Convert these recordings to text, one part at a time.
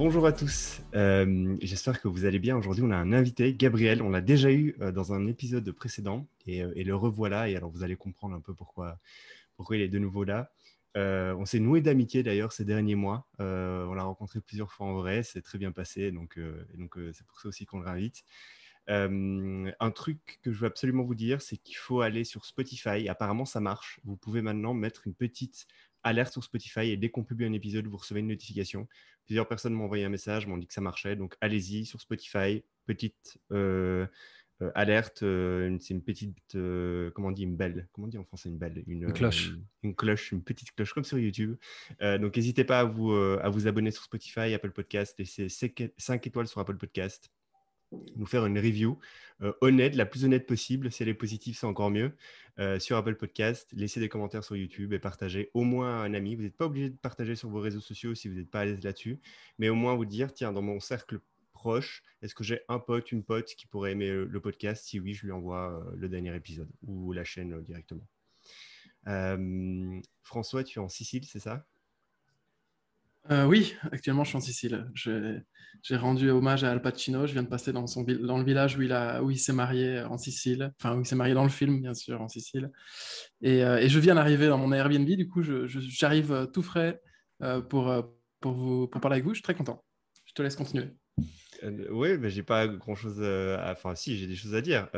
Bonjour à tous, j'espère que vous allez bien. Aujourd'hui, on a un invité, Gabriel. On l'a déjà eu dans un épisode précédent et le revoilà. Et alors, vous allez comprendre un peu pourquoi il est de nouveau là. On s'est noué d'amitié d'ailleurs ces derniers mois. On l'a rencontré plusieurs fois en vrai, c'est très bien passé. Donc, c'est pour ça aussi qu'on le réinvite. Un truc que je veux absolument vous dire, c'est qu'il faut aller sur Spotify. Apparemment, ça marche. Vous pouvez maintenant mettre une petite alerte sur Spotify et dès qu'on publie un épisode, vous recevez une notification. Plusieurs personnes m'ont envoyé un message, m'ont dit que ça marchait. Donc, allez-y sur Spotify. Petite alerte. C'est une petite, comment on dit, une belle. Comment on dit en français une belle? Une cloche. Une cloche, une petite cloche comme sur YouTube. Donc, n'hésitez pas à vous abonner sur Spotify, Apple Podcast. Laissez 5 étoiles sur Apple Podcast, nous faire une review honnête, la plus honnête possible. Si elle est positive, c'est encore mieux. Sur Apple Podcast, laissez des commentaires sur YouTube et partagez au moins à un ami. Vous n'êtes pas obligé de partager sur vos réseaux sociaux si vous n'êtes pas à l'aise là-dessus, mais au moins vous dire, tiens, dans mon cercle proche, est-ce que j'ai un pote, une pote qui pourrait aimer le podcast? Si oui, je lui envoie le dernier épisode ou la chaîne directement. François, tu es en Sicile, c'est ça? Oui, actuellement, je suis en Sicile. J'ai rendu hommage à Al Pacino. Je viens de passer dans le village où il s'est marié en Sicile. Enfin, où il s'est marié dans le film, bien sûr, en Sicile. Et je viens d'arriver dans mon Airbnb. Du coup, j'arrive tout frais pour parler avec vous. Je suis très content. Je te laisse continuer. Oui, mais j'ai pas grand-chose Enfin, si, j'ai des choses à dire.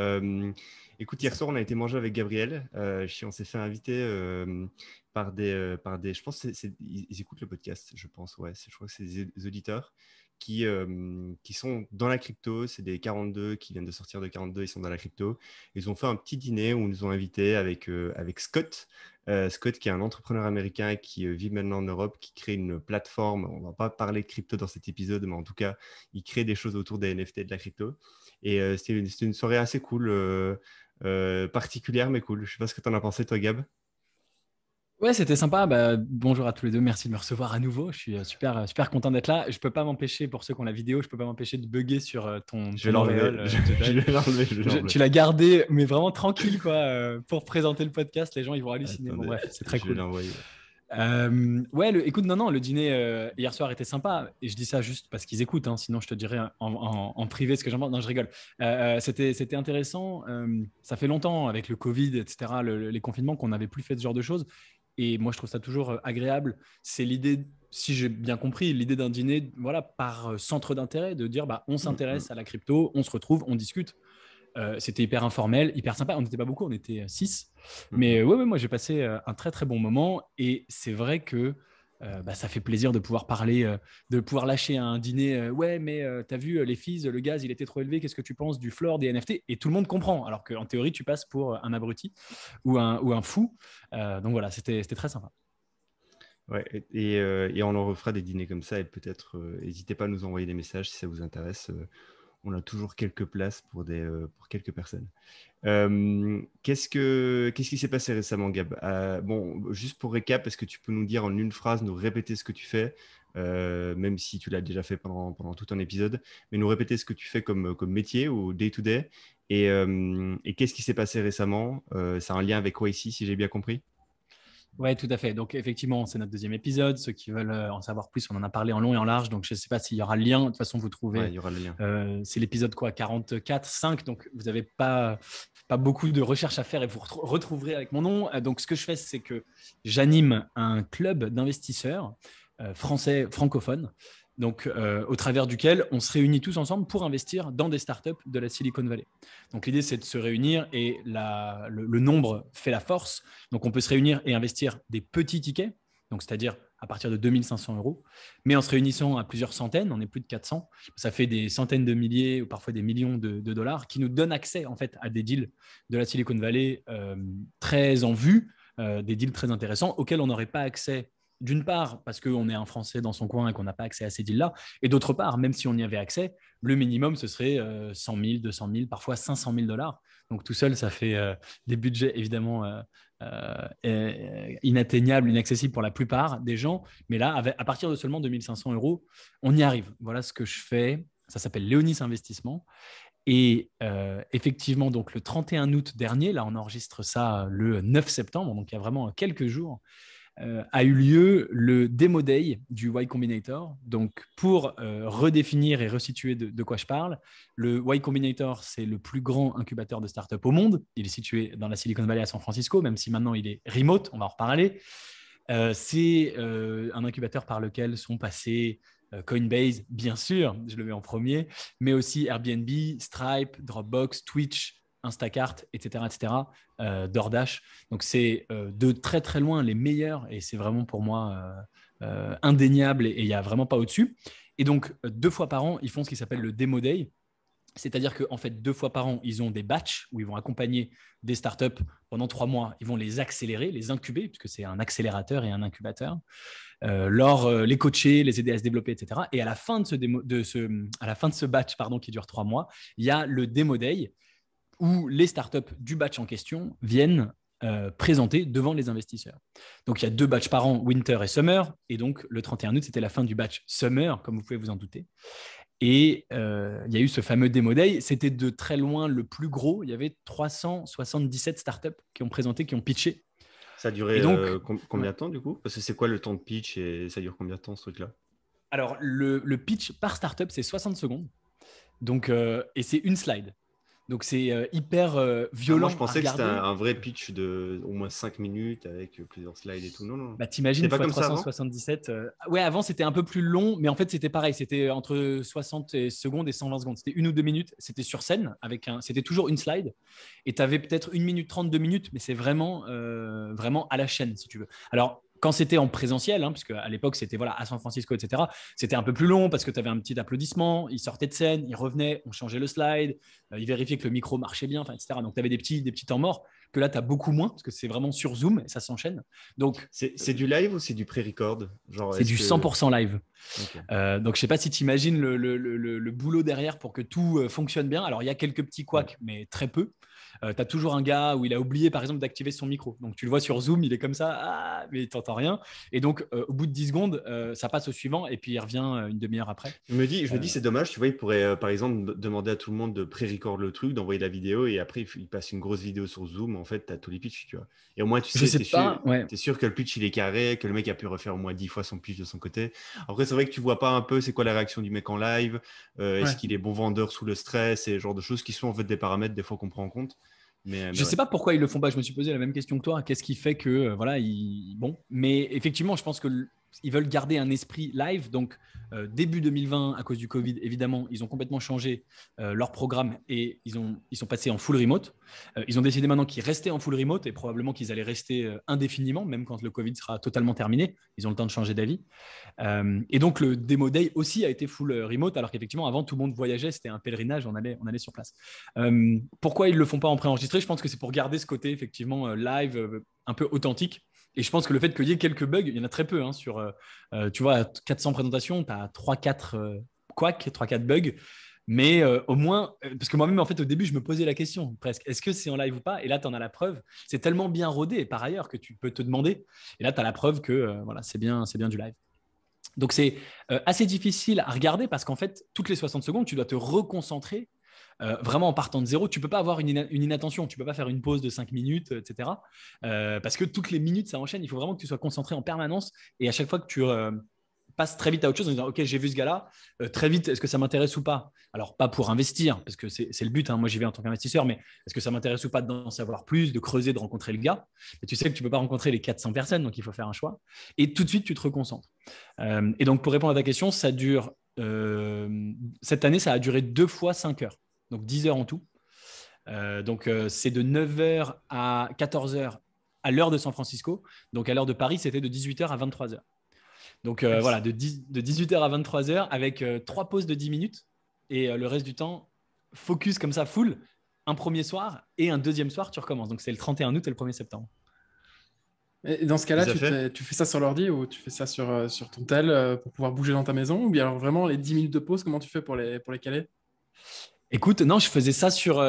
Écoute, hier soir, on a été manger avec Gabriel. On s'est fait inviter par des... Je pense ils écoutent le podcast, je pense. Ouais, je crois que c'est des auditeurs qui sont dans la crypto. C'est des 42 qui viennent de sortir de 42, ils sont dans la crypto. Ils ont fait un petit dîner où ils nous ont invités avec Scott. Scott, qui est un entrepreneur américain qui vit maintenant en Europe, qui crée une plateforme. On ne va pas parler de crypto dans cet épisode, mais en tout cas, il crée des choses autour des NFT et de la crypto. Et c'était une soirée assez cool, particulière, mais cool. Je ne sais pas ce que tu en as pensé, toi, Gab. Ouais, c'était sympa. Bah, bonjour à tous les deux. Merci de me recevoir à nouveau. Je suis super content d'être là. Je peux pas m'empêcher, pour ceux qui ont la vidéo, je peux pas m'empêcher de bugger sur Je vais ton l'enlever. auréole, Je Jedi. vais l'enlever. Je vais l'enlever. Tu l'as gardé, mais vraiment tranquille, quoi, pour présenter le podcast. Les gens, ils vont halluciner. Bon, Attendez, bref, c'est très je vais cool. l'envoyer. Ouais, écoute, non, le dîner hier soir était sympa. Et je dis ça juste parce qu'ils écoutent, hein, sinon je te dirais en privé ce que j'en pense. Non, je rigole. C'était intéressant. Ça fait longtemps, avec le Covid, etc., les confinements, qu'on n'avait plus fait ce genre de choses. Et moi, je trouve ça toujours agréable. C'est l'idée, si j'ai bien compris, l'idée d'un dîner, voilà, par centre d'intérêt, de dire, bah, on Mm. s'intéresse à la crypto, on se retrouve, on discute. C'était hyper informel, hyper sympa. On n'était pas beaucoup, on était 6. Mais Mm. ouais, moi j'ai passé un très bon moment. Et c'est vrai que bah, ça fait plaisir de pouvoir parler, de pouvoir lâcher un dîner. Ouais, mais t'as vu les fees, le gaz, il était trop élevé. Qu'est-ce que tu penses du floor des NFT? Et tout le monde comprend. Alors qu'en théorie, tu passes pour un abruti ou un fou. Donc voilà, c'était très sympa. Ouais, et on en refera des dîners comme ça. Et peut-être, n'hésitez pas à nous envoyer des messages si ça vous intéresse. On a toujours quelques places pour quelques personnes. Qu'est-ce qui s'est passé récemment, Gab? Bon, juste pour récap, est-ce que tu peux nous dire en une phrase, nous répéter ce que tu fais, même si tu l'as déjà fait pendant tout un épisode, mais nous répéter ce que tu fais comme métier ou day-to-day, et qu'est-ce qui s'est passé récemment? C'est un lien avec quoi ici, si j'ai bien compris? Ouais, tout à fait. Donc, effectivement, c'est notre deuxième épisode. Ceux qui veulent en savoir plus, on en a parlé en long et en large. Donc, je ne sais pas s'il y aura le lien. De toute façon, vous Ouais, trouvez, il y aura le lien. c'est l'épisode quoi, 44, 5. Donc, vous n'avez pas beaucoup de recherche à faire et vous retrouverez avec mon nom. Donc, ce que je fais, c'est que j'anime un club d'investisseurs français francophones. Donc, au travers duquel on se réunit tous ensemble pour investir dans des startups de la Silicon Valley. Donc, l'idée, c'est de se réunir et le nombre fait la force. Donc, on peut se réunir et investir des petits tickets, donc c'est-à-dire à partir de 2 500 euros, mais en se réunissant à plusieurs centaines, on est plus de 400, ça fait des centaines de milliers ou parfois des millions de dollars qui nous donnent accès en fait à des deals de la Silicon Valley très en vue, des deals très intéressants auxquels on n'aurait pas accès. D'une part, parce qu'on est un Français dans son coin et qu'on n'a pas accès à ces deals-là. Et d'autre part, même si on y avait accès, le minimum, ce serait 100 000, 200 000, parfois 500 000 dollars. Donc tout seul, ça fait des budgets évidemment inatteignables, inaccessibles pour la plupart des gens. Mais là, à partir de seulement 2 500 euros, on y arrive. Voilà ce que je fais. Ça s'appelle Léonis Investissement. Et effectivement, donc le 31 août dernier, là on enregistre ça le 9 septembre, donc il y a vraiment quelques jours, a eu lieu le Demo Day du Y Combinator. Donc, pour redéfinir et resituer de quoi je parle, le Y Combinator, c'est le plus grand incubateur de startups au monde. Il est situé dans la Silicon Valley à San Francisco, même si maintenant il est remote, on va en reparler. C'est un incubateur par lequel sont passés Coinbase, bien sûr, je le mets en premier, mais aussi Airbnb, Stripe, Dropbox, Twitch, Instacart, etc., etc., DoorDash. Donc, c'est de très, très loin les meilleurs et c'est vraiment pour moi indéniable et il n'y a vraiment pas au-dessus. Et donc, 2 fois par an, ils font ce qui s'appelle le Demo Day. C'est-à-dire qu'en fait, 2 fois par an, ils ont des batchs où ils vont accompagner des startups pendant 3 mois. Ils vont les accélérer, les incuber, puisque c'est un accélérateur et un incubateur, les coacher, les aider à se développer, etc. Et à la fin de ce batch qui dure 3 mois, il y a le Demo Day où les startups du batch en question viennent présenter devant les investisseurs. Donc, il y a 2 batchs par an, Winter et Summer. Et donc, le 31 août, c'était la fin du batch Summer, comme vous pouvez vous en douter. Et il y a eu ce fameux Demo Day. C'était de très loin le plus gros. Il y avait 377 startups qui ont présenté, qui ont pitché. Ça a duré Et donc, combien de temps du coup? Parce que c'est quoi le temps de pitch et ça dure combien de temps ce truc-là? alors, le pitch par startup, c'est 60 secondes. Donc, et c'est une slide. Donc, c'est hyper violent moi, je pensais à que c'était regarder. un vrai pitch de au moins 5 minutes avec plusieurs slides et tout. Non, non. Bah, C'était t'imagines, pas fois comme ça avant? 377. Ouais, avant, c'était un peu plus long, mais en fait, c'était pareil. C'était entre 60 secondes et 120 secondes. C'était 1 ou 2 minutes. C'était sur scène. C'était toujours une slide. Et tu avais peut-être 1 minute 30, 2 minutes, mais c'est vraiment, vraiment à la chaîne, si tu veux. Alors, quand c'était en présentiel, parce qu'à l'époque, c'était voilà, à San Francisco, etc., c'était un peu plus long parce que tu avais un petit applaudissement. Ils sortaient de scène, ils revenaient, on changeait le slide, ils vérifiaient que le micro marchait bien, etc. Donc, tu avais des petits temps morts que là, tu as beaucoup moins parce que c'est vraiment sur Zoom et ça s'enchaîne. Donc, C'est du live ou c'est du pré-record? Genre, c'est est-ce du que. 100% live. Ok. Donc, je ne sais pas si tu imagines le boulot derrière pour que tout fonctionne bien. Alors, il y a quelques petits Ouais. couacs, mais très peu. Tu as toujours un gars où il a oublié, par exemple, d'activer son micro. Donc, tu le vois sur Zoom, il est comme ça, mais il t'entend rien. Et donc, au bout de 10 secondes, ça passe au suivant et puis il revient une demi-heure après. Je me dis, c'est dommage, tu vois, il pourrait, par exemple, demander à tout le monde de pré-record le truc, d'envoyer la vidéo, et après, il passe une grosse vidéo sur Zoom, en fait, tu as tous les pitchs, tu vois. Et au moins, tu Je sais, sais pas, ouais. t'es sûr que le pitch, il est carré, que le mec a pu refaire au moins 10 fois son pitch de son côté. Après, c'est vrai que tu vois pas un peu c'est quoi la réaction du mec en live, est-ce Ouais. qu'il est bon vendeur sous le stress, et ce genre de choses qui sont en fait des paramètres, des fois, qu'on prend en compte. Mais Je ouais. sais pas pourquoi ils le font pas. Je me suis posé la même question que toi. Qu'est-ce qui fait que voilà, bon. Mais effectivement, je pense que ils veulent garder un esprit live. Donc début 2020, à cause du Covid, évidemment, ils ont complètement changé leur programme et ils sont passés en full remote. Ils ont décidé maintenant qu'ils restaient en full remote et probablement qu'ils allaient rester indéfiniment, même quand le Covid sera totalement terminé. Ils ont le temps de changer d'avis. Et donc le Demo Day aussi a été full remote, alors qu'effectivement avant tout le monde voyageait, c'était un pèlerinage, on allait sur place. Pourquoi ils le font pas en préenregistré? Je pense que c'est pour garder ce côté effectivement live, un peu authentique. Et je pense que le fait qu'il y ait quelques bugs, il y en a très peu sur, tu vois, 400 présentations, tu as 3-4 couacs, 3-4 bugs. Mais au moins, parce que moi-même, en fait, au début, je me posais la question presque, est-ce que c'est en live ou pas? Et là, tu en as la preuve. C'est tellement bien rodé, par ailleurs, que tu peux te demander. Et là, tu as la preuve que voilà, c'est bien du live. Donc, c'est assez difficile à regarder parce qu'en fait, toutes les 60 secondes, tu dois te reconcentrer vraiment en partant de zéro. Tu ne peux pas avoir une inattention, tu ne peux pas faire une pause de 5 minutes, etc. Parce que toutes les minutes, ça enchaîne. Il faut vraiment que tu sois concentré en permanence et à chaque fois que tu passes très vite à autre chose en disant ok, j'ai vu ce gars-là, très vite, est-ce que ça m'intéresse ou pas? Alors pas pour investir parce que c'est le but, moi j'y vais en tant qu'investisseur, mais est-ce que ça m'intéresse ou pas d'en savoir plus, de creuser, de rencontrer le gars? Et tu sais que tu ne peux pas rencontrer les 400 personnes, donc il faut faire un choix et tout de suite tu te reconcentres. Et donc pour répondre à ta question, ça dure cette année, ça a duré 2 fois 5 heures, donc 10 heures en tout. Donc c'est de 9h à 14h à l'heure de San Francisco, donc à l'heure de Paris c'était de 18h à 23h. Donc voilà, de 18h à 23h avec 3 pauses de 10 minutes et le reste du temps, focus comme ça, full, un premier soir et un deuxième soir, tu recommences. Donc c'est le 31 août et le 1er septembre. Et dans ce cas-là, tu fais ça sur l'ordi ou tu fais ça sur ton tel pour pouvoir bouger dans ta maison? Ou bien alors vraiment les 10 minutes de pause, comment tu fais pour les caler? Écoute, non, je faisais ça sur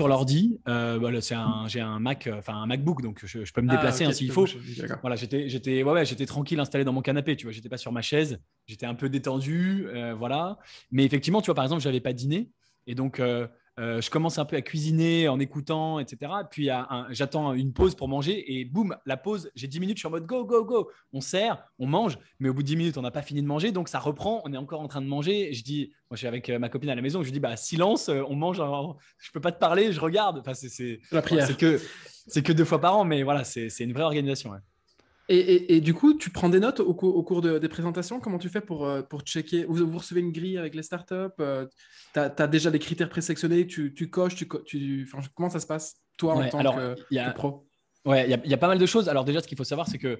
l'ordi. Voilà, j'ai un Mac, enfin un MacBook, donc je peux me déplacer Ok, tu s'il peux faut. bouger, d'accord. Voilà, j'étais tranquille installé dans mon canapé, tu vois, j'étais pas sur ma chaise, j'étais un peu détendu, voilà. Mais effectivement, tu vois, par exemple, j'avais pas dîné et donc Je commence un peu à cuisiner en écoutant, etc. Puis j'attends une pause pour manger et boum, la pause, j'ai 10 minutes, je suis en mode go, go, go. On sert, on mange, mais au bout de 10 minutes, on n'a pas fini de manger, donc ça reprend, on est encore en train de manger. Et moi je suis avec ma copine à la maison, je lui dis silence, on mange, je peux pas te parler, je regarde. Enfin, la prière. C'est que 2 fois par an, mais voilà, c'est une vraie organisation. Ouais. Et du coup, tu prends des notes au cours des présentations. Comment tu fais pour checker? Vous recevez une grille avec les startups? Tu as déjà des critères présélectionnés? Tu coches? Enfin, comment ça se passe, toi, en tant que pro? Ouais, il y a pas mal de choses. Alors déjà, ce qu'il faut savoir, c'est que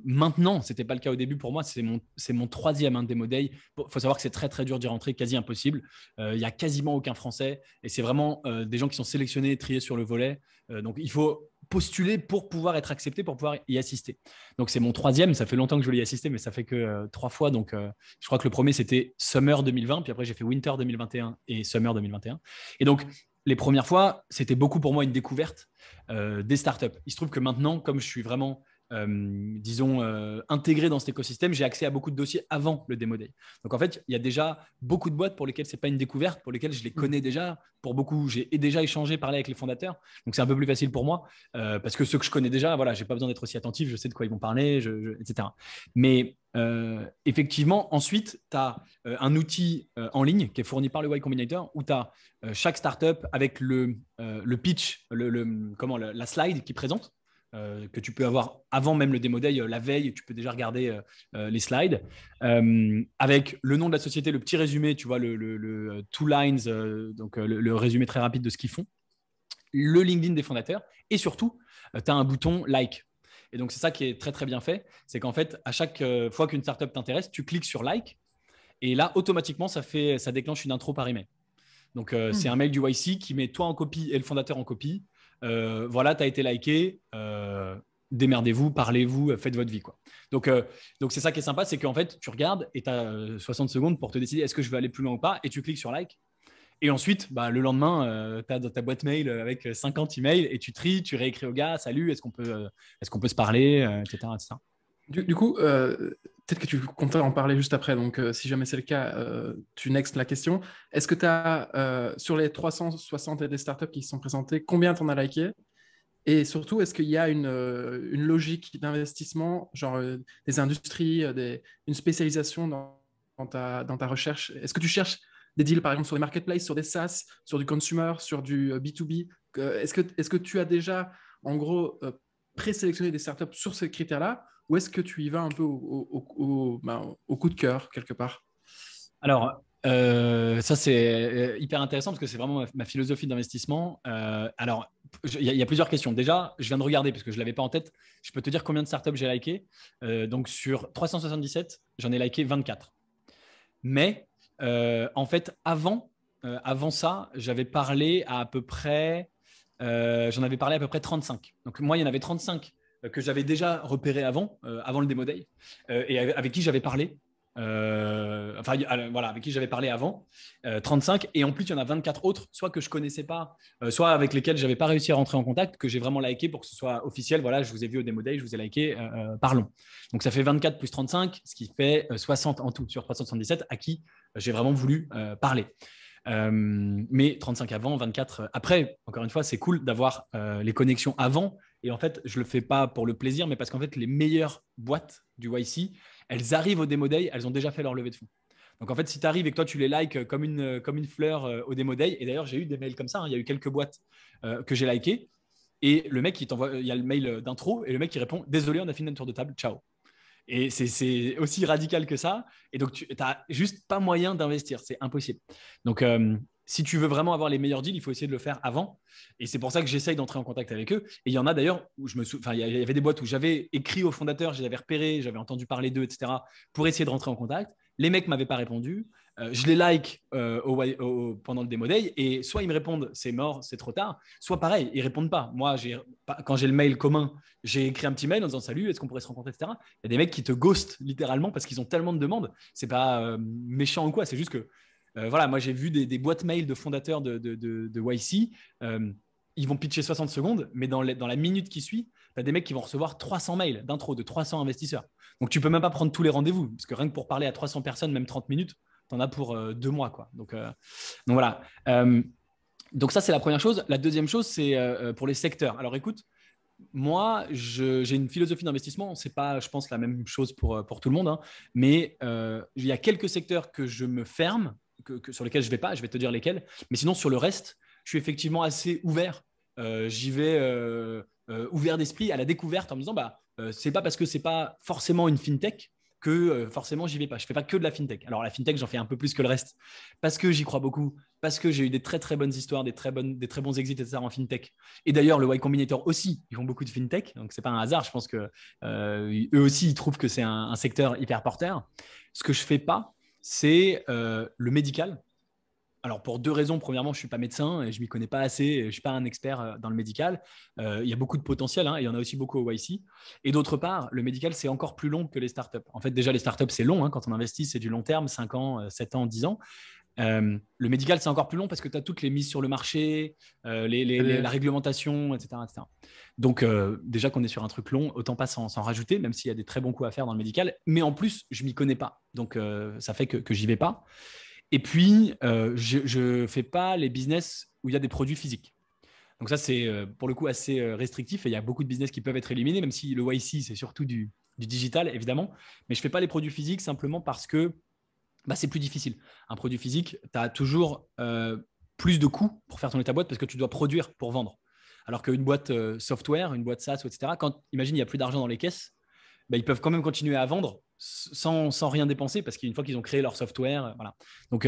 maintenant, ce n'était pas le cas au début pour moi, c'est mon 3e Demo Day. Il faut savoir que c'est très, très dur d'y rentrer, quasi impossible. Il n'y a quasiment aucun Français et c'est vraiment des gens qui sont sélectionnés, triés sur le volet. Donc, il faut postuler pour pouvoir être accepté, pour pouvoir y assister. Donc, c'est mon 3e. Ça fait longtemps que je voulais y assister, mais ça fait que 3 fois. Donc, je crois que le premier, c'était Summer 2020. Puis après, j'ai fait Winter 2021 et Summer 2021. Et donc, les premières fois, c'était beaucoup pour moi une découverte des startups. Il se trouve que maintenant, comme je suis vraiment, intégré dans cet écosystème, j'ai accès à beaucoup de dossiers avant le Demo Day. Donc, en fait, il y a déjà beaucoup de boîtes pour lesquelles ce n'est pas une découverte, pour lesquelles je les connais déjà. Pour beaucoup, j'ai déjà échangé, parlé avec les fondateurs. Donc, c'est un peu plus facile pour moi parce que ceux que je connais déjà, voilà, je n'ai pas besoin d'être aussi attentif, je sais de quoi ils vont parler, etc. Mais effectivement, ensuite, tu as un outil en ligne qui est fourni par le Y Combinator où tu as chaque startup avec le pitch, la slide qui présente, que tu peux avoir avant même le Demo Day, la veille, tu peux déjà regarder les slides, avec le nom de la société, le petit résumé, tu vois, le 2 lines, donc le résumé très rapide de ce qu'ils font, le LinkedIn des fondateurs, et surtout, tu as un bouton like. Et donc, c'est ça qui est très, très bien fait. C'est qu'en fait, à chaque fois qu'une startup t'intéresse, tu cliques sur like. Et là, automatiquement, ça déclenche une intro par email. Donc, c'est un mail du YC qui met toi en copie et le fondateur en copie. Voilà, tu as été liké. Démerdez-vous, parlez-vous, faites votre vie, quoi. Donc, c'est ça qui est sympa, c'est qu'en fait, tu regardes et tu as 60 secondes pour te décider est-ce que je veux aller plus loin ou pas. Et tu cliques sur like. Et ensuite, le lendemain, tu as dans ta boîte mail avec 50 emails et tu tries, tu réécris au gars, salut, est-ce qu'on peut se parler, etc., etc. Du coup, peut-être que tu comptais en parler juste après. Donc, si jamais c'est le cas, tu next la question. Est-ce que tu as, sur les 360 et des startups qui se sont présentées, combien tu en as liké? Et surtout, est-ce qu'il y a une logique d'investissement, genre des industries, une spécialisation dans ta recherche? Est-ce que tu cherches des deals, par exemple, sur les marketplaces, sur des SaaS, sur du consumer, sur du B2B? Est-ce que tu as déjà, en gros, présélectionné des startups sur ces critères-là, ou est-ce que tu y vas un peu au coup de cœur, quelque part? Alors, ça, c'est hyper intéressant parce que c'est vraiment ma philosophie d'investissement. Alors, il y a plusieurs questions. Déjà, je viens de regarder parce que je ne l'avais pas en tête. Je peux te dire combien de startups j'ai liké. Donc, sur 377, j'en ai liké 24. Mais en fait, avant ça, j'avais parlé à peu près, j'en avais parlé à peu près 35. Donc, moi, il y en avait 35 que j'avais déjà repéré avant le Demo Day, et avec qui j'avais parlé. Voilà, avec qui j'avais parlé avant, 35, et en plus il y en a 24 autres, soit que je connaissais pas, soit avec lesquels j'avais pas réussi à rentrer en contact, que j'ai vraiment liké pour que ce soit officiel. Voilà, je vous ai vu au Demo Day, je vous ai liké, parlons. Donc ça fait 24 plus 35, ce qui fait 60 en tout sur 377 à qui j'ai vraiment voulu parler. Mais 35 avant, 24 après. Encore une fois, c'est cool d'avoir les connexions avant. Et en fait, je le fais pas pour le plaisir, mais parce qu'en fait, les meilleures boîtes du YC, elles arrivent au Demo Day, elles ont déjà fait leur levée de fonds. Donc en fait, si tu arrives et que toi, tu les likes comme une fleur au Demo Day, et d'ailleurs, j'ai eu des mails comme ça, hein, il y a eu quelques boîtes que j'ai likées, et le mec, il y a le mail d'intro, et le mec, il répond « Désolé, on a fini notre tour de table, ciao ». Et c'est aussi radical que ça. Et donc, tu n'as juste pas moyen d'investir. C'est impossible. Donc, si tu veux vraiment avoir les meilleurs deals, il faut essayer de le faire avant. Et c'est pour ça que j'essaye d'entrer en contact avec eux. Et il y en a d'ailleurs où il y avait des boîtes où j'avais écrit aux fondateurs, je les avais repérés, j'avais entendu parler d'eux, etc., pour essayer de rentrer en contact. Les mecs ne m'avaient pas répondu. Je les like pendant le Demo Day, et soit ils me répondent c'est mort, c'est trop tard, soit pareil, ils ne répondent pas. Moi, quand j'ai le mail commun, j'ai écrit un petit mail en disant salut, est-ce qu'on pourrait se rencontrer, etc. Il y a des mecs qui te ghostent littéralement parce qu'ils ont tellement de demandes. C'est pas méchant ou quoi, c'est juste que voilà, moi j'ai vu des boîtes mail de fondateurs de YC. Ils vont pitcher 60 secondes, mais dans la minute qui suit, tu as des mecs qui vont recevoir 300 mails d'intro de 300 investisseurs. Donc tu peux même pas prendre tous les rendez-vous, parce que rien que pour parler à 300 personnes, même 30 minutes, tu en as pour 2 mois, quoi. Donc voilà. Donc ça, c'est la première chose. La deuxième chose, c'est pour les secteurs. Alors écoute, moi, j'ai une philosophie d'investissement. C'est pas, je pense, la même chose pour tout le monde, hein. Mais il y a quelques secteurs que je me ferme, sur lesquels je vais pas. Je vais te dire lesquels. Mais sinon, sur le reste, je suis effectivement assez ouvert. J'y vais ouvert d'esprit à la découverte en me disant, bah, c'est pas parce que c'est pas forcément une fintech que forcément j'y vais pas. Je fais pas que de la fintech. Alors la fintech, j'en fais un peu plus que le reste parce que j'y crois beaucoup, parce que j'ai eu des très très bonnes histoires, des très bons exits, etc. en fintech. Et d'ailleurs, le Y Combinator aussi, ils font beaucoup de fintech, donc c'est pas un hasard. Je pense que eux aussi, ils trouvent que c'est un secteur hyper porteur. Ce que je fais pas, c'est le médical. Alors, pour deux raisons. Premièrement, je ne suis pas médecin et je ne m'y connais pas assez. Je ne suis pas un expert dans le médical. Il y a beaucoup de potentiel, hein, et il y en a aussi beaucoup au YC. Et d'autre part, le médical, c'est encore plus long que les startups. En fait, déjà, les startups, c'est long, hein, quand on investit, c'est du long terme, 5 ans, 7 ans, 10 ans. Le médical, c'est encore plus long parce que tu as toutes les mises sur le marché, la réglementation, etc. etc. Donc, déjà qu'on est sur un truc long, autant pas s'en rajouter, même s'il y a des très bons coups à faire dans le médical. Mais en plus, je ne m'y connais pas. Donc, ça fait que j'y vais pas. Et puis, je ne fais pas les business où il y a des produits physiques. Donc ça, c'est pour le coup assez restrictif et il y a beaucoup de business qui peuvent être éliminés, même si le YC, c'est surtout du digital, évidemment. Mais je ne fais pas les produits physiques simplement parce que bah, c'est plus difficile. Un produit physique, tu as toujours plus de coûts pour faire tourner ta boîte parce que tu dois produire pour vendre. Alors qu'une boîte software, une boîte SaaS, etc., quand imagine, il n'y a plus d'argent dans les caisses, bah, ils peuvent quand même continuer à vendre sans rien dépenser parce qu'une fois qu'ils ont créé leur software, voilà. Donc,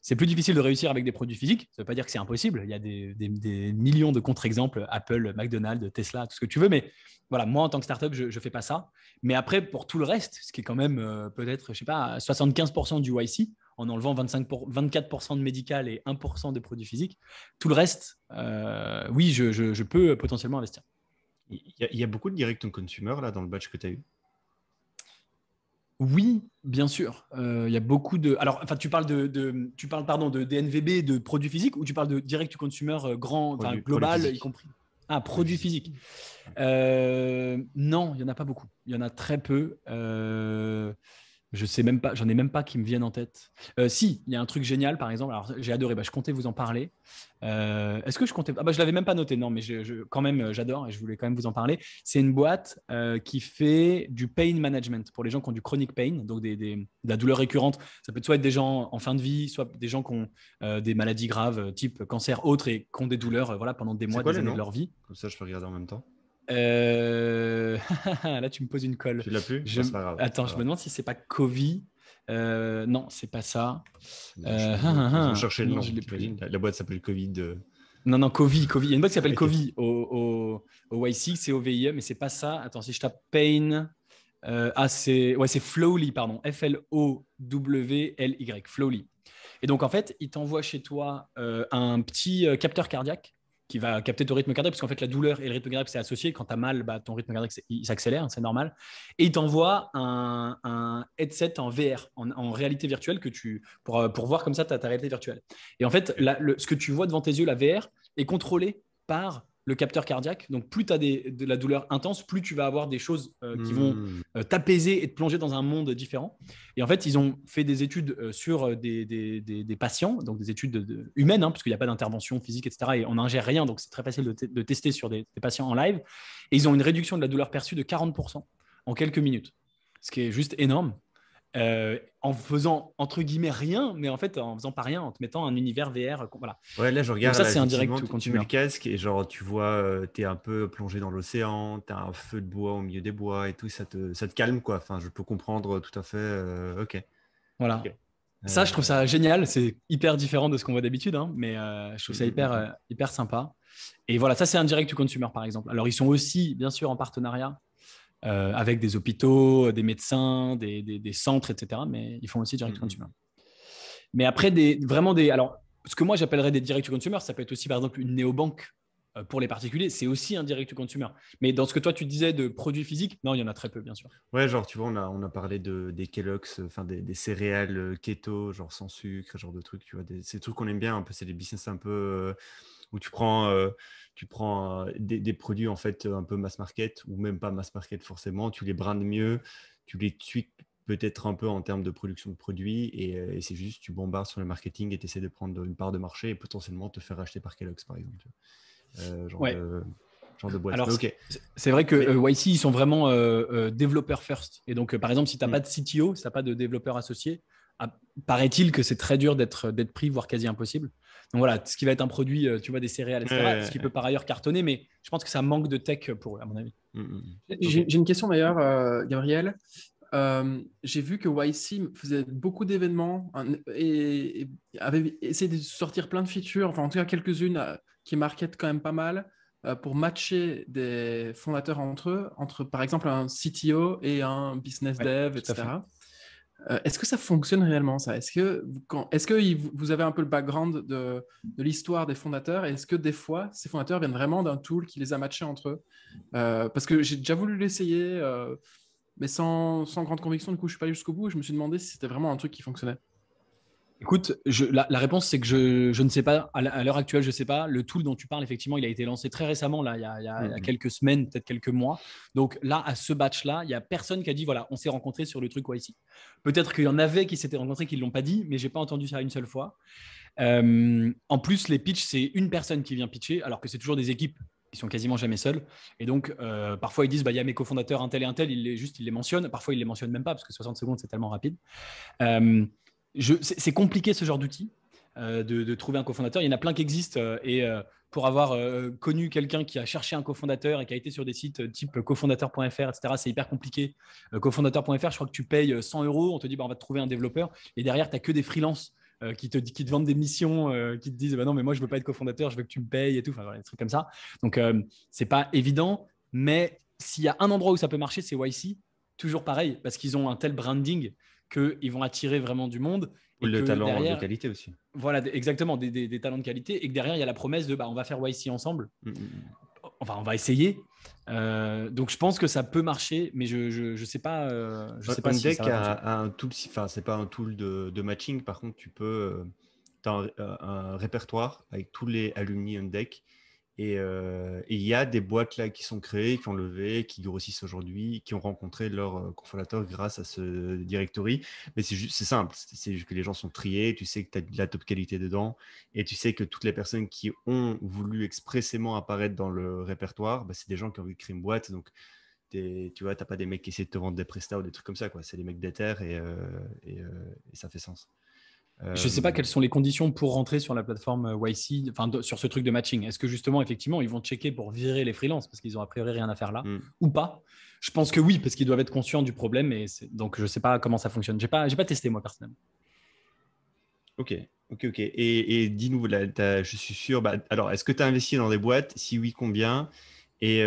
c'est plus difficile de réussir avec des produits physiques. Ça ne veut pas dire que c'est impossible. Il y a des millions de contre-exemples, Apple, McDonald's, Tesla, tout ce que tu veux. Mais voilà, moi, en tant que startup, je ne fais pas ça. Mais après, pour tout le reste, ce qui est quand même peut-être, je sais pas, 75% du YC, en enlevant 24% de médical et 1% de produits physiques, tout le reste, oui, je peux potentiellement investir. Il y a beaucoup de direct to consumer là dans le batch que tu as eu. Oui, bien sûr. Il y a beaucoup de. Alors, enfin, tu parles pardon de DNVB, de produits physiques, ou tu parles de direct to consumer grand, enfin Produit global, y physique. compris. Ah, produits physiques. Non, il n'y en a pas beaucoup. Il y en a très peu. Je sais même pas, j'en ai même pas qui me viennent en tête. Si, il y a un truc génial, par exemple. Alors, j'ai adoré. Bah, je comptais vous en parler. Est-ce que je comptais? Ah bah, je l'avais même pas noté. Non, mais quand même, j'adore et je voulais quand même vous en parler. C'est une boîte qui fait du pain management pour les gens qui ont du chronic pain, donc de la douleur récurrente. Ça peut soit être des gens en fin de vie, soit des gens qui ont des maladies graves, type cancer, autres, et qui ont des douleurs, voilà, pendant des mois, C'est quoi des le années de nom? leur vie. Comme ça, je peux regarder en même temps. Là, tu me poses une colle. Tu l'as plus? Bah, c'est pas grave. Attends, je me demande si c'est pas Covid. Non, c'est pas ça. Ils ont cherché le Non, nom. je l'ai plus. T'imagines? La boîte s'appelle Covid. Non, non, Covid. Il y a une boîte qui s'appelle Ok. Covid au YC, c'est au VIE, mais c'est pas ça. Attends, si je tape Pain. C'est Flowly, pardon. Flowly. Flowly. Et donc, en fait, il t'envoie chez toi un petit capteur cardiaque qui va capter ton rythme cardiaque, parce qu'en fait, la douleur et le rythme cardiaque, c'est associé. Quand tu as mal, bah, ton rythme cardiaque, il s'accélère, c'est normal. Et il t'envoie un headset en VR, en réalité virtuelle, pour voir comme ça ta réalité virtuelle. Et en fait, ce que tu vois devant tes yeux, la VR, est contrôlé par le capteur cardiaque. Donc, plus tu as de la douleur intense, plus tu vas avoir des choses qui vont t'apaiser et te plonger dans un monde différent. Et en fait, ils ont fait des études sur des patients, donc des études humaines, hein, parce qu'il n'y a pas d'intervention physique, etc. Et on n'ingère rien, donc c'est très facile de tester sur des patients en live. Et ils ont une réduction de la douleur perçue de 40% en quelques minutes, ce qui est juste énorme. En faisant entre guillemets rien, mais en fait en faisant pas rien, en te mettant un univers VR, voilà. Ouais, là, je Donc regarde, ça, là, c'est un direct effectivement, to tu mets consumer. le casque et genre, tu vois, tu es un peu plongé dans l'océan, tu as un feu de bois au milieu des bois et tout, ça te calme, quoi. Enfin, je peux comprendre tout à fait. Ok. Voilà. Ok. Ça, je trouve ça génial. C'est hyper différent de ce qu'on voit d'habitude, hein, mais je trouve ça Mm, mm, hyper sympa. Et voilà, ça, c'est un direct to consumer, par exemple. Alors, ils sont aussi, bien sûr, en partenariat avec des hôpitaux, des médecins, des centres, etc. Mais ils font aussi direct to consumer. Mais après, alors, ce que moi, j'appellerais des direct to consumer, ça peut être aussi, par exemple, une néobanque pour les particuliers. C'est aussi un direct to consumer. Mais dans ce que toi, tu disais de produits physiques, non, il y en a très peu, bien sûr. Ouais, genre, tu vois, on a parlé des Kellogg's, enfin des céréales keto, genre sans sucre, genre de trucs, tu vois, ces trucs qu'on aime bien un peu, c'est des business un peu où tu prends des produits en fait un peu mass market ou même pas mass market forcément, tu les brandes mieux, tu les tweaks peut-être un peu en termes de production de produits, et c'est juste tu bombardes sur le marketing et tu essaies de prendre une part de marché et potentiellement te faire racheter par Kellogg's, par exemple. Ouais. Genre de boîte. Alors, Mais ok. c'est vrai que Mais, YC, ils sont vraiment développeurs first. Et donc, par exemple, si tu n'as mm, pas de CTO, si tu n'as pas de développeur associé, paraît-il que c'est très dur d'être pris, voire quasi impossible. Donc voilà, ce qui va être un produit, tu vois, des céréales, etc., ce qui peut par ailleurs cartonner, mais je pense que ça manque de tech pour eux, à mon avis. ok. J'ai une question d'ailleurs, Gabriel. J'ai vu que YC faisait beaucoup d'événements et avait essayé de sortir plein de features, enfin en tout cas quelques-unes qui marketent quand même pas mal pour matcher des fondateurs entre eux, entre par exemple un CTO et un business Ouais, dev, tout à fait. etc. Est-ce que ça fonctionne réellement ça? Est-ce que vous avez un peu le background de l'histoire des fondateurs et est-ce que des fois ces fondateurs viennent vraiment d'un tool qui les a matchés entre eux? Parce que j'ai déjà voulu l'essayer. Mais sans grande conviction, du coup, je suis pas allé jusqu'au bout et je me suis demandé si c'était vraiment un truc qui fonctionnait. Écoute, la réponse, c'est que je ne sais pas. À l'heure actuelle, je ne sais pas. Le tool dont tu parles, effectivement, il a été lancé très récemment, là, il y a quelques semaines, peut-être quelques mois. Donc là, à ce batch-là, il n'y a personne qui a dit, voilà, on s'est rencontrés sur le truc YC. Peut-être qu'il y en avait qui s'étaient rencontrés, qui ne l'ont pas dit, mais je n'ai pas entendu ça une seule fois. En plus, les pitchs, c'est une personne qui vient pitcher, alors que c'est toujours des équipes qui sont quasiment jamais seules. Et donc, parfois, ils disent, bah, il y a mes cofondateurs, un tel et un tel, ils les mentionnent. Parfois, ils ne les mentionnent même pas, parce que 60 secondes, c'est tellement rapide. Euh, c'est compliqué ce genre d'outil de trouver un cofondateur. Il y en a plein qui existent pour avoir connu quelqu'un qui a cherché un cofondateur et qui a été sur des sites type cofondateur.fr, etc., c'est hyper compliqué. Cofondateur.fr, je crois que tu payes 100 euros, on te dit bah, on va te trouver un développeur et derrière, tu n'as que des freelances qui te vendent des missions, qui te disent bah non, mais moi je veux pas être cofondateur, je veux que tu me payes et tout, enfin, voilà, des trucs comme ça. Donc, c'est pas évident, mais s'il y a un endroit où ça peut marcher, c'est YC. Toujours pareil, parce qu'ils ont un tel branding qu'ils vont attirer vraiment du monde et Le que talent de derrière, qualité aussi. voilà, exactement, des talents de qualité et que derrière, il y a la promesse de bah, on va faire YC ensemble. Enfin, on va essayer. Donc, je pense que ça peut marcher, mais je sais pas, si ça Undeck va fonctionner. a un tool, enfin, c'est pas un tool de matching, par contre, tu peux. Tu as un répertoire avec tous les alumni Undeck. Et il y a des boîtes là qui sont créées, qui ont levé, qui grossissent aujourd'hui, qui ont rencontré leur cofondateur grâce à ce directory. Mais c'est simple, c'est juste que les gens sont triés, tu sais que tu as de la top qualité dedans, et tu sais que toutes les personnes qui ont voulu expressément apparaître dans le répertoire, bah, c'est des gens qui ont envie de créer une boîte. Donc, tu vois, tu n'as pas des mecs qui essaient de te vendre des prestats ou des trucs comme ça, quoi. C'est des mecs d'éther et ça fait sens. Je ne sais pas quelles sont les conditions pour rentrer sur la plateforme YC, enfin sur ce truc de matching. Est-ce que justement, effectivement, ils vont checker pour virer les freelances parce qu'ils ont a priori rien à faire là Hmm. ou pas? Je pense que oui, parce qu'ils doivent être conscients du problème. Donc, je ne sais pas comment ça fonctionne. J'ai pas testé moi personnellement. Ok, ok. Et dis-nous, là, je suis sûr. Bah, alors, est-ce que tu as investi dans des boîtes? Si oui, combien? Et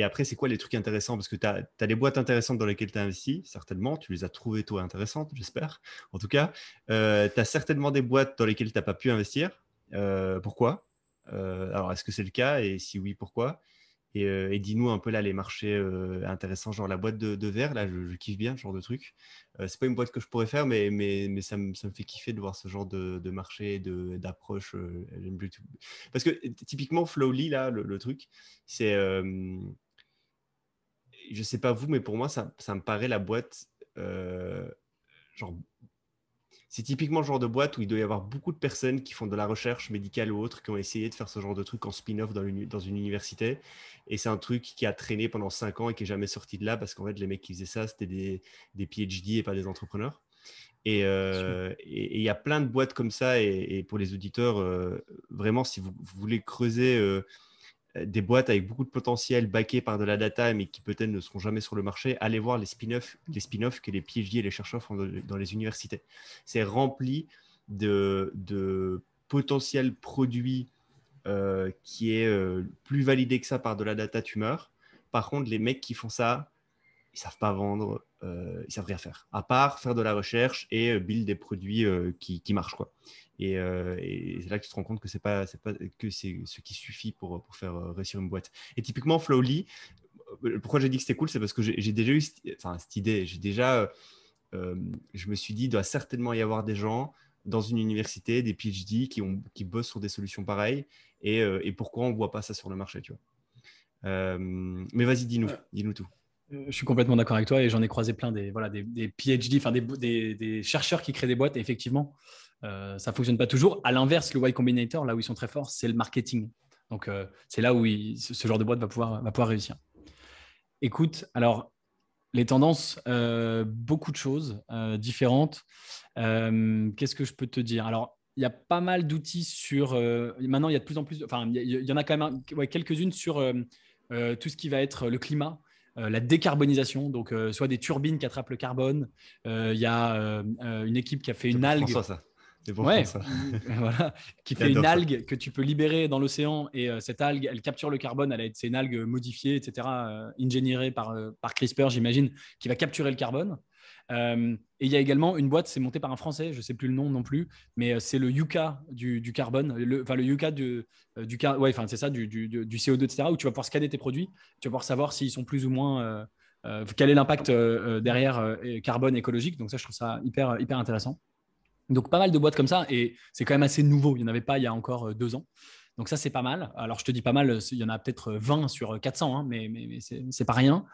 après, c'est quoi les trucs intéressants? Parce que tu as des boîtes intéressantes dans lesquelles tu as investi, certainement. Tu les as trouvées, toi, intéressantes, j'espère. En tout cas, tu as certainement des boîtes dans lesquelles tu n'as pas pu investir. Pourquoi? Alors, est-ce que c'est le cas? Et si oui, pourquoi? Et dis-nous un peu là les marchés intéressants, genre la boîte de verre, là, je kiffe bien ce genre de truc. C'est pas une boîte que je pourrais faire, mais ça me fait kiffer de voir ce genre de marché, d'approche. J'aime bien tout. Parce que typiquement, Flowly, là, le truc, c'est. Je sais pas vous, mais pour moi, ça me paraît la boîte. Genre c'est typiquement le genre de boîte où il doit y avoir beaucoup de personnes qui font de la recherche médicale ou autre, qui ont essayé de faire ce genre de truc en spin-off dans une université. Et c'est un truc qui a traîné pendant 5 ans et qui n'est jamais sorti de là parce qu'en fait, les mecs qui faisaient ça, c'était des PhD et pas des entrepreneurs. Et il y a plein de boîtes comme ça. Et pour les auditeurs, vraiment, si vous voulez creuser des boîtes avec beaucoup de potentiel backées par de la data, mais qui peut-être ne seront jamais sur le marché, allez voir les spin-offs que les PhD et les chercheurs font dans les universités. C'est rempli de potentiels produits qui est plus validé que ça par de la data tumeur. Par contre, les mecs qui font ça, ils savent pas vendre, ils savent rien faire, à part faire de la recherche et build des produits qui marchent, quoi. Et c'est là que tu te rends compte que c'est pas que c'est ce qui suffit pour faire réussir une boîte. Et typiquement Flowly, pourquoi j'ai dit que c'était cool, c'est parce que j'ai déjà eu cette idée. Je me suis dit, il doit certainement y avoir des gens dans une université, des PhD qui bossent sur des solutions pareilles. Et pourquoi on ne voit pas ça sur le marché, tu vois. Mais vas-y, dis-nous tout. Je suis complètement d'accord avec toi et j'en ai croisé plein des PhD, enfin des chercheurs qui créent des boîtes et effectivement, ça ne fonctionne pas toujours. À l'inverse, le Y Combinator, là où ils sont très forts, c'est le marketing. Donc, c'est là où ce genre de boîte va pouvoir réussir. Écoute, alors, les tendances, beaucoup de choses différentes. Qu'est-ce que je peux te dire? Alors, il y a pas mal d'outils sur. Maintenant, il y a de plus en plus. Enfin, il y en a quand même quelques-unes sur tout ce qui va être le climat, la décarbonisation. Donc, soit des turbines qui attrapent le carbone. Il y a une équipe qui a fait C'est une pour algue. François, ça. C'est pour Ouais, François. voilà, qui Il fait une adore ça. algue que tu peux libérer dans l'océan et cette algue, elle capture le carbone. C'est une algue modifiée, etc., ingénierée par CRISPR, j'imagine, qui va capturer le carbone. Et il y a également une boîte, c'est monté par un Français, je ne sais plus le nom non plus, mais c'est le Yuka du carbone, le Yuka ouais, c'est ça, du CO2, etc., où tu vas pouvoir scanner tes produits, tu vas pouvoir savoir s'ils sont plus ou moins, quel est l'impact derrière carbone écologique. Donc ça, je trouve ça hyper, hyper intéressant. Donc, pas mal de boîtes comme ça, et c'est quand même assez nouveau. Il n'y en avait pas il y a encore 2 ans. Donc, ça, c'est pas mal. Alors, je te dis pas mal, il y en a peut-être 20 sur 400, hein, mais c'est pas rien.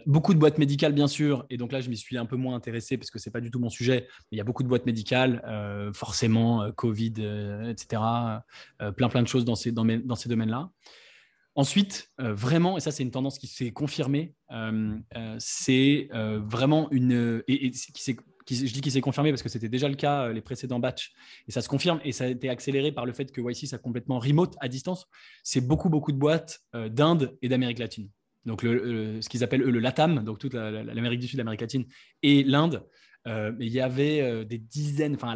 Beaucoup de boîtes médicales, bien sûr. Et donc là, je m'y suis un peu moins intéressé parce que c'est pas du tout mon sujet. Mais il y a beaucoup de boîtes médicales, forcément, Covid, etc. Plein de choses dans ces domaines-là. Ensuite, vraiment, et ça c'est une tendance qui s'est confirmée, c'est vraiment je dis qu'il s'est confirmé parce que c'était déjà le cas les précédents batchs, et ça se confirme, et ça a été accéléré par le fait que YC, ça complètement remote, à distance. C'est beaucoup de boîtes d'Inde et d'Amérique latine. Donc ce qu'ils appellent eux le LATAM, donc toute l'Amérique du Sud, l'Amérique latine et l'Inde. Il y avait des dizaines, enfin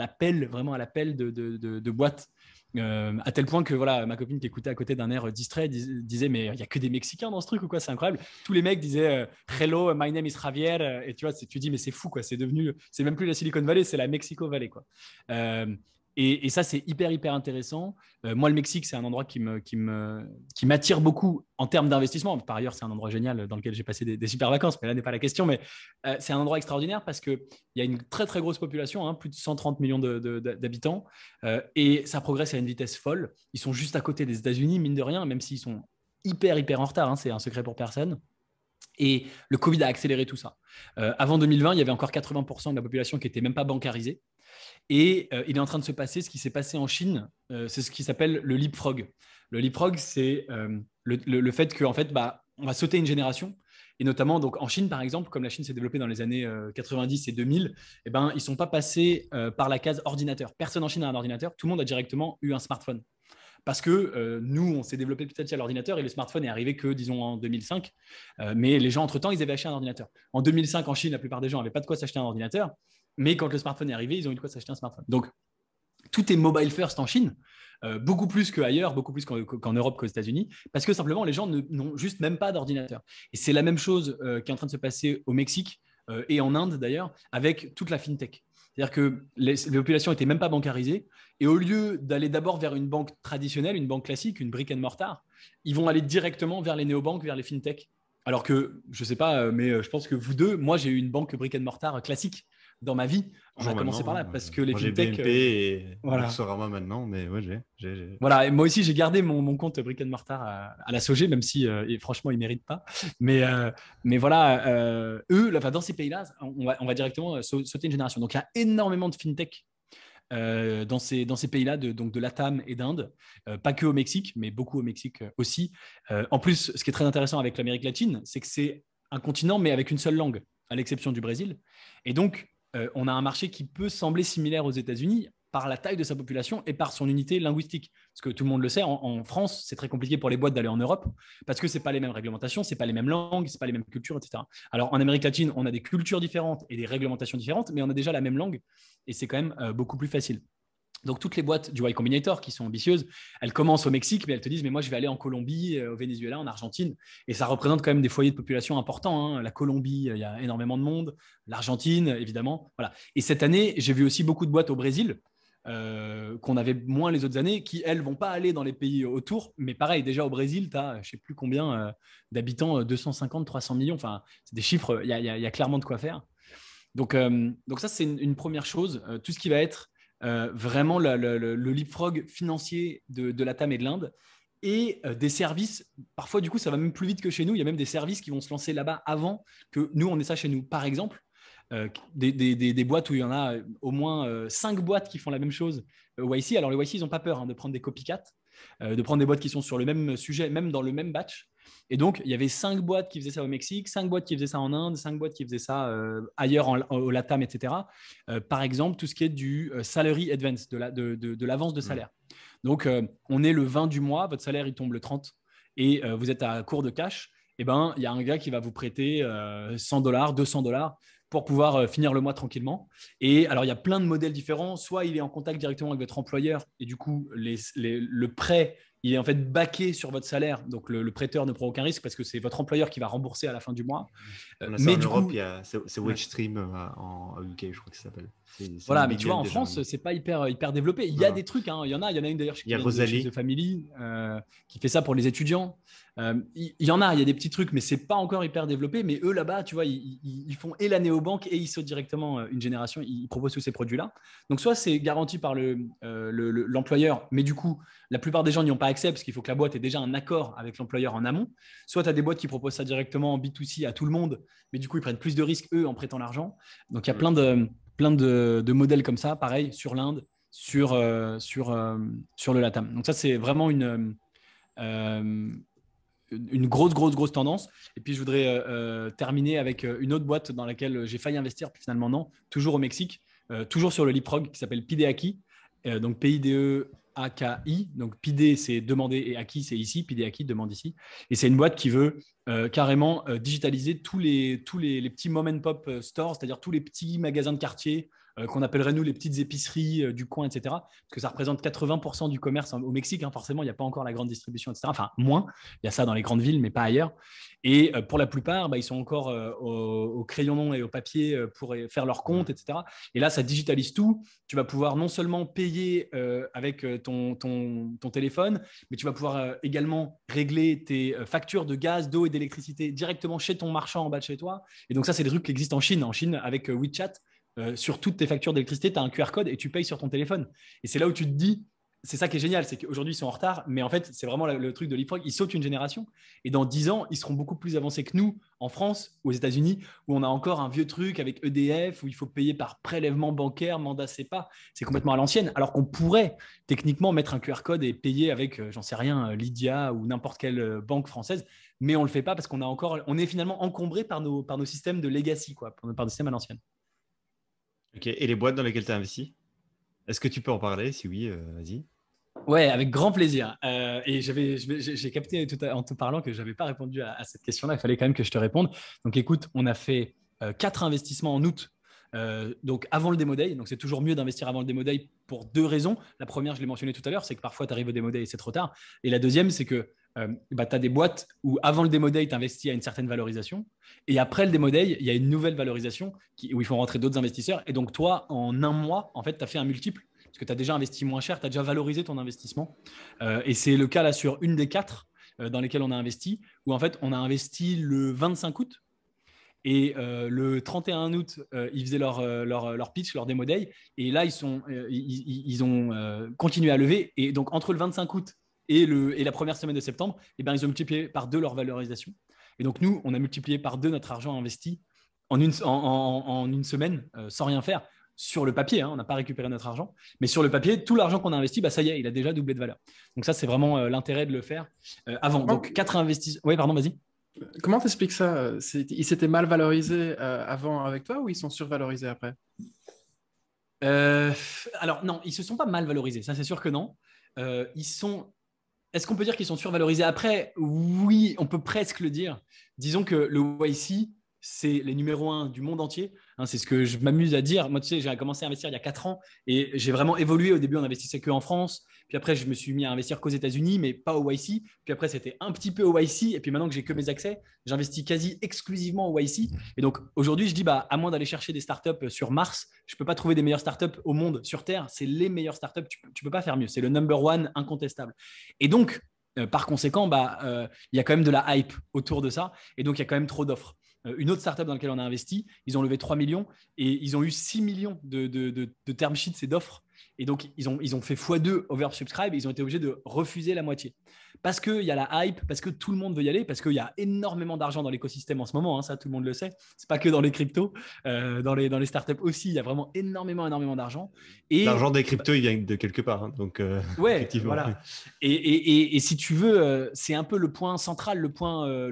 vraiment à l'appel de boîtes. À tel point que voilà, ma copine qui écoutait à côté d'un air distrait disait mais il n'y a que des Mexicains dans ce truc ou quoi, c'est incroyable. Tous les mecs disaient hello, my name is Javier, et tu vois, tu dis mais c'est fou quoi, c'est même plus la Silicon Valley, c'est la Mexico Valley quoi. Et ça c'est hyper intéressant. Moi le Mexique c'est un endroit qui m'attire beaucoup en termes d'investissement. Par ailleurs c'est un endroit génial dans lequel j'ai passé des super vacances, mais là n'est pas la question. Mais c'est un endroit extraordinaire parce que il y a une très grosse population, hein, plus de 130 millions d'habitants, et ça progresse à une vitesse folle. Ils sont juste à côté des États-Unis, mine de rien, même s'ils sont hyper en retard, hein, c'est un secret pour personne. Et le Covid a accéléré tout ça. Avant 2020, il y avait encore 80% de la population qui n'était même pas bancarisée. Et il est en train de se passer ce qui s'est passé en Chine. C'est ce qui s'appelle le leapfrog. Le leapfrog, c'est le fait qu'en fait, on va sauter une génération. Et notamment, donc, en Chine, par exemple, comme la Chine s'est développée dans les années 90 et 2000, eh ben, ils ne sont pas passés par la case ordinateur. Personne en Chine a un ordinateur. Tout le monde a directement eu un smartphone. Parce que nous, on s'est développé petit à petit à l'ordinateur et le smartphone est arrivé que, disons, en 2005. Mais les gens, entre-temps, ils avaient acheté un ordinateur. En 2005, en Chine, la plupart des gens n'avaient pas de quoi s'acheter un ordinateur. Mais quand le smartphone est arrivé, ils ont eu de quoi s'acheter un smartphone. Donc, tout est mobile first en Chine, beaucoup plus qu'ailleurs, beaucoup plus qu'en Europe qu'aux États-Unis, parce que simplement, les gens n'ont juste même pas d'ordinateur. Et c'est la même chose qui est en train de se passer au Mexique et en Inde d'ailleurs, avec toute la fintech. C'est-à-dire que les populations n'étaient même pas bancarisées, et au lieu d'aller d'abord vers une banque traditionnelle, une banque classique, une brick and mortar, ils vont aller directement vers les néobanques, vers les fintech. Alors que, je ne sais pas, mais je pense que vous deux, moi j'ai eu une banque brick and mortar classique dans ma vie. On a commencé par là parce que les Moi, j'ai fintech, BNP et voilà. Boursorama maintenant, mais ouais, Voilà, et moi aussi j'ai gardé mon compte brick and mortar à la SOG, même si et franchement ils méritent pas. Mais voilà, eux, là, dans ces pays-là, on va directement sauter une génération. Donc il y a énormément de fintech dans ces pays-là, donc de LATAM et d'Inde, pas que au Mexique, mais beaucoup au Mexique aussi. En plus, ce qui est très intéressant avec l'Amérique latine, c'est que c'est un continent, mais avec une seule langue, à l'exception du Brésil. Et donc, on a un marché qui peut sembler similaire aux États-Unis par la taille de sa population et par son unité linguistique. Parce que tout le monde le sait, en France, c'est très compliqué pour les boîtes d'aller en Europe parce que ce n'est pas les mêmes réglementations, ce n'est pas les mêmes langues, ce n'est pas les mêmes cultures, etc. Alors, en Amérique latine, on a des cultures différentes et des réglementations différentes, mais on a déjà la même langue et c'est quand même beaucoup plus facile. Donc, toutes les boîtes du Y Combinator qui sont ambitieuses, elles commencent au Mexique, mais elles te disent, mais moi, je vais aller en Colombie, au Venezuela, en Argentine. Et ça représente quand même des foyers de population importants, hein. La Colombie, il y a énormément de monde. L'Argentine, évidemment. Voilà. Et cette année, j'ai vu aussi beaucoup de boîtes au Brésil, qu'on avait moins les autres années, qui, elles, vont pas aller dans les pays autour. Mais pareil, déjà au Brésil, tu as, je sais plus combien d'habitants, 250, 300 millions. Enfin, c'est des chiffres, il y a clairement de quoi faire. Donc ça, c'est une première chose. Tout ce qui va être vraiment le leapfrog financier de la TAM et de l'Inde. et des services. Parfois, du coup, ça va même plus vite que chez nous. Il y a même des services qui vont se lancer là-bas avant que nous, on ait ça chez nous. Par exemple, des boîtes où il y en a au moins 5 boîtes qui font la même chose au YC. Alors, les YC, ils n'ont pas peur de prendre des copycats, de prendre des boîtes qui sont sur le même sujet, même dans le même batch. Et donc, il y avait 5 boîtes qui faisaient ça au Mexique, 5 boîtes qui faisaient ça en Inde, 5 boîtes qui faisaient ça ailleurs au LATAM, etc. Par exemple, tout ce qui est du salary advance, de l'avance de salaire. Donc, on est le 20 du mois, votre salaire, il tombe le 30 et vous êtes à court de cash. Eh ben, il y a un gars qui va vous prêter $100, $200 pour pouvoir finir le mois tranquillement. Et alors, il y a plein de modèles différents. Soit il est en contact directement avec votre employeur et du coup, le prêt, il est en fait backé sur votre salaire. Donc, le prêteur ne prend aucun risque parce que c'est votre employeur qui va rembourser à la fin du mois. Mais en Europe, c'est WageStream en UK, je crois que ça s'appelle. Voilà, mais tu vois, en France, c'est pas hyper développé. Il y a des trucs, il y en a une d'ailleurs chez The Family qui fait ça pour les étudiants. Il y en a, il y a des petits trucs, mais c'est pas encore hyper développé. Mais eux, là-bas, tu vois, ils font et la néobanque et ils sautent directement une génération. Ils proposent tous ces produits-là. Donc, soit c'est garanti par l'employeur, mais du coup, la plupart des gens n'y ont pas accès parce qu'il faut que la boîte ait déjà un accord avec l'employeur en amont. Soit tu as des boîtes qui proposent ça directement en B2C à tout le monde, mais du coup, ils prennent plus de risques, eux, en prêtant l'argent. Donc, il y a plein de modèles comme ça, pareil, sur l'Inde, sur le LATAM. Donc, ça, c'est vraiment une grosse tendance. Et puis, je voudrais terminer avec une autre boîte dans laquelle j'ai failli investir, puis finalement non, toujours au Mexique, toujours sur le Leapfrog, qui s'appelle PIDE-AKI, donc PIDE-AKI. Donc, PIDE, c'est demander et AKI, c'est ici. PIDE-AKI, demande ici. Et c'est une boîte qui veut carrément digitaliser tous les petits mom-and-pop stores, c'est-à-dire tous les petits magasins de quartier qu'on appellerait nous les petites épiceries du coin, etc. Parce que ça représente 80% du commerce au Mexique. Forcément, il n'y a pas encore la grande distribution, etc. Enfin, moins. Il y a ça dans les grandes villes, mais pas ailleurs. Et pour la plupart, ils sont encore au crayon et au papier pour faire leur compte, etc. Et là, ça digitalise tout. Tu vas pouvoir non seulement payer avec ton téléphone, mais tu vas pouvoir également régler tes factures de gaz, d'eau et d'électricité directement chez ton marchand en bas de chez toi. Et donc ça, c'est des trucs qui existent en Chine. En Chine, avec WeChat, sur toutes tes factures d'électricité, tu as un QR code et tu payes sur ton téléphone. Et c'est là où tu te dis, c'est ça qui est génial, c'est qu'aujourd'hui, ils sont en retard, mais en fait, c'est vraiment le truc de Leapfrog. Ils sautent une génération et dans 10 ans, ils seront beaucoup plus avancés que nous en France, aux États-Unis, où on a encore un vieux truc avec EDF, où il faut payer par prélèvement bancaire, mandat CEPA. C'est complètement à l'ancienne, alors qu'on pourrait techniquement mettre un QR code et payer avec, j'en sais rien, Lydia ou n'importe quelle banque française, mais on ne le fait pas parce on est finalement encombré par nos systèmes de legacy, par nos systèmes à l'ancienne. Ok, et les boîtes dans lesquelles tu as investi? Est-ce que tu peux en parler? Si oui, vas-y. Ouais, avec grand plaisir. Et j'ai capté en te parlant que je n'avais pas répondu à cette question-là. Il fallait quand même que je te réponde. Donc, écoute, on a fait 4 investissements en août, donc avant le Demo Day. Donc, c'est toujours mieux d'investir avant le Demo Day pour 2 raisons. La première, je l'ai mentionné tout à l'heure, c'est que parfois, tu arrives au Demo Day et c'est trop tard. Et la deuxième, c'est que tu as des boîtes où avant le Demo Day, tu investis à une certaine valorisation. Et après le Demo Day, il y a une nouvelle valorisation où il faut rentrer d'autres investisseurs. Et donc, toi, en un mois, en fait, tu as fait un multiple. Parce que tu as déjà investi moins cher, tu as déjà valorisé ton investissement. Et c'est le cas là sur une des 4 dans lesquelles on a investi, où en fait, on a investi le 25 août. Et le 31 août, ils faisaient leur pitch, leur Demo Day. Et là, ils ont continué à lever. Et donc, entre le 25 août et la première semaine de septembre, ils ont multiplié par 2 leur valorisation. Et donc, nous, on a multiplié par 2 notre argent investi en une semaine sans rien faire. Sur le papier, on n'a pas récupéré notre argent, mais sur le papier, tout l'argent qu'on a investi, ça y est, il a déjà doublé de valeur. Donc ça, c'est vraiment l'intérêt de le faire avant. Donc 4 investissements. Oui, pardon, vas-y. Comment t'expliques ça? Ils s'étaient mal valorisés avant avec toi ou ils sont survalorisés après? Alors non, ils se sont pas mal valorisés, ça c'est sûr que non. Est-ce qu'on peut dire qu'ils sont survalorisés après? Oui, on peut presque le dire. Disons que le YC, c'est les numéros 1 du monde entier. C'est ce que je m'amuse à dire. Moi, tu sais, j'ai commencé à investir il y a 4 ans et j'ai vraiment évolué. Au début, on investissait qu'en France. Puis après, je me suis mis à investir qu'aux États-Unis, mais pas au YC. Puis après, c'était un petit peu au YC. Et puis maintenant que j'ai que mes accès, j'investis quasi exclusivement au YC. Et donc, aujourd'hui, je dis, à moins d'aller chercher des startups sur Mars, je ne peux pas trouver des meilleures startups au monde sur Terre. C'est les meilleures startups. Tu ne peux pas faire mieux. C'est le number 1 incontestable. Et donc, par conséquent, il y a quand même de la hype autour de ça. Et donc, il y a quand même trop d'offres. Une autre startup dans laquelle on a investi, ils ont levé 3 millions et ils ont eu 6 millions de term sheets et d'offres. Et donc, ils ont fait x2 oversubscribe. Ils ont été obligés de refuser la moitié. Parce qu'il y a la hype, parce que tout le monde veut y aller, parce qu'il y a énormément d'argent dans l'écosystème en ce moment. Hein, ça, tout le monde le sait. C'est pas que dans les cryptos. Dans les startups aussi, il y a vraiment énormément d'argent. Et l'argent des cryptos, il vient de quelque part. Hein, donc, ouais, effectivement. voilà. Et si tu veux, c'est un peu le point central, le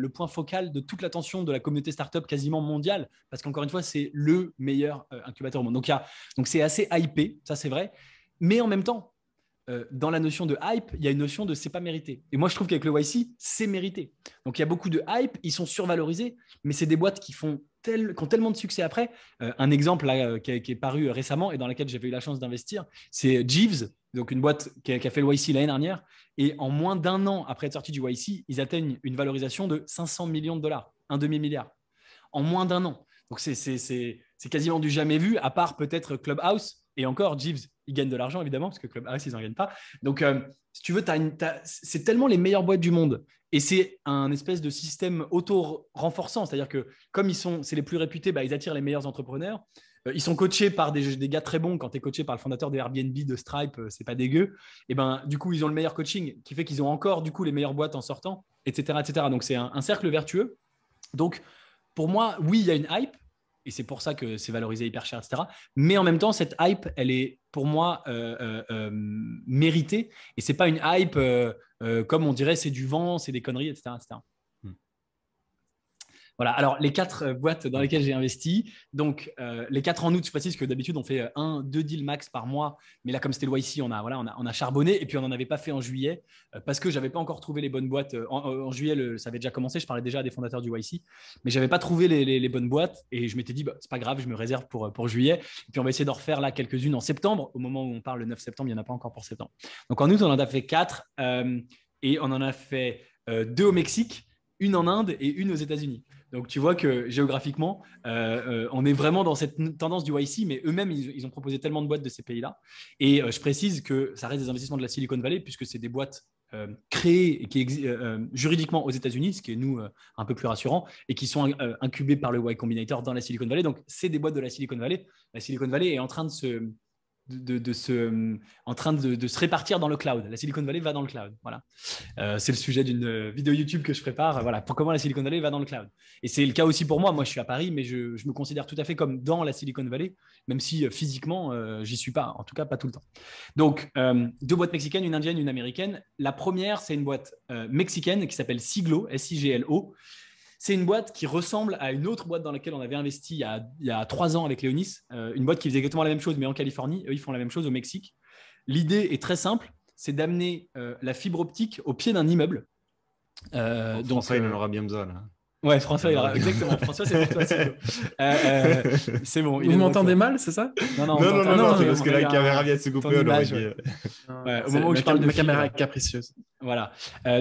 point focal de toute l'attention de la communauté startup quasiment mondiale, parce qu'encore une fois, c'est le meilleur incubateur au monde. Donc c'est assez hypé, ça c'est vrai. Mais en même temps, dans la notion de hype, il y a une notion de c'est pas mérité. Et moi, je trouve qu'avec le YC, c'est mérité. Donc, il y a beaucoup de hype, ils sont survalorisés, mais c'est des boîtes qui ont tellement de succès après. Un exemple là, qui est paru récemment et dans laquelle j'avais eu la chance d'investir, c'est Jeeves, donc une boîte qui a fait le YC l'année dernière. Et en moins d'un an après être sorti du YC, ils atteignent une valorisation de 500 millions de dollars, un demi-milliard, en moins d'un an. Donc, c'est quasiment du jamais vu, à part peut-être Clubhouse. Et encore, Jeeves, il gagne de l'argent, évidemment, parce que Clubhouse, ils n'en gagnent pas. Donc, si tu veux, c'est tellement les meilleures boîtes du monde. Et c'est un espèce de système auto-renforçant. C'est-à-dire que comme c'est les plus réputés, ils attirent les meilleurs entrepreneurs. Ils sont coachés par des gars très bons. Quand tu es coaché par le fondateur de Airbnb, de Stripe, c'est pas dégueu. Et du coup, ils ont le meilleur coaching, qui fait qu'ils ont encore, du coup, les meilleures boîtes en sortant, etc. etc. Donc, c'est un cercle vertueux. Donc, pour moi, oui, il y a une hype. Et c'est pour ça que c'est valorisé hyper cher, etc. Mais en même temps, cette hype, elle est pour moi méritée. Et ce n'est pas une hype comme on dirait, c'est du vent, c'est des conneries, etc. etc. Voilà, alors les 4 boîtes dans lesquelles j'ai investi, donc les 4 en août, je précise que d'habitude on fait 1-2 deals max par mois, mais là comme c'était le YC, on a charbonné et puis on n'en avait pas fait en juillet parce que je n'avais pas encore trouvé les bonnes boîtes. En juillet, ça avait déjà commencé, je parlais déjà à des fondateurs du YC, mais je n'avais pas trouvé les bonnes boîtes et je m'étais dit, c'est pas grave, je me réserve pour juillet. Et puis on va essayer d'en refaire là quelques-unes en septembre, au moment où on parle le 9 septembre, il n'y en a pas encore pour septembre. Donc en août, on en a fait 4 et on en a fait 2 au Mexique, une en Inde et une aux États-Unis. Donc, tu vois que géographiquement, on est vraiment dans cette tendance du YC, mais eux-mêmes, ils ont proposé tellement de boîtes de ces pays-là. Et je précise que ça reste des investissements de la Silicon Valley, puisque c'est des boîtes créées et qui juridiquement aux États-Unis, ce qui est nous un peu plus rassurant, et qui sont incubées par le Y Combinator dans la Silicon Valley. Donc, c'est des boîtes de la Silicon Valley. La Silicon Valley est en train de se répartir dans le cloud. La Silicon Valley va dans le cloud. Voilà. C'est le sujet d'une vidéo YouTube que je prépare. Voilà, pour comment la Silicon Valley va dans le cloud. Et c'est le cas aussi pour moi. Moi, je suis à Paris, mais je me considère tout à fait comme dans la Silicon Valley, même si physiquement, j'y suis pas. En tout cas, pas tout le temps. Donc, 2 boîtes mexicaines, une indienne, une américaine. La première, c'est une boîte mexicaine qui s'appelle Siglo, S-I-G-L-O. C'est une boîte qui ressemble à une autre boîte dans laquelle on avait investi il y a 3 ans avec Léonis, une boîte qui faisait exactement la même chose, mais en Californie. Eux, ils font la même chose au Mexique. L'idée est très simple, c'est d'amener la fibre optique au pied d'un immeuble. François, il en aura bien besoin, là. Ouais, François, exactement. François, c'est pour toi. C'est bon. Vous m'entendez mal, c'est ça? Non, parce que la caméra vient de se couper. Au moment où je parle de ma caméra est capricieuse. Voilà.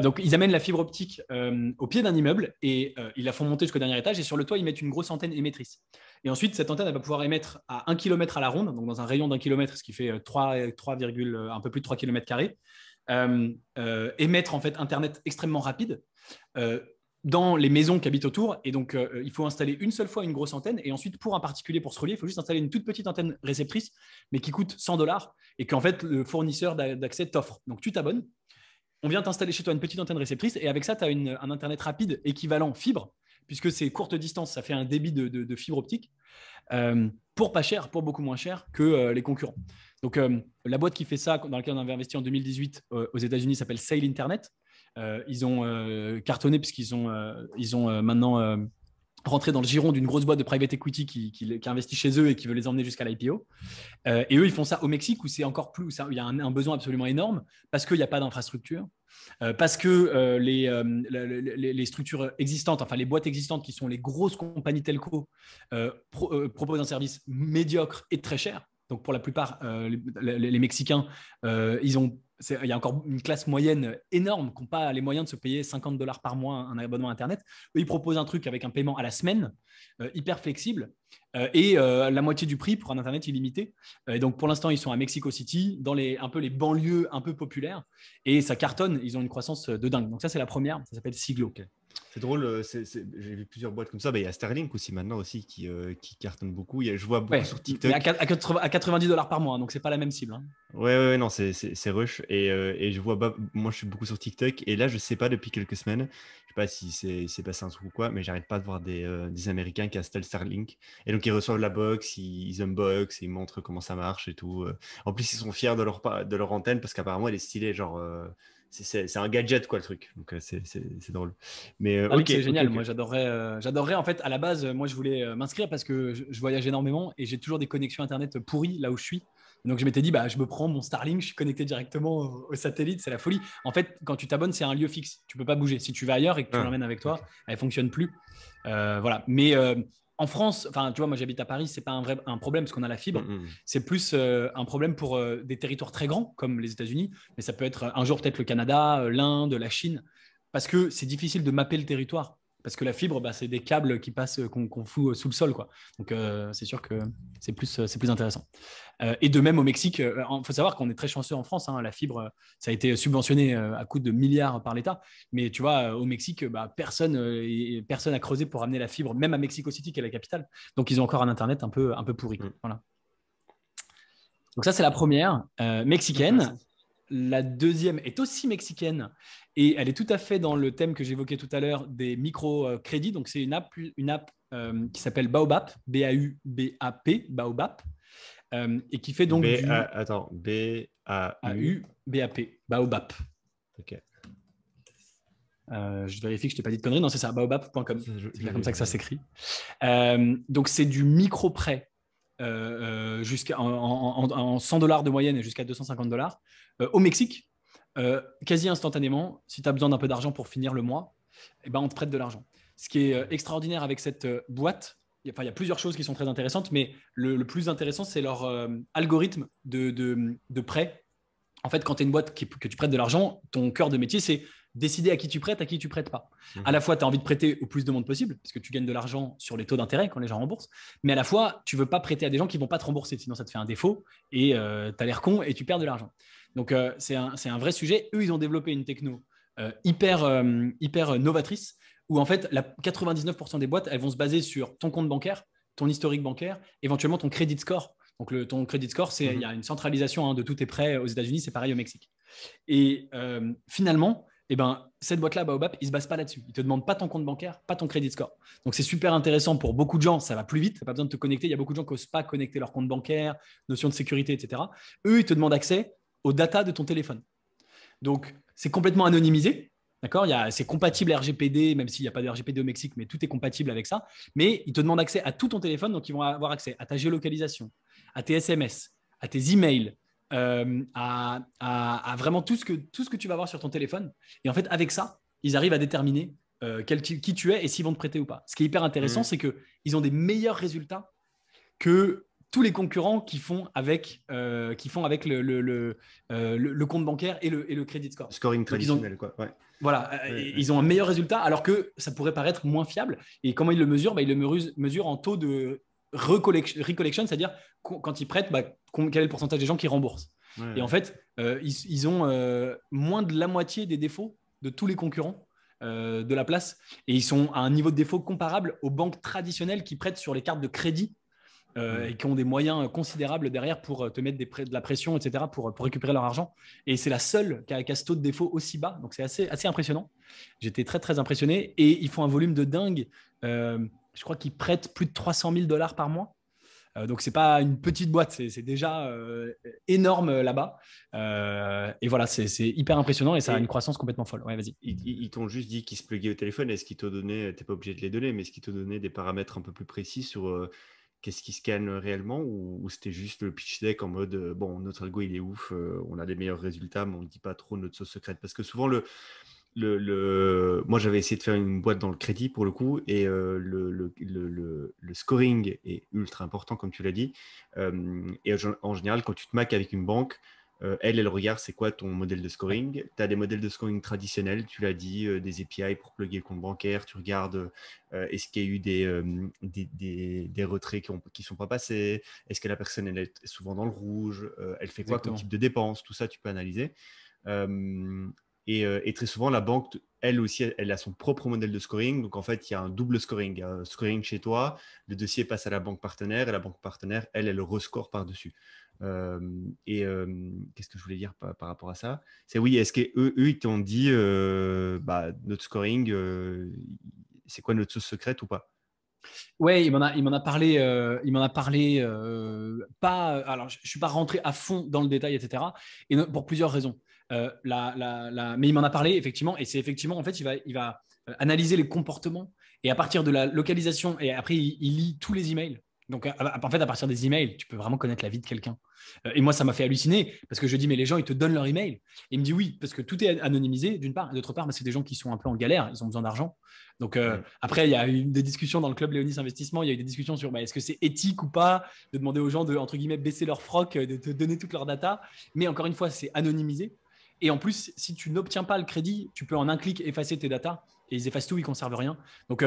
Donc, ils amènent la fibre optique au pied d'un immeuble et ils la font monter jusqu'au dernier étage. Et sur le toit, ils mettent une grosse antenne émettrice. Et ensuite, cette antenne, elle va pouvoir émettre à 1 km à la ronde, donc dans un rayon d'1 km, ce qui fait un peu plus de 3 km². Émettre en fait Internet extrêmement rapide. Dans les maisons qui habitent autour. Et donc, il faut installer une seule fois une grosse antenne. Et ensuite, pour un particulier, pour se relier, il faut juste installer une toute petite antenne réceptrice, mais qui coûte $100 et qu'en fait, le fournisseur d'accès t'offre. Donc, tu t'abonnes. On vient t'installer chez toi une petite antenne réceptrice. Et avec ça, tu as un Internet rapide équivalent fibre, puisque c'est courte distance. Ça fait un débit de fibre optique pour pas cher, pour beaucoup moins cher que les concurrents. Donc, la boîte qui fait ça, dans laquelle on avait investi en 2018 aux États-Unis, s'appelle Sail Internet. Ils ont cartonné puisqu'ils ont maintenant rentré dans le giron d'une grosse boîte de private equity qui investit chez eux et qui veut les emmener jusqu'à l'IPO. Et eux, ils font ça au Mexique où c'est encore plus, il y a un besoin absolument énorme parce qu'il n'y a pas d'infrastructure, parce que les structures existantes, enfin les boîtes existantes qui sont les grosses compagnies telco proposent un service médiocre et très cher. Donc pour la plupart, les Mexicains, il y a encore une classe moyenne énorme qui n'a pas les moyens de se payer $50 par mois un abonnement Internet. Eux, ils proposent un truc avec un paiement à la semaine, hyper flexible, et la moitié du prix pour un Internet illimité. Et donc, pour l'instant, ils sont à Mexico City, dans un peu les banlieues un peu populaires, et ça cartonne. Ils ont une croissance de dingue. Donc ça, c'est la première. Ça s'appelle Siglo. C'est drôle, j'ai vu plusieurs boîtes comme ça. Il y a Starlink aussi maintenant aussi qui cartonne beaucoup. Je vois beaucoup sur TikTok. Mais à 90$ par mois, donc c'est pas la même cible. Hein. Ouais, non, c'est rush. Et je vois, moi je suis beaucoup sur TikTok. Et là, je sais pas, depuis quelques semaines, je sais pas si c'est passé un truc ou quoi, mais j'arrête pas de voir des Américains qui installent Starlink. Et donc ils reçoivent la box, ils unbox, ils montrent comment ça marche et tout. En plus, ils sont fiers de leur antenne parce qu'apparemment elle est stylée, genre. C'est un gadget, quoi, le truc. Donc, c'est drôle. Mais Starlink, ok, c'est génial. ok. Moi, j'adorerais. En fait, à la base, moi, je voulais m'inscrire parce que je voyage énormément et j'ai toujours des connexions Internet pourries là où je suis. Donc, je m'étais dit, je me prends mon Starlink, je suis connecté directement au satellite, c'est la folie. En fait, quand tu t'abonnes, c'est un lieu fixe. Tu peux pas bouger. Si tu vas ailleurs et que tu l'emmènes avec toi, Ok. elle fonctionne plus. Voilà. Mais en France, enfin, tu vois, moi, j'habite à Paris, c'est pas un problème parce qu'on a la fibre. C'est plus un problème pour des territoires très grands comme les États-Unis, mais ça peut être un jour peut-être le Canada, l'Inde, la Chine, parce que c'est difficile de mapper le territoire. Parce que la fibre, c'est des câbles qui passent, qu'on fout sous le sol, quoi. Donc, c'est sûr que c'est plus intéressant. Et de même au Mexique, il faut savoir qu'on est très chanceux en France. Hein, la fibre, ça a été subventionné à coût de milliards par l'État. Mais tu vois, au Mexique, personne n'a creusé pour amener la fibre, même à Mexico City, qui est la capitale. Donc, ils ont encore un Internet un peu pourri. Quoi. Voilà. Donc, ça, c'est la première mexicaine. La deuxième est aussi mexicaine et elle est tout à fait dans le thème que j'évoquais tout à l'heure des micro-crédits. Donc, c'est une app qui s'appelle Baobap, B-A-U-B-A-P, Baobap, et qui fait donc Attends, B-A-U. B-A-P, Baobap. Ok. Je vérifie que je t'ai pas dit de conneries. Non, c'est ça, baobap.com. C'est bien comme ça que ça s'écrit. Donc, c'est du micro-prêt jusqu'à en $100 de moyenne et jusqu'à $250 au Mexique, quasi instantanément. Si tu as besoin d'un peu d'argent pour finir le mois, on te prête de l'argent. Ce qui est extraordinaire avec cette boîte, il y a plusieurs choses qui sont très intéressantes, mais le plus intéressant, c'est leur algorithme de prêt. En fait, quand tu es une boîte que tu prêtes de l'argent, ton cœur de métier, c'est décider à qui tu prêtes pas. À la fois, tu as envie de prêter au plus de monde possible, parce que tu gagnes de l'argent sur les taux d'intérêt quand les gens remboursent, mais à la fois, tu veux pas prêter à des gens qui vont pas te rembourser, sinon ça te fait un défaut et tu as l'air con et tu perds de l'argent. Donc, c'est un vrai sujet. Eux, ils ont développé une techno hyper novatrice, où en fait, 99% des boîtes, elles vont se baser sur ton compte bancaire, ton historique bancaire, éventuellement ton credit score. Donc, ton credit score, il y a une centralisation de tous tes prêts aux États-Unis, c'est pareil au Mexique. Et finalement, cette boîte-là, Baobab, ils ne se basent pas là-dessus. Ils ne te demandent pas ton compte bancaire, pas ton credit score. Donc, c'est super intéressant pour beaucoup de gens. Ça va plus vite. Tu n'as pas besoin de te connecter. Il y a beaucoup de gens qui n'osent pas connecter leur compte bancaire, notion de sécurité, etc. Eux, ils te demandent accès aux data de ton téléphone. Donc, c'est complètement anonymisé. D'accord, c'est compatible RGPD, même s'il n'y a pas de RGPD au Mexique, mais tout est compatible avec ça. Mais ils te demandent accès à tout ton téléphone, donc ils vont avoir accès à ta géolocalisation, à tes SMS, à tes emails, à vraiment tout ce que tu vas avoir sur ton téléphone. Et en fait, avec ça, ils arrivent à déterminer qui tu es et s'ils vont te prêter ou pas. Ce qui est hyper intéressant, c'est qu'ils ont des meilleurs résultats que tous les concurrents qui font avec le compte bancaire et le credit score. Scoring traditionnel, quoi. Ouais. Voilà, ils ont un meilleur résultat alors que ça pourrait paraître moins fiable. Et comment ils le mesurent? Ils le mesurent en taux de recollection, c'est-à-dire quand ils prêtent, quel est le pourcentage des gens qui remboursent. Et en fait, ils ont moins de la moitié des défauts de tous les concurrents de la place. Et ils sont à un niveau de défaut comparable aux banques traditionnelles qui prêtent sur les cartes de crédit et qui ont des moyens considérables derrière pour te mettre de la pression, etc., pour récupérer leur argent. Et c'est la seule qui a ce taux de défaut aussi bas. Donc, c'est assez impressionnant. J'étais très, très impressionné. Et ils font un volume de dingue. Je crois qu'ils prêtent plus de $300 000 par mois. Donc, ce n'est pas une petite boîte. C'est déjà énorme là-bas. Et voilà, c'est hyper impressionnant et ça a une croissance complètement folle. Ouais, vas-y. Ils t'ont juste dit qu'ils se pluguaient au téléphone. Est-ce qu'ils t'ont donné, tu n'es pas obligé de les donner, mais est-ce qu'ils t'ont donné des paramètres un peu plus précis sur qu'est-ce qui scanne réellement ou c'était juste le pitch deck en mode bon, notre algo il est ouf, on a des meilleurs résultats, mais on ne dit pas trop notre sauce secrète? Parce que souvent, moi j'avais essayé de faire une boîte dans le crédit pour le coup, et le scoring est ultra important, comme tu l'as dit. Et en général, quand tu te maques avec une banque, elle regarde c'est quoi ton modèle de scoring. Tu as des modèles de scoring traditionnels, tu l'as dit, des API pour plugger le compte bancaire. Tu regardes est-ce qu'il y a eu des retraits qui ne sont pas passés, est-ce que la personne elle est souvent dans le rouge, elle fait quoi comme type de dépense, tout ça tu peux analyser. Et très souvent la banque elle aussi, elle a son propre modèle de scoring. Donc, en fait, il y a un double scoring. Il y a un scoring chez toi, le dossier passe à la banque partenaire et la banque partenaire, elle le rescore par-dessus. Qu'est-ce que je voulais dire par rapport à ça? C'est oui, est-ce qu'eux, ils t'ont dit notre scoring, c'est quoi notre sauce secrète ou pas? Ouais, il m'en a parlé. Pas. Alors, je suis pas rentré à fond dans le détail, etc. Et pour plusieurs raisons. Mais il m'en a parlé effectivement, et c'est effectivement en fait, il va analyser les comportements et à partir de la localisation et après il lit tous les emails. Donc en fait, à partir des emails, tu peux vraiment connaître la vie de quelqu'un. Et moi, ça m'a fait halluciner parce que je dis mais les gens ils te donnent leur email. Et il me dit oui parce que tout est anonymisé d'une part, et d'autre part, c'est des gens qui sont un peu en galère, ils ont besoin d'argent. Donc après, il y a eu des discussions dans le club Léonis Investissement. Il y a eu des discussions sur est-ce que c'est éthique ou pas de demander aux gens de entre guillemets baisser leur froc, de te donner toutes leurs data. Mais encore une fois, c'est anonymisé. Et en plus, si tu n'obtiens pas le crédit, tu peux en un clic effacer tes datas et ils effacent tout, ils ne conservent rien. Donc,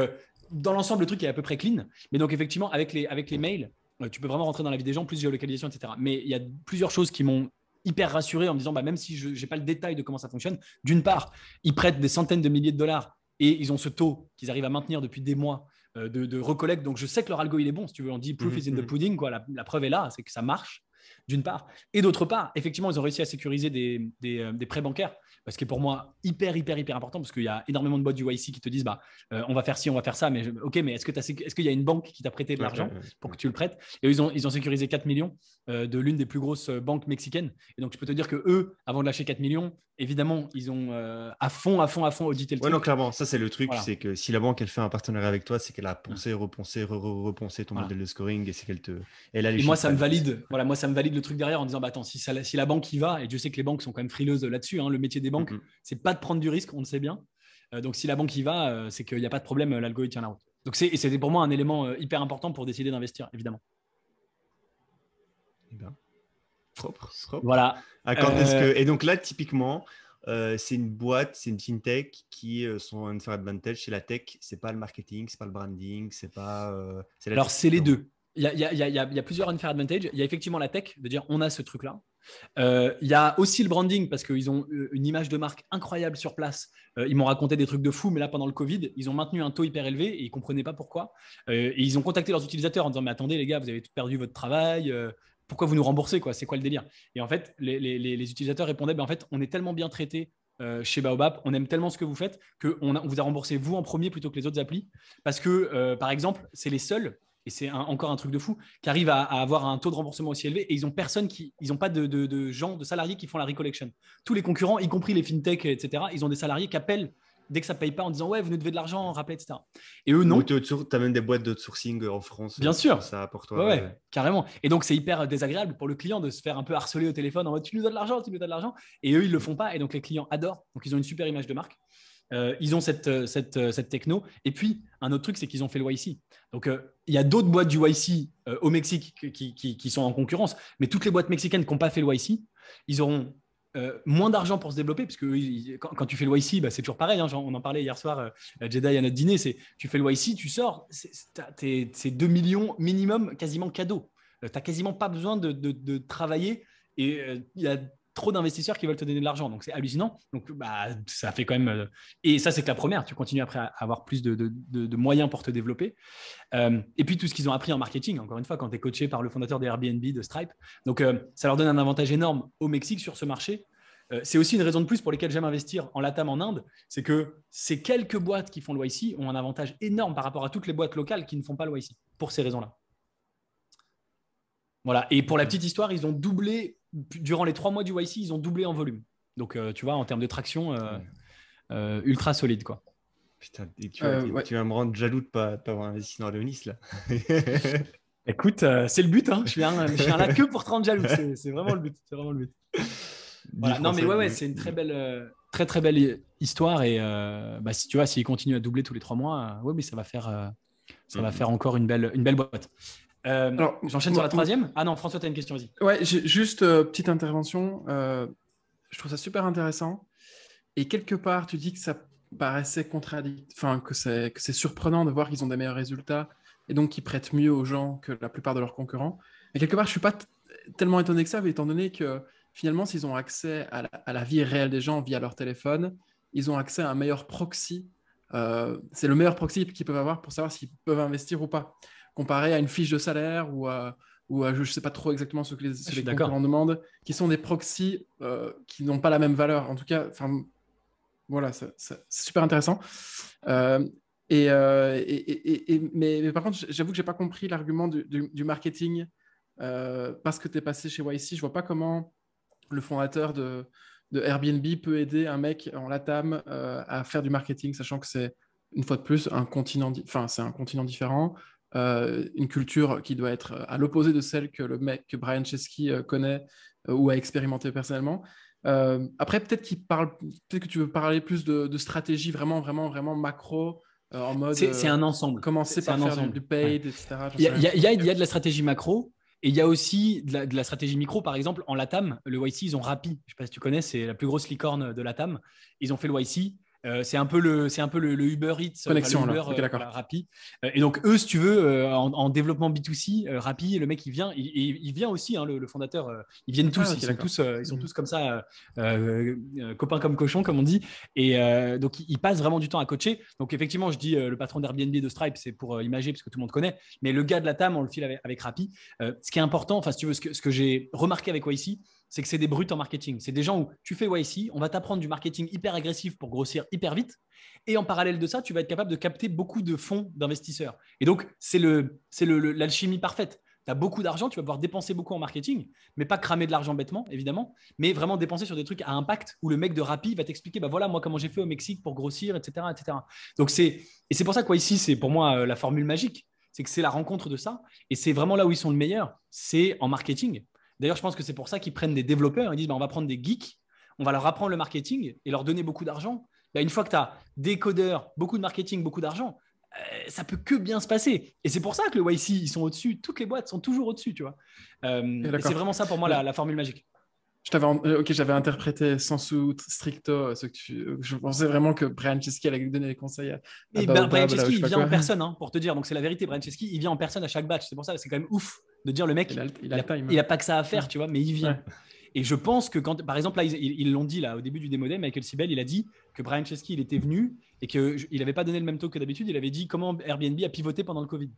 dans l'ensemble, le truc est à peu près clean. Mais donc, effectivement, avec les mails, tu peux vraiment rentrer dans la vie des gens, plus géolocalisation, etc. Mais il y a plusieurs choses qui m'ont hyper rassuré en me disant, même si je n'ai pas le détail de comment ça fonctionne, d'une part, ils prêtent des centaines de milliers de dollars et ils ont ce taux qu'ils arrivent à maintenir depuis des mois de recollecte. Donc, je sais que leur algo, il est bon. Si tu veux, on dit proof is in the pudding, quoi. La preuve est là, c'est que ça marche. D'une part. Et d'autre part, effectivement, ils ont réussi à sécuriser des prêts bancaires, ce qui est pour moi hyper important, parce qu'il y a énormément de boîtes du YC qui te disent on va faire ci, on va faire ça, mais ok, mais est-ce qu'il y a une banque qui t'a prêté de l'argent pour que tu le prêtes? Et eux, ils ont sécurisé 4 millions de l'une des plus grosses banques mexicaines. Et donc, je peux te dire que eux, avant de lâcher 4 millions, évidemment, ils ont à fond audité le truc. Non, clairement, ça c'est le truc, Voilà. c'est que si la banque elle fait un partenariat avec toi, c'est qu'elle a poncé, repensé ton modèle de scoring et c'est elle a les Et moi, ça me chiffres. valide. Voilà, moi, ça me valide le truc derrière en disant, attends, si la banque y va, et Dieu sait que les banques sont quand même frileuses là-dessus, le métier des banques, c'est pas de prendre du risque, on le sait bien. Donc, si la banque y va, c'est qu'il n'y a pas de problème, l'algorithme tient la route. Donc, c'était pour moi un élément hyper important pour décider d'investir, évidemment. Propre. Voilà. Et donc là, typiquement, c'est une boîte, c'est une fintech qui sont un fair advantage. C'est la tech, c'est pas le marketing, c'est pas le branding, c'est pas. Alors, c'est les deux. Il y a plusieurs unfair advantage. Il y a effectivement la tech, de dire on a ce truc-là. Il y a aussi le branding parce qu'ils ont une image de marque incroyable sur place. Ils m'ont raconté des trucs de fou, mais là, pendant le Covid, ils ont maintenu un taux hyper élevé et ils ne comprenaient pas pourquoi. Et ils ont contacté leurs utilisateurs en disant mais attendez les gars, vous avez tout perdu votre travail. Pourquoi vous nous remboursez quoi? C'est quoi le délire? Et en fait, les utilisateurs répondaient en fait, on est tellement bien traités chez Baobab, on aime tellement ce que vous faites qu'on vous a remboursé vous en premier plutôt que les autres applis parce que, par exemple, c'est les seuls, et c'est encore un truc de fou, qui arrivent à avoir un taux de remboursement aussi élevé et ils n'ont pas de gens, de salariés qui font la recollection. Tous les concurrents, y compris les fintech, etc., ils ont des salariés qui appellent dès que ça ne paye pas en disant ouais, vous nous devez de l'argent, rappelez, etc. Et eux, non. Tu as même des boîtes d'outsourcing en France. Bien sûr. Ça pour toi. Ouais, carrément. Et donc, c'est hyper désagréable pour le client de se faire un peu harceler au téléphone en mode tu nous donnes de l'argent, tu nous donnes de l'argent. Et eux, ils ne le font pas. Et donc, les clients adorent. Donc, ils ont une super image de marque. Ils ont cette techno. Et puis, un autre truc, c'est qu'ils ont fait le YC. Donc, il y a d'autres boîtes du YC au Mexique qui sont en concurrence. Mais toutes les boîtes mexicaines qui n'ont pas fait le YC, ils auront moins d'argent pour se développer, parce que quand tu fais le YC, c'est toujours pareil. On en parlait hier soir, Jedi à notre dîner. Tu fais le YC, tu sors, c'est 2 millions minimum, quasiment cadeau. Tu n'as quasiment pas besoin de travailler. Et il y a trop d'investisseurs qui veulent te donner de l'argent. Donc, c'est hallucinant. Donc, ça fait quand même… Et ça, c'est que la première. Tu continues après à avoir plus de moyens pour te développer. Et puis, tout ce qu'ils ont appris en marketing, encore une fois, quand tu es coaché par le fondateur de Airbnb, de Stripe. Donc, ça leur donne un avantage énorme au Mexique sur ce marché. C'est aussi une raison de plus pour lesquelles j'aime investir en LATAM, en Inde. C'est que ces quelques boîtes qui font le YC ont un avantage énorme par rapport à toutes les boîtes locales qui ne font pas le YC, pour ces raisons-là. Voilà. Et pour la petite histoire, ils ont doublé, durant les 3 mois du YC, ils ont doublé en volume. Donc, tu vois, en termes de traction, ultra solide, quoi. Putain, tu vas me rendre jaloux de ne pas avoir investi dans Léonis, là. Écoute, c'est le but. Je suis un la queue pour te rendre jaloux. C'est vraiment le but. Voilà. Non, mais ouais, c'est une très belle histoire. Et si tu vois, s'il continue à doubler tous les 3 mois, mais ça va faire encore une belle boîte. Alors, j'enchaîne sur la troisième. Ah non, François, tu as une question, vas-y. Ouais, juste petite intervention. Je trouve ça super intéressant. Et quelque part, tu dis que ça paraissait contradictoire, que c'est surprenant de voir qu'ils ont des meilleurs résultats et donc qu'ils prêtent mieux aux gens que la plupart de leurs concurrents. Mais quelque part, je ne suis pas tellement étonné que ça, étant donné que finalement, s'ils ont accès à la vie réelle des gens via leur téléphone, ils ont accès à un meilleur proxy. C'est le meilleur proxy qu'ils peuvent avoir pour savoir s'ils peuvent investir ou pas, comparé à une fiche de salaire ou à je ne sais pas trop exactement ce que les concurrents demandent, qui sont des proxys qui n'ont pas la même valeur. En tout cas, voilà, c'est super intéressant. Mais par contre, j'avoue que je n'ai pas compris l'argument du marketing parce que tu es passé chez YC. Je ne vois pas comment le fondateur de Airbnb peut aider un mec en LATAM à faire du marketing, sachant que c'est, une fois de plus, c'est un continent différent, une culture qui doit être à l'opposé de celle que Brian Chesky connaît ou a expérimenté personnellement. Après, peut-être que tu veux parler plus de stratégie vraiment, vraiment, vraiment macro, en mode c'est un ensemble. Commencer par faire du paid, etc. Il y a de la stratégie macro. Et il y a aussi de la stratégie micro, par exemple, en LATAM, le YC, ils ont Rappi. Je ne sais pas si tu connais, c'est la plus grosse licorne de LATAM. Ils ont fait le YC. C'est un peu le Uber Eats, connexion, le Uber, okay, voilà, Rappi. Et donc, eux, si tu veux, en développement B2C, Rappi, le mec, il vient. Il vient aussi, hein, le fondateur. Ils viennent tous. Ils sont tous comme ça, copains comme cochons, comme on dit. Et donc, ils passent vraiment du temps à coacher. Donc, effectivement, je dis le patron d'Airbnb de Stripe, c'est pour imager, parce que tout le monde connaît. Mais le gars de la TAM, on le file avec Rappi. Ce qui est important, si tu veux, ce que j'ai remarqué avec YC, c'est que c'est des brutes en marketing. C'est des gens où tu fais YC, on va t'apprendre du marketing hyper agressif pour grossir hyper vite. Et en parallèle de ça, tu vas être capable de capter beaucoup de fonds d'investisseurs. Et donc, c'est l'alchimie parfaite. Tu as beaucoup d'argent, tu vas pouvoir dépenser beaucoup en marketing, mais pas cramer de l'argent bêtement, évidemment, mais vraiment dépenser sur des trucs à impact où le mec de Rappi va t'expliquer, bah voilà, moi, comment j'ai fait au Mexique pour grossir, etc. etc. Donc, c'est pour ça que YC, c'est pour moi la formule magique. C'est que c'est la rencontre de ça. Et c'est vraiment là où ils sont le meilleur, c'est en marketing. D'ailleurs, je pense que c'est pour ça qu'ils prennent des développeurs. Ils disent on va prendre des geeks, on va leur apprendre le marketing et leur donner beaucoup d'argent. Une fois que tu as des codeurs, beaucoup de marketing, beaucoup d'argent, ça peut que bien se passer. Et c'est pour ça que le YC, ils sont au-dessus. Toutes les boîtes sont toujours au-dessus, tu vois. Et c'est vraiment ça pour moi la formule magique. J'avais interprété sensu stricto. Je pensais vraiment que Brian Chesky allait donner des conseils à Brian Chesky, il vient en personne, hein, pour te dire. Donc, c'est la vérité. Brian Chesky, il vient en personne à chaque batch. C'est pour ça, c'est quand même ouf de dire le mec, il a pas que ça à faire, tu vois, mais il vient. Ouais. Et je pense que par exemple, là, ils l'ont dit là, au début du démo day, Michael Sibel, il a dit que Brian Chesky, il était venu et qu'il n'avait pas donné le même talk que d'habitude. Il avait dit comment Airbnb a pivoté pendant le Covid.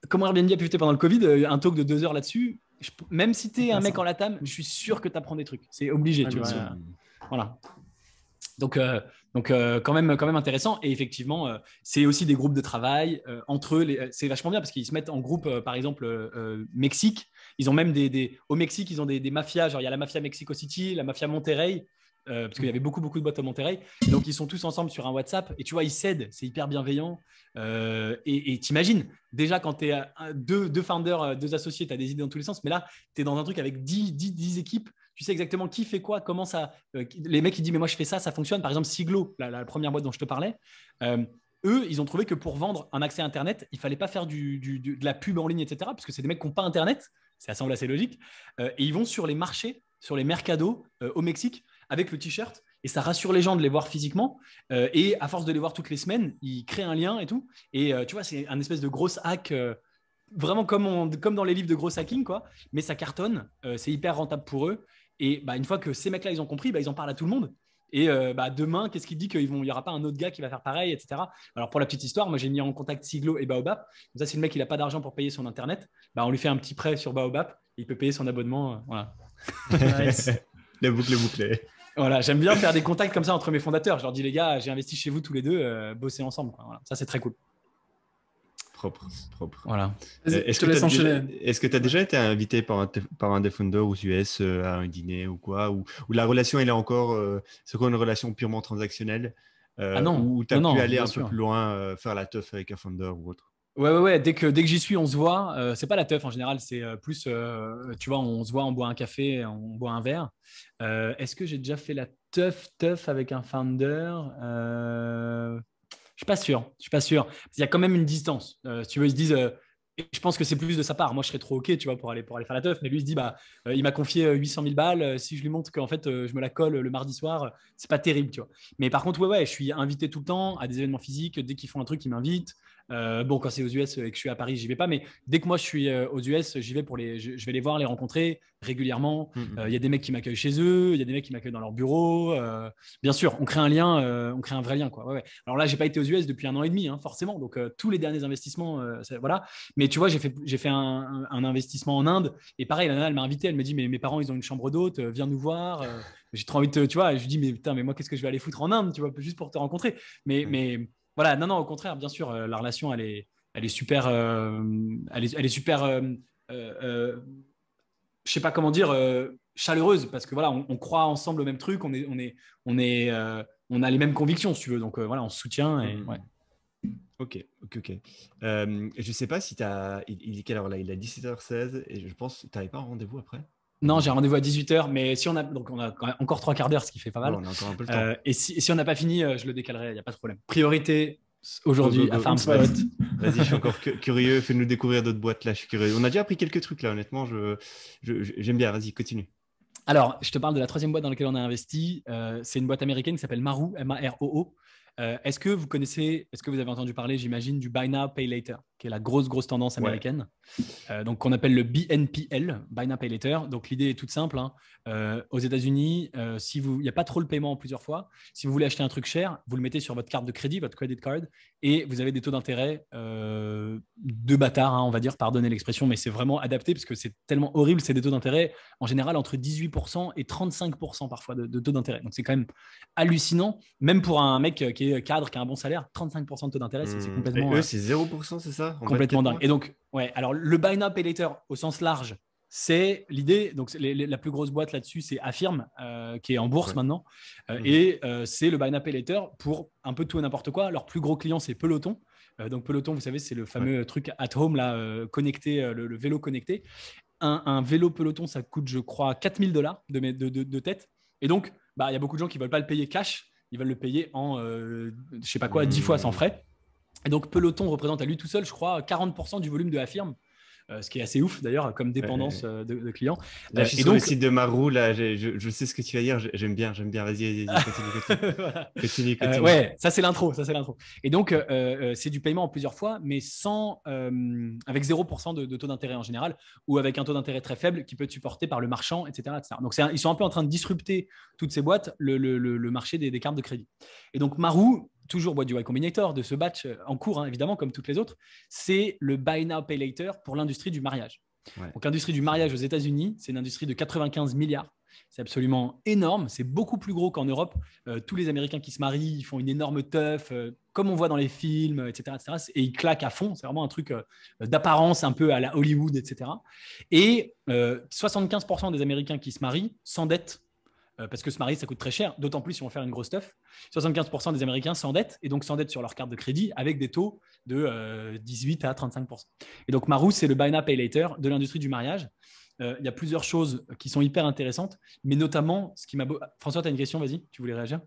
Comment Airbnb a pivoté pendant le Covid, un talk de 2 heures là-dessus, même si tu es un mec en LATAM, je suis sûr que tu apprends des trucs. C'est obligé, tu vois. Voilà. Donc quand même intéressant. Et effectivement, c'est aussi des groupes de travail entre eux. C'est vachement bien parce qu'ils se mettent en groupe, par exemple, Mexique. Ils ont même au Mexique, ils ont des mafias. Genre, il y a la mafia Mexico City, la mafia Monterrey, parce qu'il y avait beaucoup de boîtes à Monterey. Donc, ils sont tous ensemble sur un WhatsApp. Et tu vois, ils s'aident. C'est hyper bienveillant. Et t'imagines, déjà, quand tu es deux founders, 2 associés, tu as des idées dans tous les sens. Mais là, tu es dans un truc avec 10 équipes. Tu sais exactement qui fait quoi, comment ça. Les mecs, ils disent, mais moi, je fais ça, ça fonctionne. Par exemple, Siglo, la première boîte dont je te parlais, eux, ils ont trouvé que pour vendre un accès à Internet, il ne fallait pas faire de la pub en ligne, etc. Parce que c'est des mecs qui n'ont pas Internet. Ça semble assez logique. Et ils vont sur les marchés, sur les mercados au Mexique avec le t-shirt. Et ça rassure les gens de les voir physiquement. Et à force de les voir toutes les semaines, ils créent un lien et tout. Et tu vois, c'est un espèce de gros hack. Vraiment comme dans les livres de gros hacking, quoi. Mais ça cartonne. C'est hyper rentable pour eux. Et une fois que ces mecs-là, ils ont compris, ils en parlent à tout le monde. Et demain, qu'est-ce qu'il dit qu'il n'y aura pas un autre gars qui va faire pareil, etc. Alors, pour la petite histoire, moi, j'ai mis en contact Siglo et Baobab. Comme ça, si le mec, il n'a pas d'argent pour payer son Internet, on lui fait un petit prêt sur Baobab. Et il peut payer son abonnement. Voilà. Nice. La boucle est bouclée. Voilà, j'aime bien faire des contacts comme ça entre mes fondateurs. Je leur dis, les gars, j'ai investi chez vous tous les deux, bossez ensemble. Voilà. Ça, c'est très cool. Propre. Voilà. Est-ce que tu as déjà été invité par un des founders aux US à un dîner ou quoi, ou la relation, elle est encore, c'est quoi une relation purement transactionnelle ou tu as pu aller un peu plus loin, faire la teuf avec un founder ou autre? Ouais. Dès que j'y suis, on se voit. C'est pas la teuf en général, c'est plus, tu vois, on se voit, on boit un café, on boit un verre. Est-ce que j'ai déjà fait la teuf avec un founder? Je suis pas sûr. Il y a quand même une distance. Si tu veux, ils se disent. Et je pense que c'est plus de sa part. Moi, je serais trop OK, tu vois, pour aller faire la teuf. Mais lui, il se dit, il m'a confié 800 000 balles. Si je lui montre qu'en fait, je me la colle le mardi soir, c'est pas terrible, tu vois. Mais par contre, ouais, je suis invité tout le temps à des événements physiques. Dès qu'ils font un truc, ils m'invitent. Bon, quand c'est aux US et que je suis à Paris, j'y vais pas. Mais dès que moi je suis aux US, j'y vais je vais les voir, les rencontrer régulièrement. Il y a des mecs qui m'accueillent chez eux, il y a des mecs qui m'accueillent dans leur bureau. Bien sûr, on crée un lien, on crée un vrai lien, quoi. Ouais, ouais. Alors là, j'ai pas été aux US depuis 1 an et demi, hein, forcément. Donc tous les derniers investissements, voilà. Mais tu vois, j'ai fait un investissement en Inde. Et pareil, la nana, elle m'a invité, elle me dit, mais mes parents, ils ont une chambre d'hôte, viens nous voir. J'ai trop envie de tu vois. Et je lui dis, mais putain, mais moi, qu'est-ce que je vais aller foutre en Inde, tu vois, juste pour te rencontrer. Mais voilà, non, non, au contraire, bien sûr, la relation, elle est super, elle est super, je sais pas comment dire, chaleureuse, parce que voilà, on croit ensemble au même truc, on a les mêmes convictions, si tu veux. Donc voilà, on se soutient. Et, ouais. Ok. Je sais pas si tu as. Il est quelle heure là? Il est 17h16 et je pense que tu n'avais pas un rendez-vous après? Non, j'ai un rendez-vous à 18h, mais si on a quand même encore 3 quarts d'heure, ce qui fait pas mal. Ouais, on a encore un peu le temps. Et si on n'a pas fini, je le décalerai, il n'y a pas de problème. Priorité aujourd'hui Go. à FarmSpot. Vas-y, je suis encore curieux. Fais-nous découvrir d'autres boîtes là. Je suis curieux. On a déjà appris quelques trucs là, honnêtement. J'aime bien. Vas-y, continue. Alors, je te parle de la troisième boîte dans laquelle on a investi. C'est une boîte américaine qui s'appelle Maroo, M-A-R-O-O. Est-ce que vous avez entendu parler, j'imagine, du Buy Now, Pay Later, qui est la grosse tendance américaine, donc qu'on appelle le BNPL, Buy Now, Pay Later. Donc l'idée est toute simple, hein. Aux États-Unis, il n'y a pas trop le paiement en plusieurs fois. Si vous voulez acheter un truc cher, vous le mettez sur votre carte de crédit, votre credit card, et vous avez des taux d'intérêt de bâtard, hein, on va dire, pardonnez l'expression, mais c'est vraiment adapté parce que c'est tellement horrible. C'est des taux d'intérêt en général entre 18% et 35% parfois de taux d'intérêt. Donc c'est quand même hallucinant, même pour un mec qui est cadre, qui a un bon salaire. 35% de taux d'intérêt, c'est complètement. Et eux, c'est 0%, c'est ça? Complètement dingue. Et donc, ouais, alors le Buy Now Pay Later au sens large, c'est l'idée. Donc, la plus grosse boîte là-dessus, c'est Affirm, qui est en bourse maintenant. Et c'est le Buy Now Pay Later pour un peu tout et n'importe quoi. Leur plus gros client, c'est Peloton. Donc, Peloton, vous savez, c'est le fameux truc at home, là, connecté, le vélo connecté. Un vélo Peloton, ça coûte, je crois, $4 000 de tête. Et donc, il y a beaucoup de gens qui ne veulent pas le payer cash. Ils veulent le payer en, je ne sais pas quoi, 10 fois sans frais. Et donc, Peloton représente à lui tout seul, je crois, 40% du volume de Affirm, ce qui est assez ouf d'ailleurs comme dépendance de clients. Là, je suis sur le site de Maroo, là, je sais ce que tu vas dire, j'aime bien. Vas-y, continue. Voilà. Continue. Ouais, ça c'est l'intro. Et donc, c'est du paiement en plusieurs fois, mais avec 0% de taux d'intérêt en général, ou avec un taux d'intérêt très faible qui peut être supporté par le marchand, etc. Donc, ils sont un peu en train de disrupter toutes ces boîtes, le marché des cartes de crédit. Et donc, Maroo, toujours boîte du Y Combinator, de ce batch en cours, hein, évidemment, comme toutes les autres, c'est le Buy Now, Pay Later pour l'industrie du mariage. Ouais. Donc, l'industrie du mariage aux États-Unis, c'est une industrie de 95 milliards. C'est absolument énorme. C'est beaucoup plus gros qu'en Europe. Tous les Américains qui se marient, ils font une énorme teuf, comme on voit dans les films, etc. Et ils claquent à fond. C'est vraiment un truc d'apparence un peu à la Hollywood, etc. Et 75% des Américains qui se marient s'endettent parce que se marier, ça coûte très cher, d'autant plus si on veut faire une grosse teuf. 75% des Américains s'endettent et donc s'endettent sur leur carte de crédit avec des taux de 18 à 35%. Et donc, Maroo, c'est le Buy Now, Pay Later de l'industrie du mariage. Il y a plusieurs choses qui sont hyper intéressantes, mais notamment, ce qui m'a... François, tu as une question, vas-y, tu voulais réagir?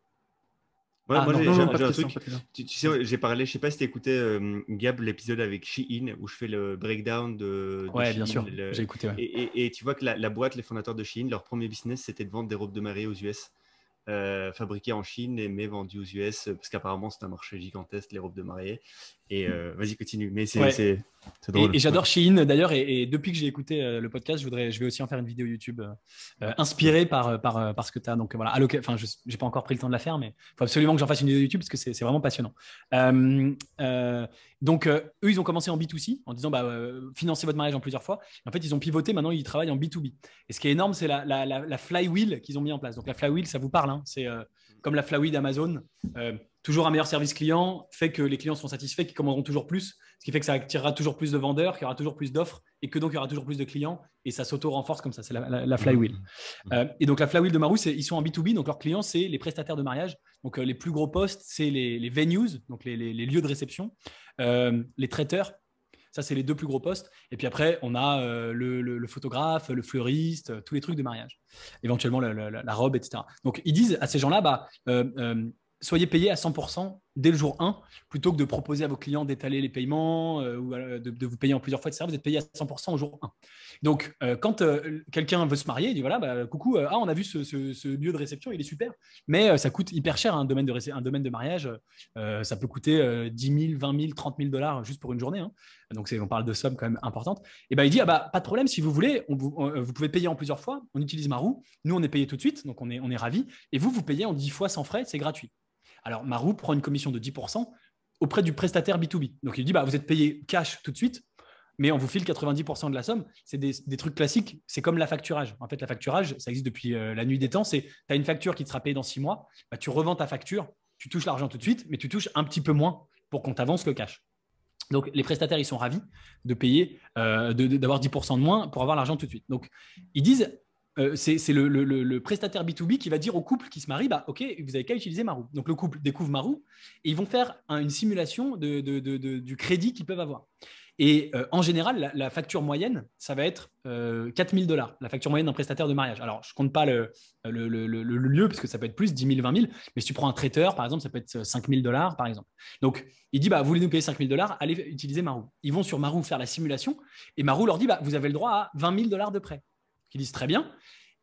Ouais, moi, j'ai un truc. Tu sais, j'ai parlé, je sais pas si tu écoutais Gab, l'épisode avec Shein, où je fais le breakdown de ouais, Shein, bien sûr, j'ai écouté. Ouais. Et tu vois que la boîte, les fondateurs de Shein, leur premier business, c'était de vendre des robes de mariée aux US. Fabriquées en Chine mais vendues aux US parce qu'apparemment c'est un marché gigantesque, les robes de mariée. Et vas-y, continue. Mais c'est drôle. Et j'adore Shein d'ailleurs. Et depuis que j'ai écouté le podcast, je vais aussi en faire une vidéo YouTube inspirée par ce que tu as. Donc voilà, enfin, je n'ai pas encore pris le temps de la faire, mais il faut absolument que j'en fasse une vidéo YouTube parce que c'est vraiment passionnant. Donc, eux, ils ont commencé en B2C en disant financez votre mariage en plusieurs fois. Et en fait, ils ont pivoté. Maintenant, ils travaillent en B2B. Et ce qui est énorme, c'est la flywheel qu'ils ont mis en place. Donc, la flywheel, ça vous parle, hein, c'est comme la flywheel d'Amazon. Toujours un meilleur service client fait que les clients sont satisfaits, qu'ils commanderont toujours plus, ce qui fait que ça attirera toujours plus de vendeurs, qu'il y aura toujours plus d'offres et que donc il y aura toujours plus de clients et ça s'auto-renforce comme ça. C'est la flywheel. Et donc, la flywheel de Maroo, ils sont en B2B. Donc, leurs clients, c'est les prestataires de mariage. Donc, les plus gros postes, c'est les venues, donc les lieux de réception, les traiteurs. Ça, c'est les deux plus gros postes. Et puis après, on a le photographe, le fleuriste, tous les trucs de mariage. Éventuellement, la robe, etc. Donc, ils disent à ces gens-là, soyez payés à 100% dès le jour 1, plutôt que de proposer à vos clients d'étaler les paiements ou de vous payer en plusieurs fois, etc. Vous êtes payé à 100% au jour 1. Donc, quand quelqu'un veut se marier, il dit voilà, coucou, on a vu ce lieu de réception, il est super, mais ça coûte hyper cher, un domaine de mariage. Ça peut coûter 10 000, 20 000, 30 000 dollars juste pour une journée. Hein. Donc, on parle de sommes quand même importantes. Et il dit pas de problème, si vous voulez, vous pouvez payer en plusieurs fois. On utilise Marou. Nous, on est payé tout de suite, donc on est ravis. Et vous payez en 10 fois sans frais, c'est gratuit. Alors, Marou prend une commission de 10% auprès du prestataire B2B. Donc, il dit vous êtes payé cash tout de suite, mais on vous file 90% de la somme. C'est des trucs classiques. C'est comme l'affacturage. En fait, l'affacturage, ça existe depuis la nuit des temps. Tu as une facture qui te sera payée dans 6 mois. Tu revends ta facture, tu touches l'argent tout de suite, mais tu touches un petit peu moins pour qu'on t'avance le cash. Donc, les prestataires, ils sont ravis de payer, d'avoir 10% de moins pour avoir l'argent tout de suite. Donc, ils disent, c'est le prestataire B2B qui va dire au couple qui se marie, OK, vous n'avez qu'à utiliser Marou. Donc, le couple découvre Marou et ils vont faire une simulation du crédit qu'ils peuvent avoir. Et en général, la facture moyenne, ça va être 4 000 $, la facture moyenne d'un prestataire de mariage. Alors, je ne compte pas le lieu, parce que ça peut être plus, 10 000, 20 000. Mais si tu prends un traiteur, par exemple, ça peut être 5 000 $, par exemple. Donc, il dit, vous voulez nous payer 5 000 $, allez utiliser Marou. Ils vont sur Marou faire la simulation. Et Marou leur dit, vous avez le droit à 20 000 $ de prêt. Ils disent, très bien.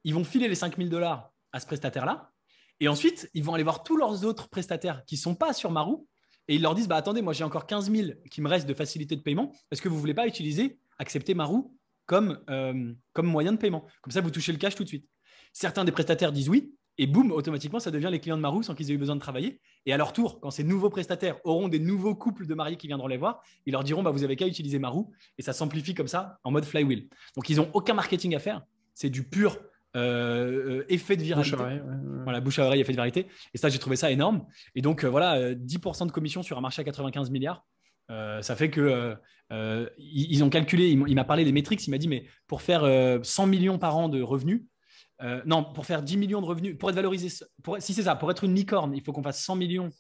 Ils vont filer les 5 000 $ à ce prestataire-là. Et ensuite, ils vont aller voir tous leurs autres prestataires qui ne sont pas sur Marou. Et ils leur disent, attendez, moi j'ai encore 15 000 qui me restent de facilité de paiement. Est-ce que vous ne voulez pas accepter Marou comme moyen de paiement? Comme ça, vous touchez le cash tout de suite. Certains des prestataires disent oui, et boum, automatiquement, ça devient les clients de Marou sans qu'ils aient eu besoin de travailler. Et à leur tour, quand ces nouveaux prestataires auront des nouveaux couples de mariés qui viendront les voir, ils leur diront, vous n'avez qu'à utiliser Marou. Et ça s'amplifie comme ça, en mode flywheel. Donc, ils n'ont aucun marketing à faire. C'est du pur effet de viralité. Voilà, bouche à oreille, effet de viralité. Et ça, j'ai trouvé ça énorme. Et donc, 10% de commission sur un marché à 95 milliards. Ça fait que ils ont calculé, il m'a parlé des métriques, il m'a dit, mais pour faire 100 millions par an de revenus, pour faire 10 millions de revenus, pour être valorisé, si c'est ça, pour être une licorne, il faut qu'on fasse 100 millions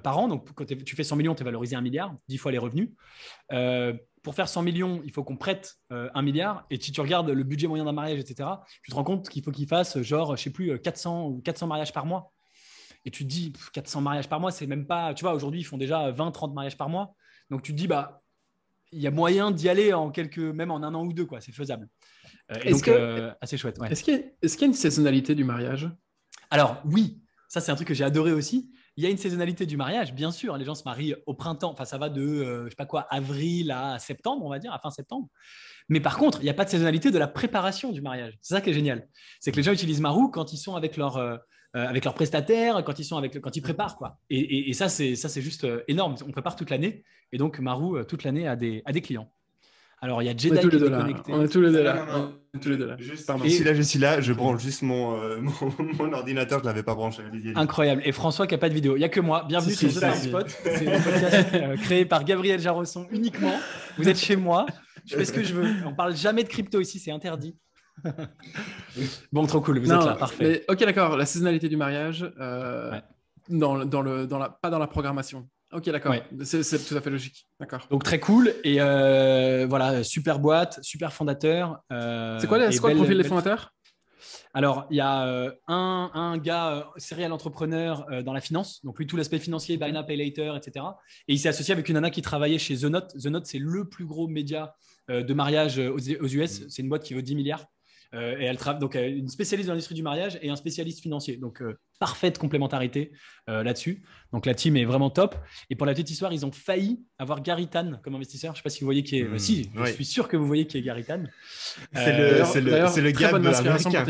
par an. Donc, quand tu fais 100 millions, tu es valorisé 1 milliard, 10 fois les revenus. Pour faire 100 millions, il faut qu'on prête 1 milliard. Et si tu regardes le budget moyen d'un mariage, etc., tu te rends compte qu'il faut qu'il fasse 400 ou 400 mariages par mois. Et tu te dis, 400 mariages par mois, c'est même pas… Tu vois, aujourd'hui, ils font déjà 20, 30 mariages par mois. Donc, tu te dis, il y a moyen d'y aller même en 1 an ou 2, quoi. C'est faisable. Assez chouette. Ouais. Est-ce qu'il y a une saisonnalité du mariage? Alors, oui. Ça, c'est un truc que j'ai adoré aussi. Il y a une saisonnalité du mariage, bien sûr. Les gens se marient au printemps. Enfin, ça va de, avril à septembre, on va dire, à fin septembre. Mais par contre, il n'y a pas de saisonnalité de la préparation du mariage. C'est ça qui est génial. C'est que les gens utilisent Marou quand ils sont avec leurs prestataires, quand ils préparent, quoi. Et ça, c'est juste énorme. On prépare toute l'année. Et donc, Marou, toute l'année, a des clients. Alors, il y a Jedi qui est connecté. On est tous les deux là. Je suis là, je branche juste mon ordinateur, je ne l'avais pas branché. Incroyable. Et François qui n'a pas de vidéo. Il n'y a que moi. Bienvenue sur The Time Spot. C'est un podcast créé par Gabriel Jarosson uniquement. Vous êtes chez moi. Je fais ce que je veux. On ne parle jamais de crypto ici, c'est interdit. Bon, trop cool. Vous êtes là, parfait. Mais, ok, d'accord. La saisonnalité du mariage, pas dans la programmation. Ok, d'accord. Ouais. C'est tout à fait logique. D'accord. Donc, très cool. Et super boîte, super fondateur. C'est quoi le profil des fondateurs? Alors, il y a un gars serial entrepreneur dans la finance. Donc, lui, tout l'aspect financier, buy now, pay later, etc. Et il s'est associé avec une nana qui travaillait chez The Note. The Note, c'est le plus gros média de mariage aux US. C'est une boîte qui vaut 10 milliards. Et elle travaille donc une spécialiste de l'industrie du mariage et un spécialiste financier. Donc, parfaite complémentarité là-dessus. Donc, la team est vraiment top. Et pour la petite histoire, ils ont failli avoir Gary Tan comme investisseur. Je ne sais pas si vous voyez qui est. Je suis sûr que vous voyez qui est Gary Tan. C'est le Gab américain.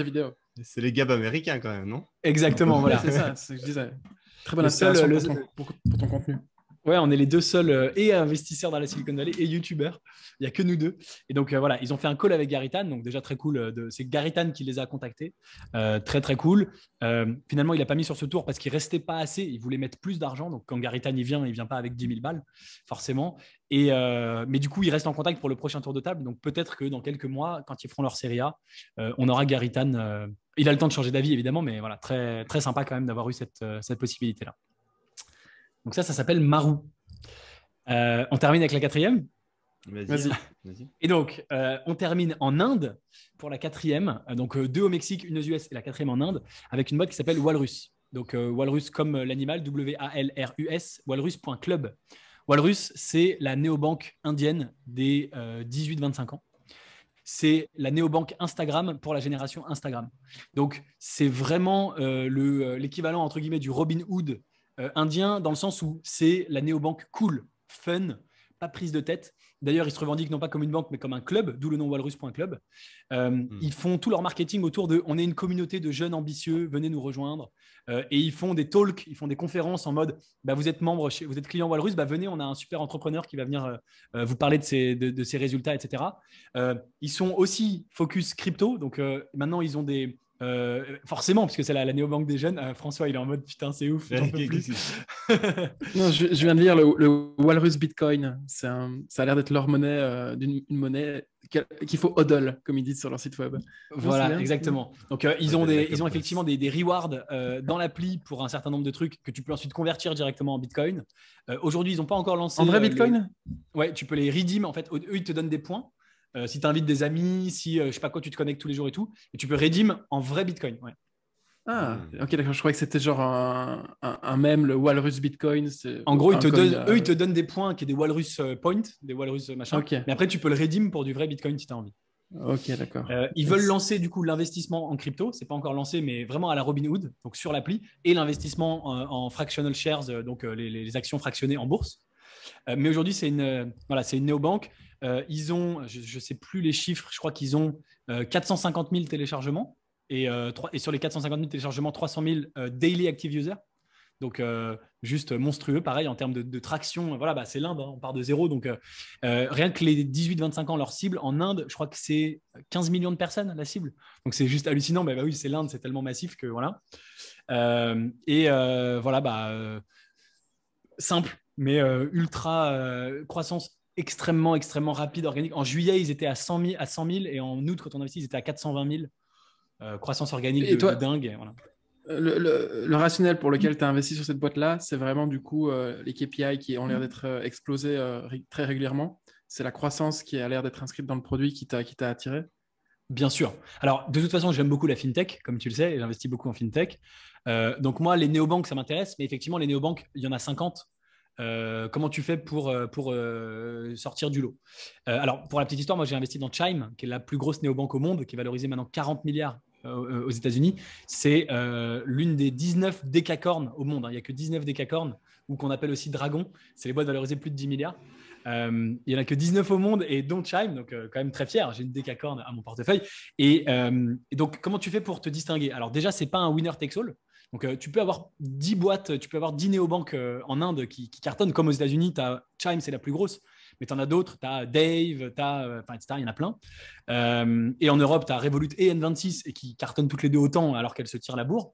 C'est les Gab américains quand même, non? Exactement, voilà. C'est ça, c'est ce que je disais. Très bonne inspiration pour ton contenu. Ouais, on est les deux seuls et investisseurs dans la Silicon Valley et youtubeurs. Il n'y a que nous deux. Et donc, ils ont fait un call avec Gary Tan. Donc, déjà très cool. C'est Gary Tan qui les a contactés. Très, très cool. Finalement, il n'a pas mis sur ce tour parce qu'il ne restait pas assez. Il voulait mettre plus d'argent. Donc, quand Gary Tan il ne vient pas avec 10 000 balles, forcément. Mais du coup, il reste en contact pour le prochain tour de table. Donc, peut-être que dans quelques mois, quand ils feront leur série A, on aura Gary Tan. Il a le temps de changer d'avis, évidemment. Mais voilà, très, très sympa quand même d'avoir eu cette possibilité-là. Donc ça s'appelle Marou. On termine avec la 4e. Vas-y. Et donc, on termine en Inde pour la 4e. Donc, 2 au Mexique, 1 aux US et la 4e en Inde, avec une boîte qui s'appelle Walrus. Donc, Walrus comme l'animal, Walrus, walrus.club. Walrus, c'est la néobanque indienne des 18-25 ans. C'est la néobanque Instagram pour la génération Instagram. Donc, c'est vraiment l'équivalent, entre guillemets, du Robin Hood indien, dans le sens où c'est la néobanque cool, fun, pas prise de tête. D'ailleurs, ils se revendiquent non pas comme une banque, mais comme un club, d'où le nom walrus.club. Ils font tout leur marketing autour de « on est une communauté de jeunes ambitieux, venez nous rejoindre ». Et ils font des talks, ils font des conférences en mode bah, vous êtes membre, vous êtes client Walrus, bah, venez, on a un super entrepreneur qui va venir vous parler de ses résultats, etc. Ils sont aussi focus crypto, donc maintenant ils ont des… forcément, parce que c'est la néobanque des jeunes. François, il est en mode putain, c'est ouf, j'en peux plus. Non, je viens de lire le Walrus Bitcoin. Ça a l'air d'être leur monnaie, une monnaie qu'il faut hodl, comme ils disent sur leur site web. Voilà, exactement. Donc, ils ont effectivement des rewards dans l'appli pour un certain nombre de trucs que tu peux ensuite convertir directement en Bitcoin. Aujourd'hui, ils n'ont pas encore lancé… En vrai Bitcoin Ouais, tu peux les redeem. En fait, eux, ils te donnent des points. Si tu invites des amis, si je sais pas quoi, tu te connectes tous les jours et tout, et tu peux redeem en vrai Bitcoin. Ouais. Ah, ok, d'accord. Je croyais que c'était genre un mème, le Walrus Bitcoin. En gros, eux, ils te donnent des points qui est des Walrus Point, des Walrus machin. Okay. Mais après, tu peux le redeem pour du vrai Bitcoin si tu as envie. Ok, d'accord. Ils veulent lancer du coup l'investissement en crypto. C'est pas encore lancé, mais vraiment à la Robinhood, donc sur l'appli, et l'investissement en fractional shares, donc les actions fractionnées en bourse. Mais aujourd'hui, c'est une néobanque. Ils ont, je ne sais plus les chiffres, je crois qu'ils ont 450 000 téléchargements et sur les 450 000 téléchargements, 300 000 daily active users. Donc, juste monstrueux. Pareil, en termes de traction, voilà, bah, c'est l'Inde, hein, on part de zéro. Donc, rien que les 18-25 ans, leur cible, en Inde, je crois que c'est 15 millions de personnes, la cible. Donc, c'est juste hallucinant. Mais bah oui, c'est l'Inde, c'est tellement massif que voilà. Voilà, bah, simple, mais ultra croissance extrêmement rapide, organique. En juillet, ils étaient à 100 000, et en août, quand on investit, ils étaient à 420 000. Croissance organique de dingue. Voilà. Le rationnel pour lequel tu as investi sur cette boîte-là, c'est vraiment du coup les KPI qui ont l'air d'être explosés très régulièrement. C'est la croissance qui a l'air d'être inscrite dans le produit qui t'a attiré. Bien sûr. Alors, de toute façon, j'aime beaucoup la fintech, comme tu le sais, et j'investis beaucoup en fintech. Donc, moi, les néobanques, ça m'intéresse, mais effectivement, les néobanques, il y en a 50. Comment tu fais pour sortir du lot? Alors, pour la petite histoire, moi, j'ai investi dans Chime, qui est la plus grosse néobanque au monde, qui est valorisée maintenant 40 milliards aux États-Unis. C'est l'une des 19 décacornes au monde. Hein. Il n'y a que 19 décacornes, ou qu'on appelle aussi dragons. C'est les boîtes valorisées plus de 10 milliards. Il n'y en a que 19 au monde, et dont Chime, donc quand même très fier. J'ai une décacorne à mon portefeuille. Et donc, comment tu fais pour te distinguer? Alors, déjà, ce n'est pas un winner takes all. Donc, tu peux avoir 10 boîtes, tu peux avoir 10 néobanques en Inde qui cartonnent, comme aux États-Unis. Tu as Chime, c'est la plus grosse, mais tu en as d'autres. Tu as Dave, etc. Il y en a plein. Et en Europe, tu as Revolut et N26 et qui cartonnent toutes les deux autant alors qu'elles se tirent la bourre.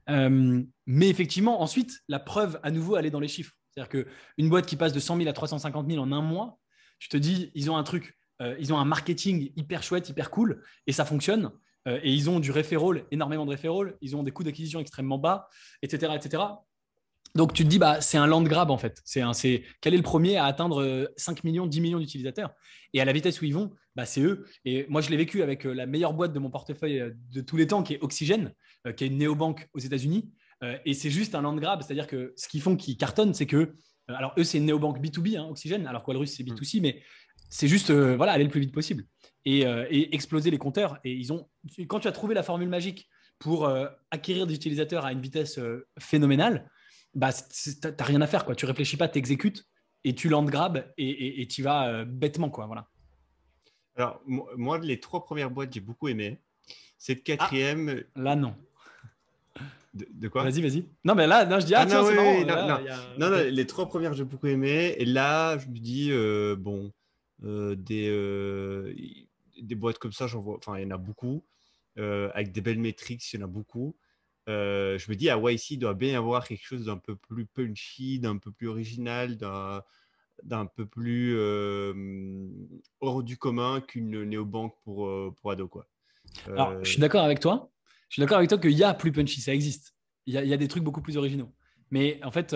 Mais effectivement, ensuite, la preuve, à nouveau, elle est dans les chiffres. C'est-à-dire qu'une boîte qui passe de 100 000 à 350 000 en un mois, tu te dis, ils ont un truc, ils ont un marketing hyper chouette, hyper cool, et ça fonctionne. Et ils ont du referral, énormément de referral, ils ont des coûts d'acquisition extrêmement bas, etc., etc. Donc, tu te dis, bah, c'est un land grab, en fait. Quel est le premier à atteindre 5 millions, 10 millions d'utilisateurs? Et à la vitesse où ils vont, bah, c'est eux. Et moi, je l'ai vécu avec la meilleure boîte de mon portefeuille de tous les temps, qui est Oxygène, qui est une néobanque aux États-Unis. Et c'est juste un land grab. C'est-à-dire que ce qu'ils font qui cartonne, c'est que… alors, eux, c'est une néobanque B2B, hein, Oxygène, alors que Walrus, c'est B2C, mais c'est juste voilà, aller le plus vite possible et exploser les compteurs. Et quand tu as trouvé la formule magique pour acquérir des utilisateurs à une vitesse phénoménale, bah, tu n'as rien à faire, quoi. Tu réfléchis pas, tu exécutes et tu land grab et tu vas bêtement, quoi. Voilà. Alors, moi, les 3 premières boîtes, j'ai beaucoup aimé. Cette quatrième… là, non. De quoi? Vas-y. Non, mais là, je dis, tiens, non, c'est oui, marrant. Non, les 3 premières, j'ai beaucoup aimé. Et là, je me dis, des boîtes comme ça, j'en vois, enfin, il y en a beaucoup. Avec des belles métriques, il y en a beaucoup. Je me dis, à YC, il doit bien y avoir quelque chose d'un peu plus punchy, d'un peu plus original, d'un peu plus hors du commun qu'une néobanque pour ado, quoi. Alors, je suis d'accord avec toi. Je suis d'accord avec toi qu'il y a plus punchy, ça existe. Il y a des trucs beaucoup plus originaux. Mais en fait,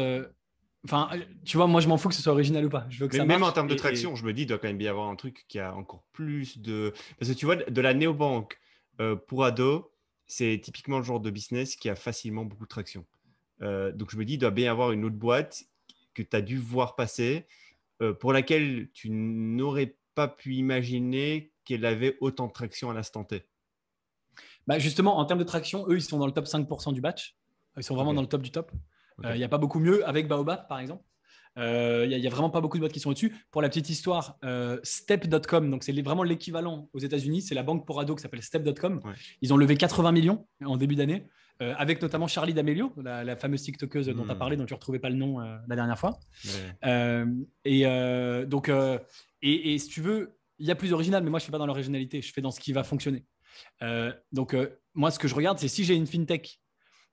tu vois, moi, je m'en fous que ce soit original ou pas. Je veux que ça marche. Même en termes de traction, je me dis, il doit quand même y avoir un truc qui a encore plus de… Parce que tu vois, de la néobanque pour ado, c'est typiquement le genre de business qui a facilement beaucoup de traction. Donc, je me dis, il doit bien y avoir une autre boîte que tu as dû voir passer, pour laquelle tu n'aurais pas pu imaginer qu'elle avait autant de traction à l'instant T. Bah justement, en termes de traction, eux, ils sont dans le top 5% du batch. Ils sont vraiment Ok. dans le top du top. Il Ok. n'y a pas beaucoup mieux avec Baobab, par exemple. Il n'y a vraiment pas beaucoup de boîtes qui sont au-dessus. Pour la petite histoire, Step.com, donc c'est vraiment l'équivalent aux États-Unis, c'est la banque pour ados qui s'appelle Step.com. Ouais. Ils ont levé 80 millions en début d'année, avec notamment Charlie D'Amelio, la fameuse TikTokeuse dont tu as parlé, dont tu ne retrouvais pas le nom la dernière fois. Ouais. Et si tu veux, il y a plus original, mais moi je ne fais pas dans l'originalité, je fais dans ce qui va fonctionner. Moi, ce que je regarde, c'est si j'ai une fintech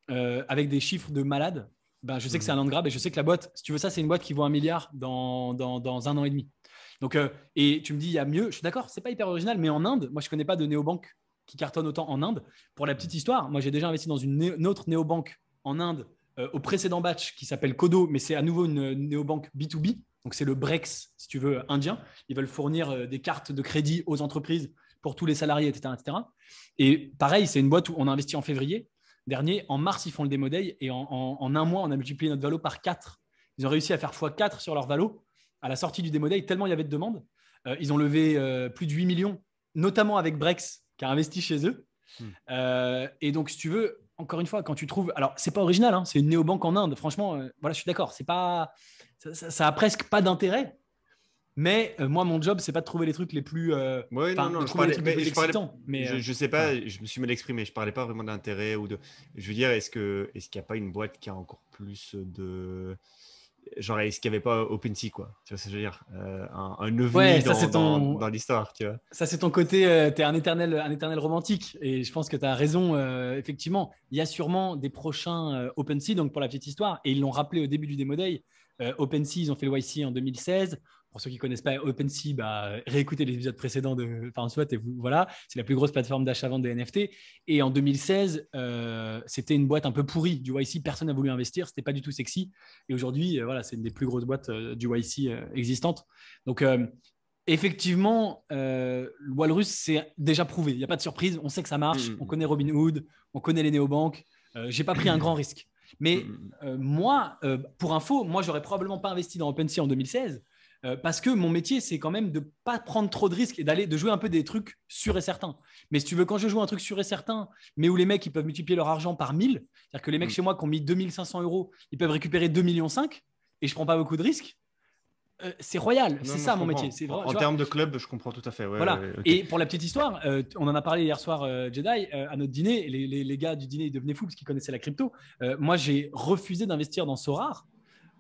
avec des chiffres de malade, ben, je sais que c'est un land grab et je sais que la boîte, si tu veux ça, c'est une boîte qui vaut 1 milliard dans 1 an et demi. Donc, et tu me dis, il y a mieux. Je suis d'accord, c'est pas hyper original, mais en Inde, moi, je connais pas de néobanque qui cartonne autant en Inde. Pour la petite histoire, moi, j'ai déjà investi dans une autre néobanque en Inde au précédent batch qui s'appelle Kodo, mais c'est à nouveau une néobanque B2B. Donc, c'est le Brex, si tu veux, indien. Ils veulent fournir des cartes de crédit aux entreprises pour tous les salariés, etc., etc. Et pareil, c'est une boîte où on a investi en février dernier. En mars, ils font le démo day et en un mois, on a multiplié notre valo par 4. Ils ont réussi à faire x4 sur leur valo à la sortie du démo day, tellement il y avait de demandes. Ils ont levé plus de 8 millions, notamment avec Brex, qui a investi chez eux. Et donc, si tu veux, encore une fois, quand tu trouves… Alors, c'est pas original, hein, c'est une néobanque en Inde. Franchement, voilà, je suis d'accord. C'est pas… ça a presque pas d'intérêt. Mais moi, mon job, c'est pas de trouver les trucs les plus, Oui, non, de je trouver les parlais, trucs les plus je parlais, excitants. Mais je sais pas, je me suis mal exprimé. Je parlais pas vraiment d'intérêt ou de. Je veux dire, est-ce qu'il n'y a pas une boîte qui a encore plus de. Genre, est-ce qu'il n'y avait pas OpenSea, quoi? Tu vois ce que je veux dire? Un ouais, ovni ça c'est dans ton, l'histoire, tu vois? ça c'est ton côté. Tu es un éternel romantique, et je pense que tu as raison. Effectivement, il y a sûrement des prochains OpenSea. Donc pour la petite histoire, et ils l'ont rappelé au début du Demo Day. OpenSea, ils ont fait le YC en 2016. Pour ceux qui ne connaissent pas OpenSea, réécoutez les épisodes précédents de Farnswat et vous, voilà, c'est la plus grosse plateforme d'achat-vente des NFT. Et en 2016, c'était une boîte un peu pourrie du YC. Personne n'a voulu investir, c'était pas du tout sexy. Et aujourd'hui, voilà, c'est une des plus grosses boîtes du YC existantes. Donc, effectivement, Walrus, c'est déjà prouvé. Il n'y a pas de surprise. On sait que ça marche. On connaît Robinhood, on connaît les néobanques. Je n'ai pas pris un grand risque. Mais moi, pour info, moi, j'aurais probablement pas investi dans OpenSea en 2016 parce que mon métier, c'est quand même de ne pas prendre trop de risques et de jouer un peu des trucs sûrs et certains. Mais si tu veux, quand je joue un truc sûr et certain, mais où les mecs, ils peuvent multiplier leur argent par 1000, c'est-à-dire que les mecs chez moi qui ont mis 2500 euros, ils peuvent récupérer 2,5 millions et je ne prends pas beaucoup de risques, c'est royal. C'est ça mon métier. C'est En termes de club, je comprends tout à fait. Ouais, voilà. ouais, okay. Et pour la petite histoire, on en a parlé hier soir, Jedi, à notre dîner. Les gars du dîner, ils devenaient fous parce qu'ils connaissaient la crypto. Moi, j'ai refusé d'investir dans Sorare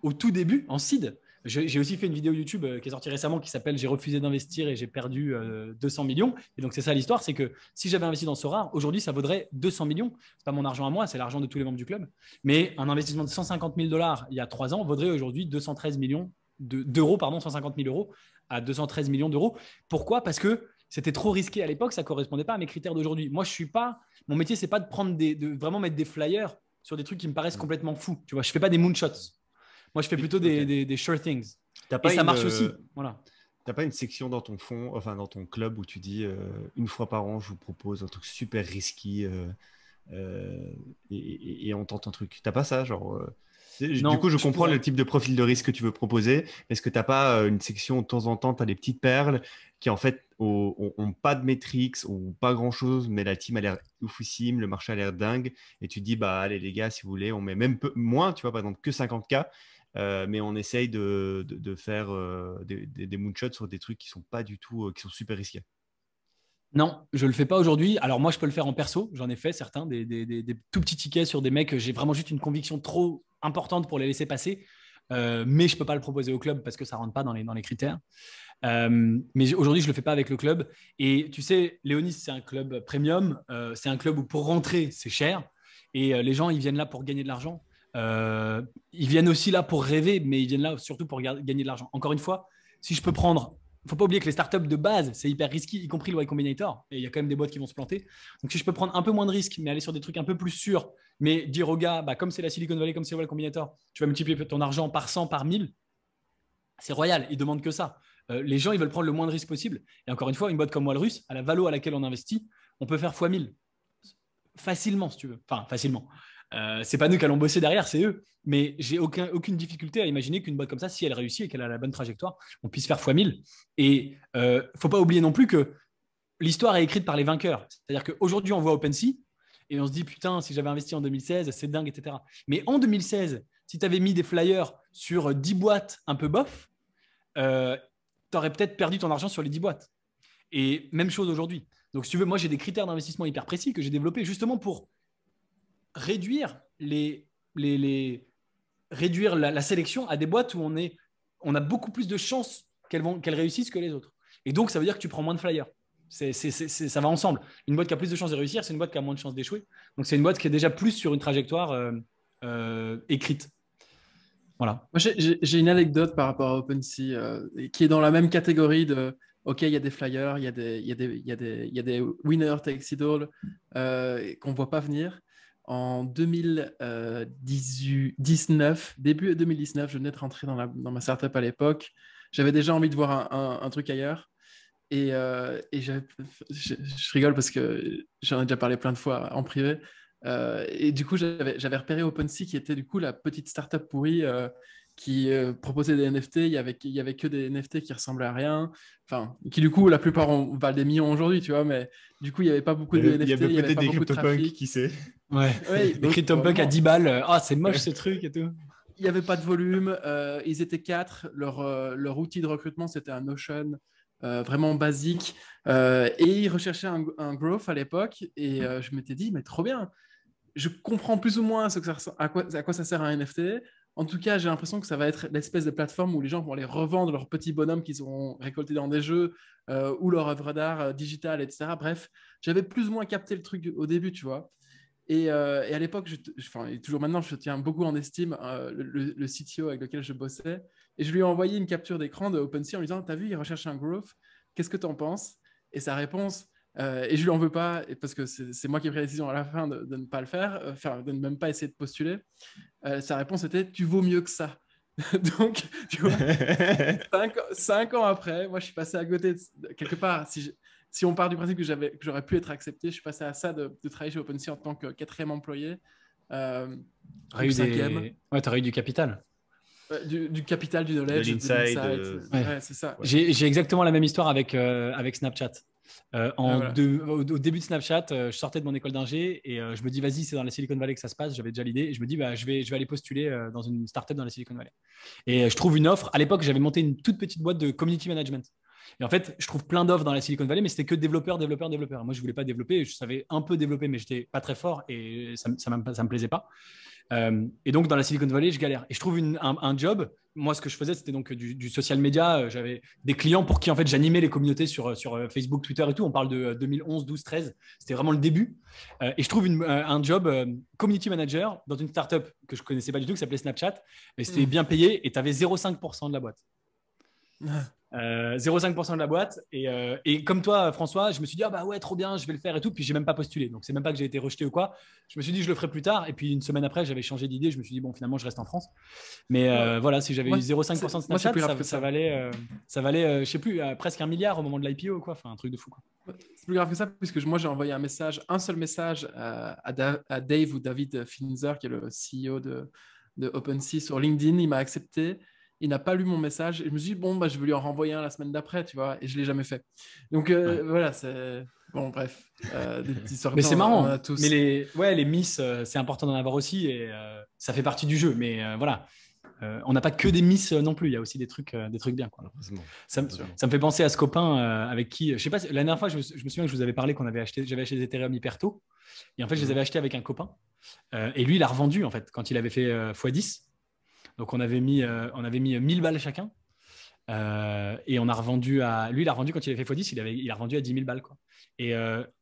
au tout début, en seed. J'ai aussi fait une vidéo YouTube qui est sortie récemment qui s'appelle J'ai refusé d'investir et j'ai perdu 200 millions. Et donc, c'est ça l'histoire, c'est que si j'avais investi dans Sorare, aujourd'hui, ça vaudrait 200 millions. C'est pas mon argent à moi, c'est l'argent de tous les membres du club. Mais un investissement de 150 000 $ il y a 3 ans vaudrait aujourd'hui 213 millions d'euros, 150 000 euros à 213 millions d'euros. Pourquoi? Parce que c'était trop risqué à l'époque, ça ne correspondait pas à mes critères d'aujourd'hui. Moi, je suis pas, mon métier, c'est pas de prendre de vraiment mettre des flyers sur des trucs qui me paraissent complètement fous. Tu vois, je fais pas des moonshots. Moi, je fais plutôt des sure things. Et ça marche aussi. Voilà. T'as pas une section dans ton fond, enfin dans ton club où tu dis une fois par an, je vous propose un truc super risky et on tente un truc. T'as pas ça, genre. Non, du coup, je comprends le type de profil de risque que tu veux proposer. Est-ce que tu n'as pas une section où de temps en temps, tu as des petites perles qui en fait ont pas de métriques ou pas grand-chose, mais la team a l'air oufissime, le marché a l'air dingue, et tu te dis, bah allez les gars, si vous voulez, on met même moins, tu vois, par exemple, que 50K, mais on essaye de faire des moonshots sur des trucs qui sont pas du tout, qui sont super risqués. Non, je le fais pas aujourd'hui. Alors moi, je peux le faire en perso. J'en ai fait certains, des tout petits tickets sur des mecs. J'ai vraiment juste une conviction trop importante pour les laisser passer. Mais je peux pas le proposer au club parce que ça rentre pas dans les critères. Mais aujourd'hui, je le fais pas avec le club. Et tu sais, Léonis, c'est un club premium. C'est un club où pour rentrer, c'est cher. Et les gens, ils viennent là pour gagner de l'argent. Ils viennent aussi là pour rêver, mais ils viennent là surtout pour gagner de l'argent. Encore une fois, si je peux prendre… Il ne faut pas oublier que les startups de base, c'est hyper risqué, y compris le Y Combinator. Et il y a quand même des boîtes qui vont se planter. Donc, si je peux prendre un peu moins de risques, mais aller sur des trucs un peu plus sûrs, mais dire aux gars, comme c'est la Silicon Valley, comme c'est le Y Combinator, tu vas multiplier ton argent par 100, par 1000, c'est royal. Ils ne demandent que ça. Les gens, ils veulent prendre le moins de risques possible. Et encore une fois, une boîte comme Walrus, à la valo à laquelle on investit, on peut faire x1000. Facilement, si tu veux. Enfin, facilement. C'est pas nous qui allons bosser derrière, c'est eux. Mais j'ai aucune difficulté à imaginer qu'une boîte comme ça, si elle réussit et qu'elle a la bonne trajectoire, on puisse faire x1000. Et faut pas oublier non plus que l'histoire est écrite par les vainqueurs. C'est-à-dire qu'aujourd'hui, on voit OpenSea et on se dit, putain, si j'avais investi en 2016, c'est dingue, etc. Mais en 2016, si tu avais mis des flyers sur 10 boîtes un peu bof, tu aurais peut-être perdu ton argent sur les 10 boîtes. Et même chose aujourd'hui. Donc, si tu veux, moi, j'ai des critères d'investissement hyper précis que j'ai développés justement pour réduire réduire la sélection à des boîtes où on a beaucoup plus de chances qu'elles réussissent que les autres. Et donc, ça veut dire que tu prends moins de flyers. Ça va ensemble. Une boîte qui a plus de chances de réussir, c'est une boîte qui a moins de chances d'échouer. Donc, c'est une boîte qui est déjà plus sur une trajectoire écrite. Voilà. Moi, j'ai une anecdote par rapport à OpenSea qui est dans la même catégorie de OK, il y a des flyers, il y a des winner takes it all qu'on ne voit pas venir. En 2019, début 2019, je venais de rentrer dans ma startup à l'époque. J'avais déjà envie de voir un truc ailleurs. Et je rigole parce que j'en ai déjà parlé plein de fois en privé. Et du coup, j'avais repéré OpenSea qui était du coup la petite startup pourrie qui proposait des NFT. Il y avait que des NFT qui ressemblaient à rien. Enfin, qui du coup, la plupart valent des millions aujourd'hui, tu vois. Mais du coup, il n'y avait pas beaucoup de NFT. Il y avait peut-être pas des beaucoup de trafic. qui sait. Ouais. Des CryptoPunk à 10 balles. Ah, c'est moche ce truc et tout. Il n'y avait pas de volume. Ils étaient 4. Leur outil de recrutement, c'était un Notion. Vraiment basique. Et ils recherchaient un growth à l'époque. Et je m'étais dit, mais trop bien. Je comprends plus ou moins à quoi ça sert un NFT. En tout cas, j'ai l'impression que ça va être l'espèce de plateforme où les gens vont aller revendre leurs petits bonhommes qu'ils auront récoltés dans des jeux ou leur œuvre d'art digitale, etc. Bref, j'avais plus ou moins capté le truc au début, tu vois. Et à l'époque, et toujours maintenant, je tiens beaucoup en estime le CTO avec lequel je bossais. Et je lui ai envoyé une capture d'écran de OpenSea en lui disant, t'as vu, il recherche un growth. Qu'est-ce que tu en penses? Et sa réponse, et je lui en veux pas, parce que c'est moi qui ai pris la décision à la fin de ne pas le faire, de ne même pas essayer de postuler. Sa réponse était, tu vaux mieux que ça. Donc, tu vois, 5 ans après, moi, je suis passé à côté quelque part. Si on part du principe que j'aurais pu être accepté, je suis passé à ça de travailler chez OpenSea en tant que 4e employé. Tu as eu du capital. Du capital, du knowledge, de l'insight. Ouais, c'est ça. Ouais. J'ai exactement la même histoire avec Snapchat. Voilà. Au début de Snapchat, je sortais de mon école d'ingé et je me dis, vas-y, c'est dans la Silicon Valley que ça se passe. J'avais déjà l'idée et je me dis, bah, je vais aller postuler dans une startup dans la Silicon Valley. Et je trouve une offre. À l'époque, j'avais monté une toute petite boîte de community management. Et en fait, je trouve plein d'offres dans la Silicon Valley, mais c'était que développeur. Moi, je voulais pas développer. Je savais un peu développer, mais j'étais pas très fort et ça me plaisait pas. Et donc, dans la Silicon Valley, je galère. Et je trouve un job. Moi, ce que je faisais, c'était donc du social media. J'avais des clients pour qui, en fait, j'animais les communautés sur Facebook, Twitter et tout. On parle de 2011, 12, 13. C'était vraiment le début. Et je trouve un job community manager dans une startup que je connaissais pas du tout, qui s'appelait Snapchat. Et c'était bien payé et tu avais 0,5% de la boîte. 0,5% de la boîte et comme toi François, je me suis dit ah bah ouais trop bien, je vais le faire et tout, puis j'ai même pas postulé, donc c'est même pas que j'ai été rejeté ou quoi. Je me suis dit je le ferai plus tard et puis une semaine après j'avais changé d'idée, je me suis dit bon finalement je reste en France, mais voilà, si j'avais eu 0,5% de Snapchat ça valait je sais plus presque 1 milliard au moment de l'IPO quoi, enfin un truc de fou quoi. C'est plus grave que ça puisque moi j'ai envoyé un seul message à Dave ou David Finzer qui est le CEO de OpenSea sur LinkedIn. Il m'a accepté. Il n'a pas lu mon message et je me suis dit, bon, bah, je vais lui en renvoyer un la semaine d'après, tu vois, et je ne l'ai jamais fait. Donc voilà, c'est. Bon, bref. Des petites histoires. Mais c'est marrant. Mais les miss, c'est important d'en avoir aussi et ça fait partie du jeu. Mais voilà, on n'a pas que des miss non plus. Il y a aussi des trucs bien. Quoi. Ça me fait penser à ce copain avec qui, je sais pas, la dernière fois, je me souviens que je vous avais parlé j'avais acheté des Ethereum hyper tôt. Et en fait, je les avais achetés avec un copain. Et lui, il a revendu, en fait, quand il avait fait x10. Donc, on avait mis 1000 balles chacun. Et on a revendu lui, il a revendu quand il avait fait x10, il a revendu à 10 000 balles. Quoi. Et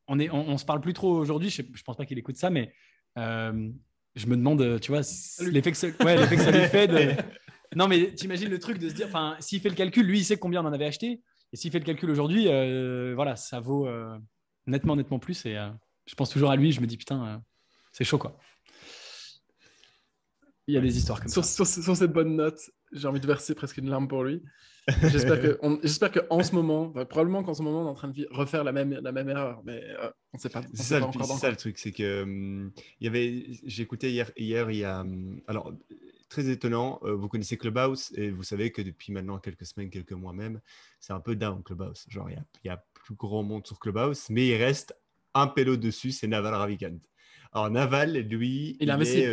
on se parle plus trop aujourd'hui. Je pense pas qu'il écoute ça, mais je me demande, tu vois, l'effet que ça lui fait. Non, mais t'imagines le truc de se dire, s'il fait le calcul, lui, il sait combien on en avait acheté. Et s'il fait le calcul aujourd'hui, voilà, ça vaut nettement plus. Et je pense toujours à lui. Je me dis, putain, c'est chaud, quoi. Il y a des histoires comme ça. Sur cette bonne note, j'ai envie de verser presque une larme pour lui. J'espère qu'en ce moment, probablement qu'en ce moment, on est en train de refaire la même erreur, mais on ne sait pas. C'est ça le truc, c'est que j'ai écouté hier, il y a, alors très étonnant, vous connaissez Clubhouse et vous savez que depuis maintenant quelques semaines, quelques mois même, c'est un peu down Clubhouse. Genre il y a plus grand monde sur Clubhouse, mais il reste un pélo dessus, c'est Naval Ravikant. Alors Naval, lui, il a investi.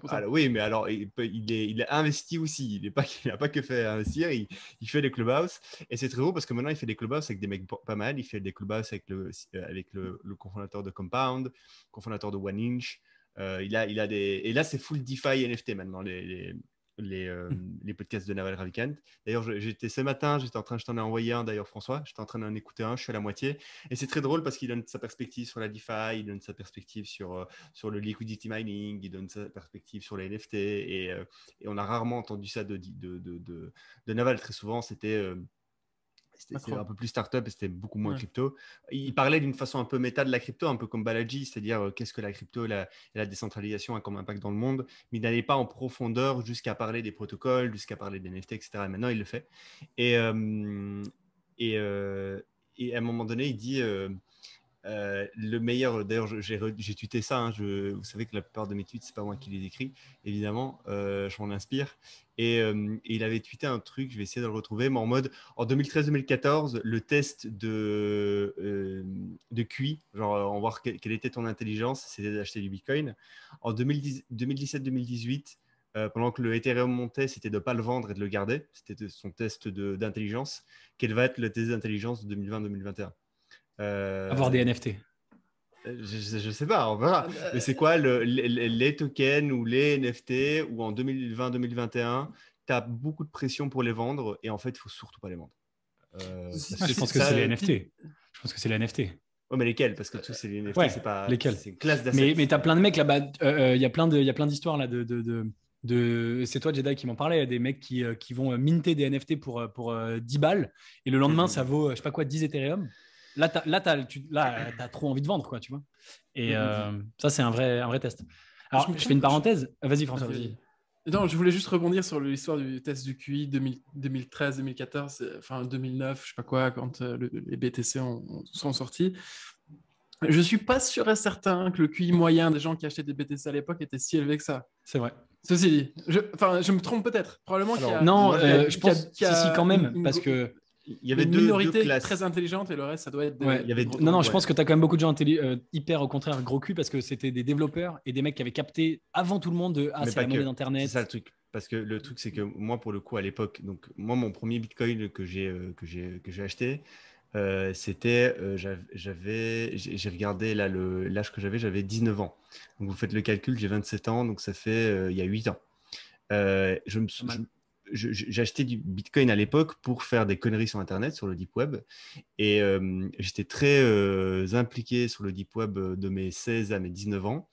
Alors, oui, mais alors il a investi aussi. Il n'a pas que fait investir. Il fait des clubhouse et c'est très drôle parce que maintenant il fait des clubhouse avec des mecs pas mal. Il fait des clubhouse avec le cofondateur de Compound, cofondateur de One Inch. Il a des et là c'est full DeFi NFT maintenant les podcasts de Naval Ravikant. D'ailleurs, ce matin, je t'en ai envoyé un d'ailleurs, François. J'étais en train d'en écouter un, je suis à la moitié. Et c'est très drôle parce qu'il donne sa perspective sur la DeFi, il donne sa perspective sur le liquidity mining, il donne sa perspective sur les NFT. Et on a rarement entendu ça de Naval. Très souvent, c'était un peu plus startup et c'était beaucoup moins crypto. Il parlait d'une façon un peu méta de la crypto, un peu comme Balaji, c'est-à-dire qu'est-ce que la crypto et la décentralisation a comme impact dans le monde, mais il n'allait pas en profondeur jusqu'à parler des protocoles, jusqu'à parler des NFT, etc. Et maintenant, il le fait. Et, et, euh, et à un moment donné, il dit le meilleur, d'ailleurs j'ai tweeté ça, hein, vous savez que la plupart de mes tweets, c'est pas moi qui les écris, évidemment, je m'en inspire. Et il avait tweeté un truc, je vais essayer de le retrouver, mais en mode, en 2013-2014, le test de QI, genre on va voir quelle était ton intelligence, c'était d'acheter du Bitcoin. En 2017-2018, pendant que le Ethereum montait, c'était de ne pas le vendre et de le garder. C'était son test d'intelligence. Quel va être le test d'intelligence de 2020-2021 ? Avoir des NFT. Je sais pas, on verra. Mais c'est quoi les tokens ou les NFT où en 2020-2021, tu as beaucoup de pression pour les vendre et en fait, il faut surtout pas les vendre. Je pense que c'est les NFT. Je pense que c'est les NFT. Ouais, mais lesquels? Parce que tout, c'est les NFT, ouais, c'est pas. Lesquels? C'est une classe d'assets. Mais tu as plein de mecs là-bas. Il y a plein d'histoires là c'est toi, Jedi, qui m'en parlait. Il y a des mecs qui vont minter des NFT pour 10 balles et le lendemain, ça vaut, je sais pas quoi, 10 Ethereum. Là, t'as trop envie de vendre, quoi, tu vois. Et ça, c'est un vrai test. Alors, je fais une parenthèse. Vas-y, François, vas-y. Non, je voulais juste rebondir sur l'histoire du test du QI 2013, 2014, enfin 2009, je sais pas quoi, quand les BTC sont sortis. Je suis pas sûr et certain que le QI moyen des gens qui achetaient des BTC à l'époque était si élevé que ça. C'est vrai. Ceci dit, je me trompe peut-être. Probablement qu'il y a. Non, je pense qu'il y a quand même, parce que. Il y avait une deux minorité classes très intelligente et le reste, ça doit être Non, je pense que tu as quand même beaucoup de gens hyper, au contraire, gros cul parce que c'était des développeurs et des mecs qui avaient capté avant tout le monde c'est la monnaie d'Internet. C'est ça le truc. Parce que le truc, c'est que moi, pour le coup, à l'époque, donc moi, mon premier Bitcoin que j'ai acheté, c'était, j'ai regardé là l'âge que j'avais 19 ans. Donc vous faites le calcul, j'ai 27 ans, donc ça fait il y a 8 ans. J'ai acheté du Bitcoin à l'époque pour faire des conneries sur Internet, sur le Deep Web. Et j'étais très impliqué sur le Deep Web de mes 16 à mes 19 ans.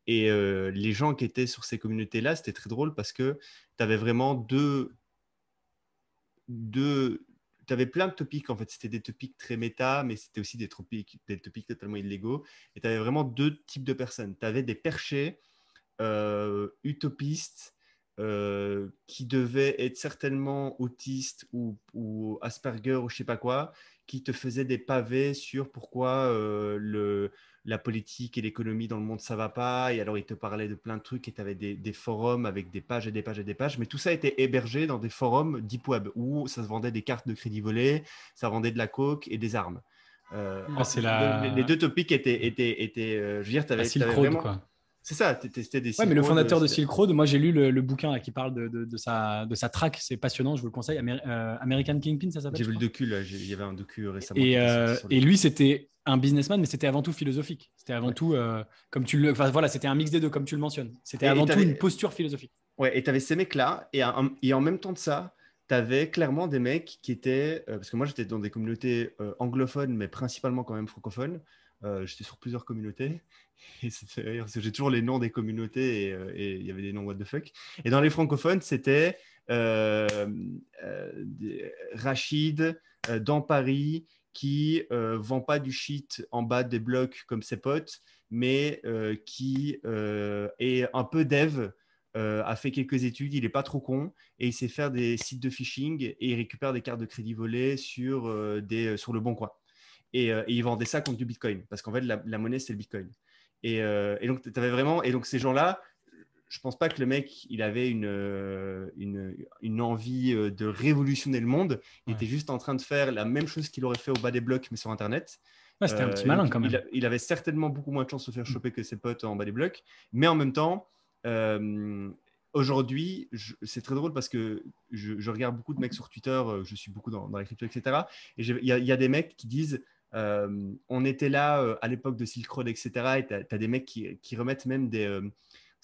Et les gens qui étaient sur ces communautés-là, c'était très drôle parce que tu avais vraiment tu avais plein de topics. En fait, c'était des topics très méta, mais c'était aussi des topics totalement illégaux. Et tu avais vraiment deux types de personnes. Tu avais des perchés utopistes qui devaient être certainement autistes ou Asperger ou je sais pas quoi, qui te faisaient des pavés sur pourquoi la politique et l'économie dans le monde ça va pas, et alors ils te parlaient de plein de trucs et tu avais des forums avec des pages et des pages et des pages, mais tout ça était hébergé dans des forums deep web où ça se vendait des cartes de crédit volées, ça vendait de la coke et des armes. Les deux topics étaient je veux dire, tu avais vraiment... quoi. C'est ça, c'était des Ouais, mais le fondateur de Silk Road, moi j'ai lu le bouquin là, qui parle de sa track, c'est passionnant, je vous le conseille. American Kingpin, ça s'appelle. J'ai vu le docu, là, il y avait un docu récemment. Et lui, c'était un businessman, mais c'était avant tout philosophique. C'était avant tout, comme tu le. Enfin voilà, c'était un mix des deux, comme tu le mentionnes. C'était avant tout une posture philosophique. Ouais, et tu avais ces mecs-là, et en même temps de ça, tu avais clairement des mecs qui étaient. Parce que moi, j'étais dans des communautés anglophones, mais principalement quand même francophones. J'étais sur plusieurs communautés. Et d'ailleurs, j'ai toujours les noms des communautés et il y avait des noms what the fuck. Et dans les francophones, c'était Rachid dans Paris qui vend pas du shit en bas des blocs comme ses potes, mais qui est un peu dev a fait quelques études, il n'est pas trop con et il sait faire des sites de phishing et il récupère des cartes de crédit volées sur le Bon Coin. Et il vendait ça contre du Bitcoin parce qu'en fait, la monnaie, c'est le Bitcoin. Et donc, tu avais vraiment. Et donc, ces gens-là, je pense pas que le mec, il avait une envie de révolutionner le monde. Il était juste en train de faire la même chose qu'il aurait fait au bas des blocs, mais sur Internet. Ouais, c'était un petit malin quand même. Il avait certainement beaucoup moins de chances de se faire choper que ses potes en bas des blocs. Mais en même temps, aujourd'hui, c'est très drôle parce que je regarde beaucoup de mecs sur Twitter, je suis beaucoup dans les cryptos, etc. Et il y a des mecs qui disent on était là à l'époque de Silk Road, etc. Et tu as des mecs qui remettent même des.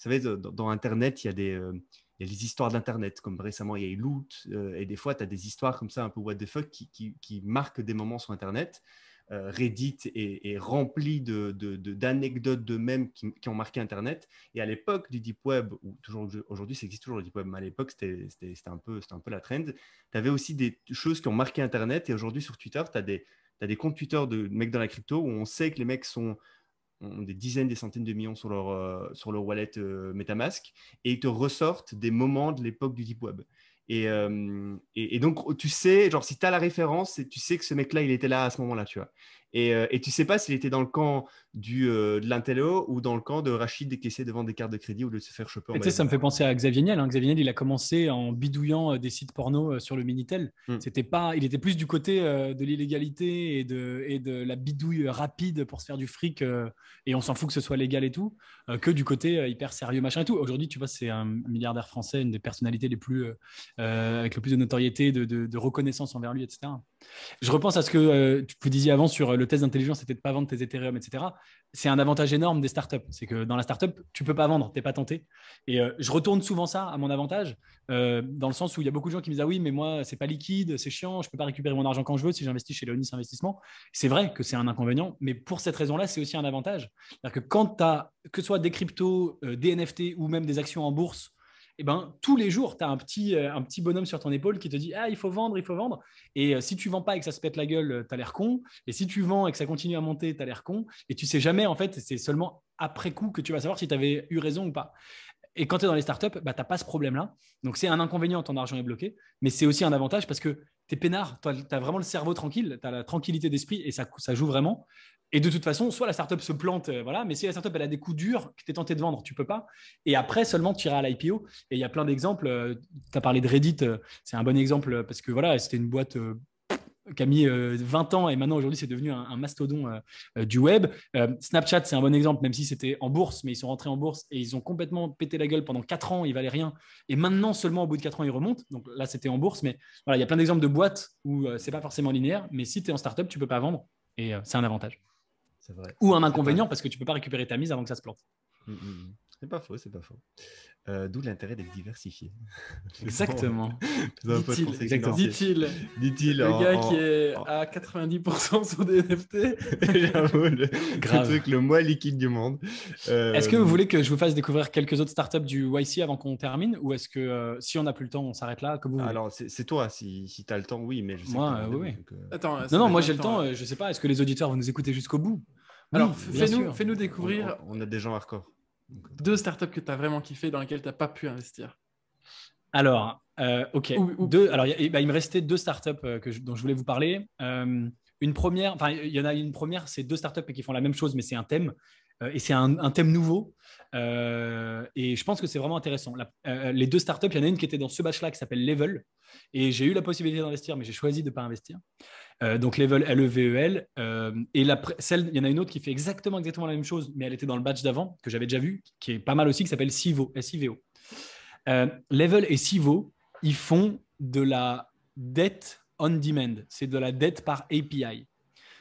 Vous savez, dans Internet, il y a des histoires d'Internet, comme récemment, il y a eu Loot. Et des fois, tu as des histoires comme ça, un peu what the fuck, qui marquent des moments sur Internet. Reddit est rempli d'anecdotes de mèmes qui ont marqué Internet. Et à l'époque du Deep Web, ou toujours aujourd'hui, ça existe toujours le Deep Web, mais à l'époque, c'était un peu la trend. Tu avais aussi des choses qui ont marqué Internet. Et aujourd'hui, sur Twitter, tu as des comptes Twitter de mecs dans la crypto où on sait que les mecs ont des dizaines, des centaines de millions sur leur wallet MetaMask et ils te ressortent des moments de l'époque du Deep Web. Et donc, tu sais, genre, si tu as la référence, tu sais que ce mec-là, il était là à ce moment-là, tu vois. Et tu sais pas s'il était dans le camp de l'Intello ou dans le camp de Rachid qui essaie de vendre des cartes de crédit ou de se faire choper en Et tu sais, ça me fait penser à Xavier Niel. Xavier Niel, il a commencé en bidouillant des sites porno sur le Minitel. Il était plus du côté de l'illégalité et de la bidouille rapide pour se faire du fric et on s'en fout que ce soit légal et tout, que du côté hyper sérieux machin et tout. Aujourd'hui, tu vois, c'est un milliardaire français, une des personnalités les plus avec le plus de notoriété, de reconnaissance envers lui, etc. Je repense à ce que vous disiez avant sur le test d'intelligence, c'était de ne pas vendre tes Ethereum, etc. C'est un avantage énorme des startups. C'est que dans la startup, tu ne peux pas vendre, tu n'es pas tenté. Et je retourne souvent ça à mon avantage, dans le sens où il y a beaucoup de gens qui me disent ah oui, mais moi, c'est pas liquide, c'est chiant, je ne peux pas récupérer mon argent quand je veux si j'investis chez Leonis Investissement. C'est vrai que c'est un inconvénient, mais pour cette raison-là, c'est aussi un avantage. C'est-à-dire que quand tu as, que ce soit des cryptos, des NFT ou même des actions en bourse, eh ben, tous les jours, tu as un petit bonhomme sur ton épaule qui te dit ah, il faut vendre, il faut vendre. Et si tu vends pas et que ça se pète la gueule, tu as l'air con. Et si tu vends et que ça continue à monter, tu as l'air con. Et tu sais jamais, en fait, c'est seulement après coup que tu vas savoir si tu avais eu raison ou pas. Et quand tu es dans les startups, bah, tu n'as pas ce problème-là. Donc, c'est un inconvénient, ton argent est bloqué. Mais c'est aussi un avantage parce que tu es peinard. Tu as vraiment le cerveau tranquille, tu as la tranquillité d'esprit et ça joue vraiment. Et de toute façon, soit la startup se plante, voilà, mais si la startup elle a des coups durs que tu es tenté de vendre, tu peux pas. Et après, seulement tu iras à l'IPO. Et il y a plein d'exemples. Tu as parlé de Reddit, c'est un bon exemple parce que voilà, c'était une boîte qui a mis 20 ans et maintenant aujourd'hui c'est devenu un mastodon du web. Snapchat, c'est un bon exemple, même si c'était en bourse, mais ils sont rentrés en bourse et ils ont complètement pété la gueule pendant 4 ans, ils valaient rien. Et maintenant seulement au bout de 4 ans, ils remontent. Donc là, c'était en bourse, mais voilà, il y a plein d'exemples de boîtes où c'est pas forcément linéaire, mais si tu es en startup, tu peux pas vendre et c'est un avantage. C'est vrai. Ou un inconvénient parce que tu peux pas récupérer ta mise avant que ça se plante. C'est pas faux, c'est pas faux. D'où l'intérêt d'être diversifié. Exactement. Dit-il. Le gars qui est à 90% sur des NFT. J'avoue, le truc le moins liquide du monde. Est-ce que vous voulez que je vous fasse découvrir quelques autres startups du YC avant qu'on termine ou est-ce que si on n'a plus le temps, on s'arrête là comme vous voulez. Alors, c'est toi, si tu as le temps, oui, mais je sais moi, que oui. Donc, Attends, non, moi j'ai le temps. Je sais pas, est-ce que les auditeurs vont nous écouter jusqu'au bout? Alors, oui, fais-nous découvrir. On a des gens hardcore. 2 startups que tu as vraiment kiffé dans lesquelles tu n'as pas pu investir. Alors, ok. Alors, il me restait 2 startups dont je voulais vous parler. Une première, enfin, il y en a une première, c'est 2 startups qui font la même chose, mais c'est un thème. Et c'est un thème nouveau. Et je pense que c'est vraiment intéressant. Les 2 startups, il y en a une qui était dans ce batch-là qui s'appelle Level. Et j'ai eu la possibilité d'investir, mais j'ai choisi de ne pas investir. Donc Level, Level. Et il y en a une autre qui fait exactement la même chose, mais elle était dans le batch d'avant, que j'avais déjà vu, qui est pas mal aussi, qui s'appelle Sivo, SIVO. Level et Sivo, ils font de la dette on demand. C'est de la dette par API.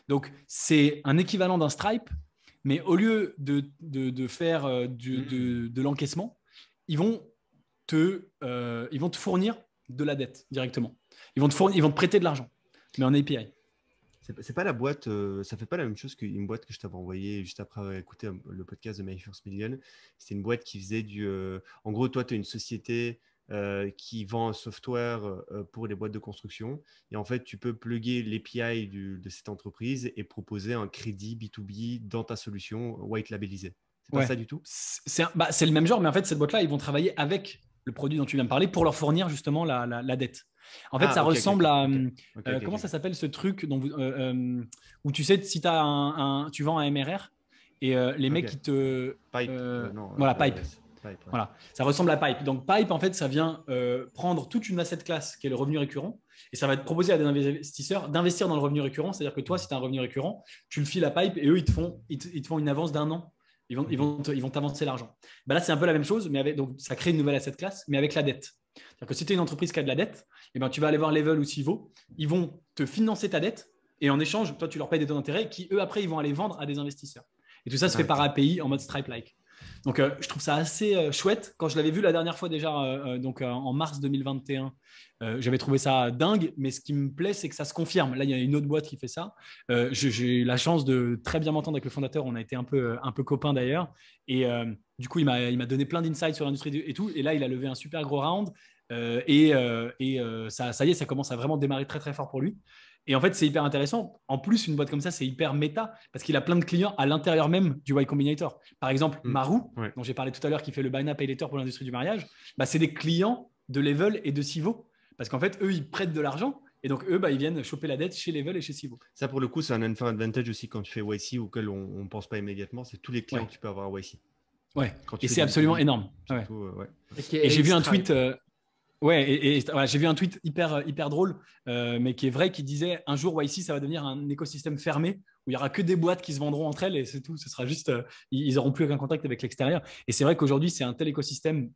Donc, c'est un équivalent d'un Stripe, mais au lieu de faire de l'encaissement, ils vont te fournir de la dette directement. Ils vont te prêter de l'argent, mais en API. C'est pas la boîte, ça fait pas la même chose qu'une boîte que je t'avais envoyée juste après avoir écouté le podcast de My First Million. C'était une boîte qui faisait en gros, toi, tu as une société qui vend un software pour les boîtes de construction. Et en fait, tu peux plugger l'API de cette entreprise et proposer un crédit B2B dans ta solution white labellisée. C'est pas ça du tout? C'est le même genre, mais en fait, cette boîte-là, ils vont travailler avec le produit dont tu viens de parler pour leur fournir justement la dette. En fait, ça ressemble à… comment ça s'appelle ce truc où tu sais, si tu vends un MRR et les mecs qui te… Pipe. Voilà, Pipe. Pipe, ouais. Voilà, ça ressemble à Pipe. Donc, Pipe, en fait, ça vient prendre toute une asset class qui est le revenu récurrent et ça va te proposer à des investisseurs d'investir dans le revenu récurrent. C'est-à-dire que toi, si tu as un revenu récurrent, tu le files à Pipe et eux, ils te font une avance d'1 an. Ils vont t'avancer l'argent. Ben là, c'est un peu la même chose, mais donc, ça crée une nouvelle asset class, mais avec la dette. C'est-à-dire que si tu es une entreprise qui a de la dette, eh ben, tu vas aller voir Level ou Civo, ils vont te financer ta dette et en échange, toi, tu leur payes des taux d'intérêt qui, eux, après, ils vont aller vendre à des investisseurs. Et tout ça se fait par API en mode Stripe-like. Donc, je trouve ça assez chouette. Quand je l'avais vu la dernière fois déjà, en mars 2021, j'avais trouvé ça dingue. Mais ce qui me plaît, c'est que ça se confirme. Là, il y a une autre boîte qui fait ça. J'ai eu la chance de très bien m'entendre avec le fondateur. On a été un peu copains d'ailleurs. Et du coup, il m'a donné plein d'insights sur l'industrie et tout. Et là, il a levé un super gros round. Ça y est, ça commence à vraiment démarrer très, très fort pour lui. Et en fait, c'est hyper intéressant. En plus, une boîte comme ça, c'est hyper méta parce qu'il a plein de clients à l'intérieur même du Y Combinator. Par exemple, Marou, dont j'ai parlé tout à l'heure, qui fait le Buy Now Pay Later pour l'industrie du mariage, c'est des clients de Level et de Civo. Parce qu'en fait, eux, ils prêtent de l'argent. Et donc, eux, ils viennent choper la dette chez Level et chez Civo. Ça, pour le coup, c'est un advantage aussi quand tu fais YC auquel on ne pense pas immédiatement. C'est tous les clients que tu peux avoir à YC. Ouais, et c'est absolument énorme. Surtout, Et j'ai vu un tweet… voilà, j'ai vu un tweet hyper drôle, mais qui est vrai, qui disait un jour YC, ça va devenir un écosystème fermé où il y aura que des boîtes qui se vendront entre elles et c'est tout. Ce sera juste, ils n'auront plus aucun contact avec l'extérieur. Et c'est vrai qu'aujourd'hui, c'est un tel écosystème.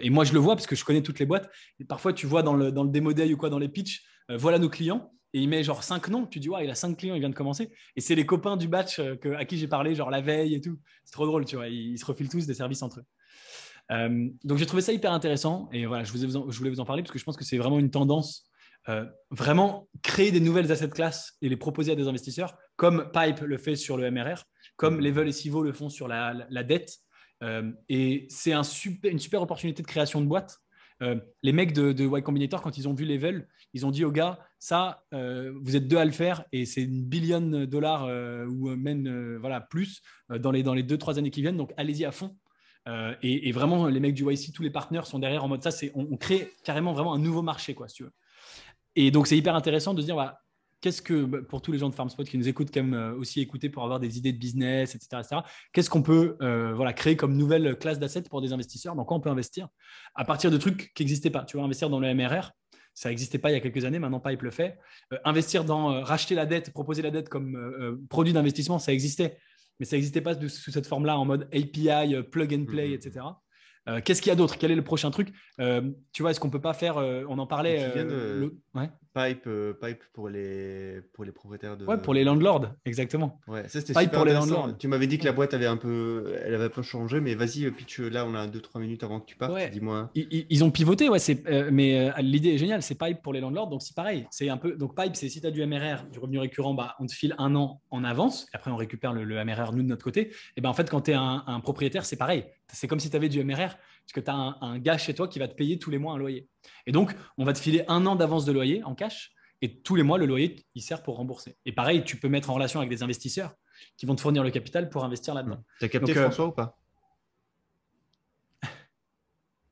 Et moi, je le vois parce que je connais toutes les boîtes. Et parfois, tu vois dans le démo day ou quoi, dans les pitchs, voilà nos clients. Et il met genre 5 noms. Tu dis, ouais, il a 5 clients, il vient de commencer. Et c'est les copains du batch à qui j'ai parlé, genre la veille et tout. C'est trop drôle, tu vois. Ils se refilent tous des services entre eux. Donc j'ai trouvé ça hyper intéressant et voilà, je voulais vous en parler parce que je pense que c'est vraiment une tendance, vraiment créer des nouvelles assets classes et les proposer à des investisseurs comme Pipe le fait sur le MRR, comme Level et Civo le font sur la dette, et c'est une super opportunité de création de boîte. Les mecs de Y Combinator, quand ils ont vu Level, ils ont dit aux gars, ça, vous êtes deux à le faire et c'est $1 billion ou même voilà, plus dans les 2-3 années qui viennent, donc allez-y à fond. Et vraiment, les mecs du YC, tous les partenaires sont derrière en mode ça, on crée carrément vraiment un nouveau marché, quoi, si tu veux. Et donc, c'est hyper intéressant de se dire, pour tous les gens de FarmSpot qui nous écoutent, qui aiment aussi écouter pour avoir des idées de business, etc. Qu'est-ce qu'on peut créer comme nouvelle classe d'assets pour des investisseurs? Dans quoi on peut investir à partir de trucs qui n'existaient pas? Tu vois, investir dans le MRR, ça n'existait pas il y a quelques années, maintenant Pipe le fait. Investir dans racheter la dette, proposer la dette comme produit d'investissement, ça existait. Mais ça n'existait pas sous cette forme-là, en mode API, plug and play, etc. Qu'est-ce qu'il y a d'autre? Quel est le prochain truc? Tu vois, est-ce qu'on ne peut pas faire… on en parlait… Pipe pour les propriétaires de… Ouais, pour les landlords, exactement. Ouais, ça c'était Pipe super pour les intéressant. landlords. Tu m'avais dit que la boîte avait un peu changé, mais vas-y, pitch, là on a 2-3 minutes avant que tu partes, dis-moi. Ils ont pivoté, ouais, mais l'idée est géniale, c'est Pipe pour les landlords, donc c'est pareil. C'est un peu, donc Pipe, c'est si tu as du MRR, du revenu récurrent, on te file 1 an en avance, et après on récupère le MRR nous de notre côté. Et en fait, quand tu es un propriétaire, c'est pareil. C'est comme si tu avais du MRR, parce que tu as un gars chez toi qui va te payer tous les mois un loyer. Et donc, on va te filer 1 an d'avance de loyer en cash, et tous les mois, le loyer, il sert pour rembourser. Et pareil, tu peux mettre en relation avec des investisseurs qui vont te fournir le capital pour investir là-dedans. Tu as capté François ou pas?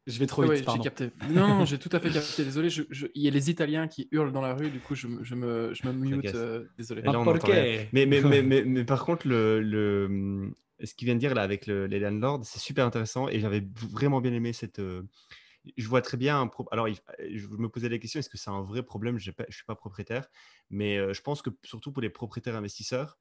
Je vais trop vite, pardon. J'ai capté. Non, j'ai tout à fait capté. Désolé, il y a les Italiens qui hurlent dans la rue, du coup, je me mute. Désolé. Là, on entend rien. Mais par contre, ce qu'il vient de dire là avec les landlords, c'est super intéressant et j'avais vraiment bien aimé cette… Je vois très bien. Alors, je me posais la question, est-ce que c'est un vrai problème? Je ne suis pas propriétaire, mais je pense que surtout pour les propriétaires investisseurs,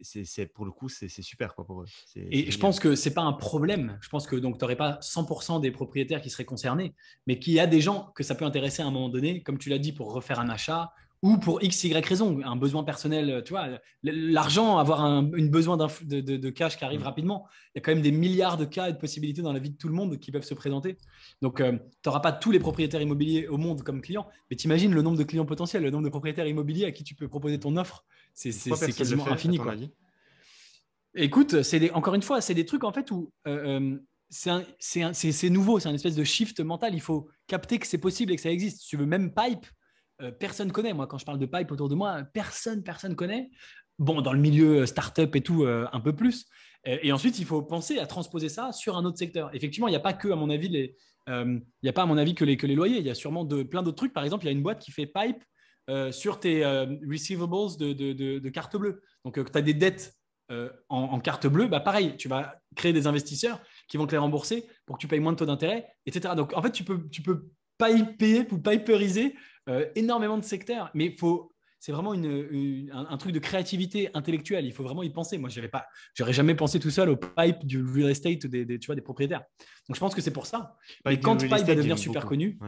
c'est pour le coup, c'est super quoi, pour eux. Et je pense que ce n'est pas un problème. Je pense que tu n'aurais pas 100% des propriétaires qui seraient concernés, mais qu'il y a des gens que ça peut intéresser à un moment donné, comme tu l'as dit, pour refaire un achat ou pour X, Y raison, un besoin personnel. Tu vois, l'argent, avoir une besoin de cash qui arrive rapidement. Il y a quand même des milliards de cas et de possibilités dans la vie de tout le monde qui peuvent se présenter. Donc, tu n'auras pas tous les propriétaires immobiliers au monde comme clients, mais tu imagines le nombre de clients potentiels, le nombre de propriétaires immobiliers à qui tu peux proposer ton offre. C'est quasiment infini, quoi. Écoute, encore une fois, c'est des trucs en fait où c'est nouveau, c'est un espèce de shift mental. Il faut capter que c'est possible et que ça existe. Si tu veux, même Pipe, personne connaît. Moi, quand je parle de Pipe autour de moi, personne connaît. Bon, dans le milieu startup et tout, un peu plus. Et ensuite, il faut penser à transposer ça sur un autre secteur. Effectivement, il n'y a pas que, à mon avis, il y a pas, à mon avis, que les loyers. Il y a sûrement plein d'autres trucs. Par exemple, il y a une boîte qui fait pipe sur tes receivables de carte bleue. Donc, tu as des dettes en carte bleue. Bah, pareil, tu vas créer des investisseurs qui vont te les rembourser pour que tu payes moins de taux d'intérêt, etc. Donc, en fait, tu peux piper ou piperiser énormément de secteurs. Mais c'est vraiment un truc de créativité intellectuelle. Il faut vraiment y penser. Moi, j'aurais jamais pensé tout seul au pipe du real estate tu vois, des propriétaires. Donc, je pense que c'est pour ça. Et quand Pipe va devenir super connu,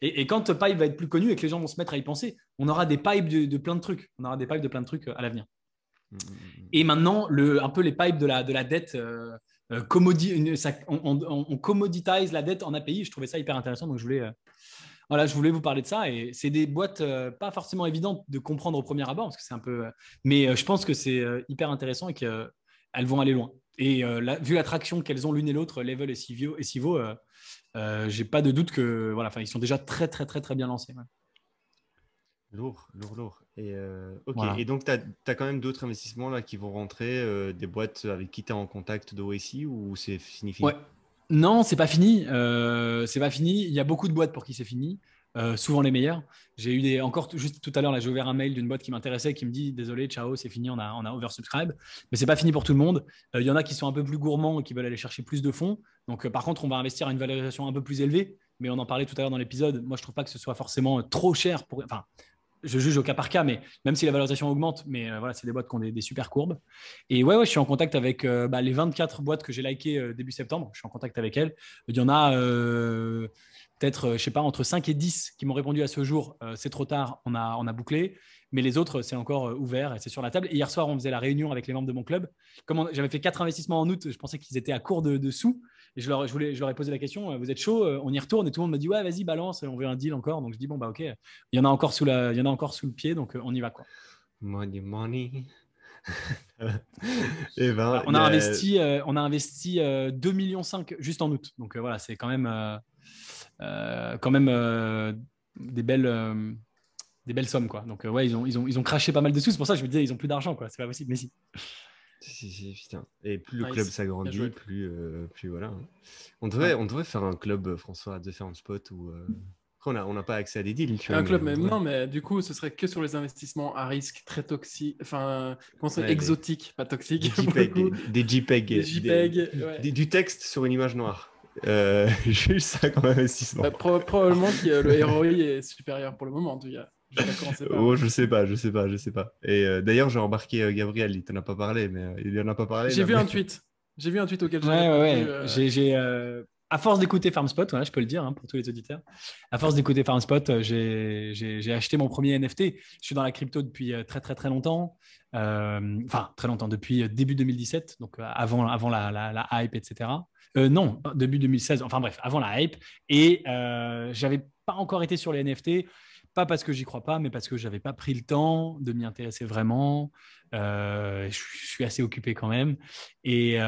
et quand Pipe va être plus connu et que les gens vont se mettre à y penser, on aura des pipes de plein de trucs. On aura des pipes de plein de trucs à l'avenir. Et maintenant, un peu les pipes de la dette, on commoditise la dette en API. Je trouvais ça hyper intéressant. Donc, je voulais vous parler de ça. Et c'est des boîtes pas forcément évidentes de comprendre au premier abord, parce que c'est un peu. Mais je pense que c'est hyper intéressant et qu'elles vont aller loin. Et vu l'attraction qu'elles ont l'une et l'autre, Level et Civo, j'ai pas de doute que ils sont déjà très très très très bien lancés. Ouais. Lourd. Et, ok. Voilà. Et donc, tu as quand même d'autres investissements là qui vont rentrer, des boîtes avec qui tu es en contact d'OSI ou c'est fini? Ouais. Non, c'est pas fini. C'est pas fini. Il y a beaucoup de boîtes pour qui c'est fini. Souvent les meilleures. J'ai eu encore juste tout à l'heure, là, j'ai ouvert un mail d'une boîte qui m'intéressait, qui me dit désolé, ciao, c'est fini, on a oversubscribe. Mais c'est pas fini pour tout le monde. Il y en a qui sont un peu plus gourmands et qui veulent aller chercher plus de fonds. Donc, par contre, on va investir à une valorisation un peu plus élevée. Mais on en parlait tout à l'heure dans l'épisode. Moi, je trouve pas que ce soit forcément trop cher pour. Enfin, je juge au cas par cas, mais même si la valorisation augmente, mais c'est des boîtes qui ont des super courbes. Et ouais, je suis en contact avec les 24 boîtes que j'ai likées début septembre. Je suis en contact avec elles. Il y en a peut-être, je sais pas, entre 5 et 10 qui m'ont répondu à ce jour. C'est trop tard, on a bouclé. Mais les autres, c'est encore ouvert et c'est sur la table. Et hier soir, on faisait la réunion avec les membres de mon club. Comme j'avais fait 4 investissements en août, je pensais qu'ils étaient à court de sous. Et je leur ai posé la question, vous êtes chaud, on y retourne? Et tout le monde me dit, ouais, vas-y, balance, on veut un deal encore. Donc je dis, bon, bah ok, il y en a encore sous le pied, donc on y va, quoi. Money. Et ben, on a investi 2,5 millions juste en août. Donc voilà, c'est quand même des belles sommes, quoi. Donc ouais, ils ont craché pas mal de sous. C'est pour ça que je me disais, ils ont plus d'argent, quoi. C'est pas possible, mais si. Si, putain. Et plus le club s'agrandit, plus voilà. On devrait faire un club, François, de faire un spot où on n'a pas accès à des deals. Tu vois, un club, même non, mais du coup, ce serait que sur les investissements à risque très toxiques, enfin, exotiques, pas toxiques. Des JPEG. Des JPEG, du texte sur une image noire. Juste ça comme investissement. Probablement que le ROI est supérieur pour le moment, en tout cas. Je sais pas. Et d'ailleurs, j'ai embarqué Gabriel, il t'en a pas parlé, mais il en a pas parlé. J'ai vu un tweet auquel j'ai à force d'écouter FarmSpot, voilà, je peux le dire pour tous les auditeurs. À force d'écouter FarmSpot, j'ai acheté mon premier NFT. Je suis dans la crypto depuis très très très longtemps. Enfin, très longtemps, depuis début 2017, donc avant la hype, etc. Non, début 2016, enfin bref, avant la hype. Et j'avais pas encore été sur les NFT. Pas parce que j'y crois pas, mais parce que j'avais pas pris le temps de m'y intéresser vraiment. Je suis assez occupé quand même. Et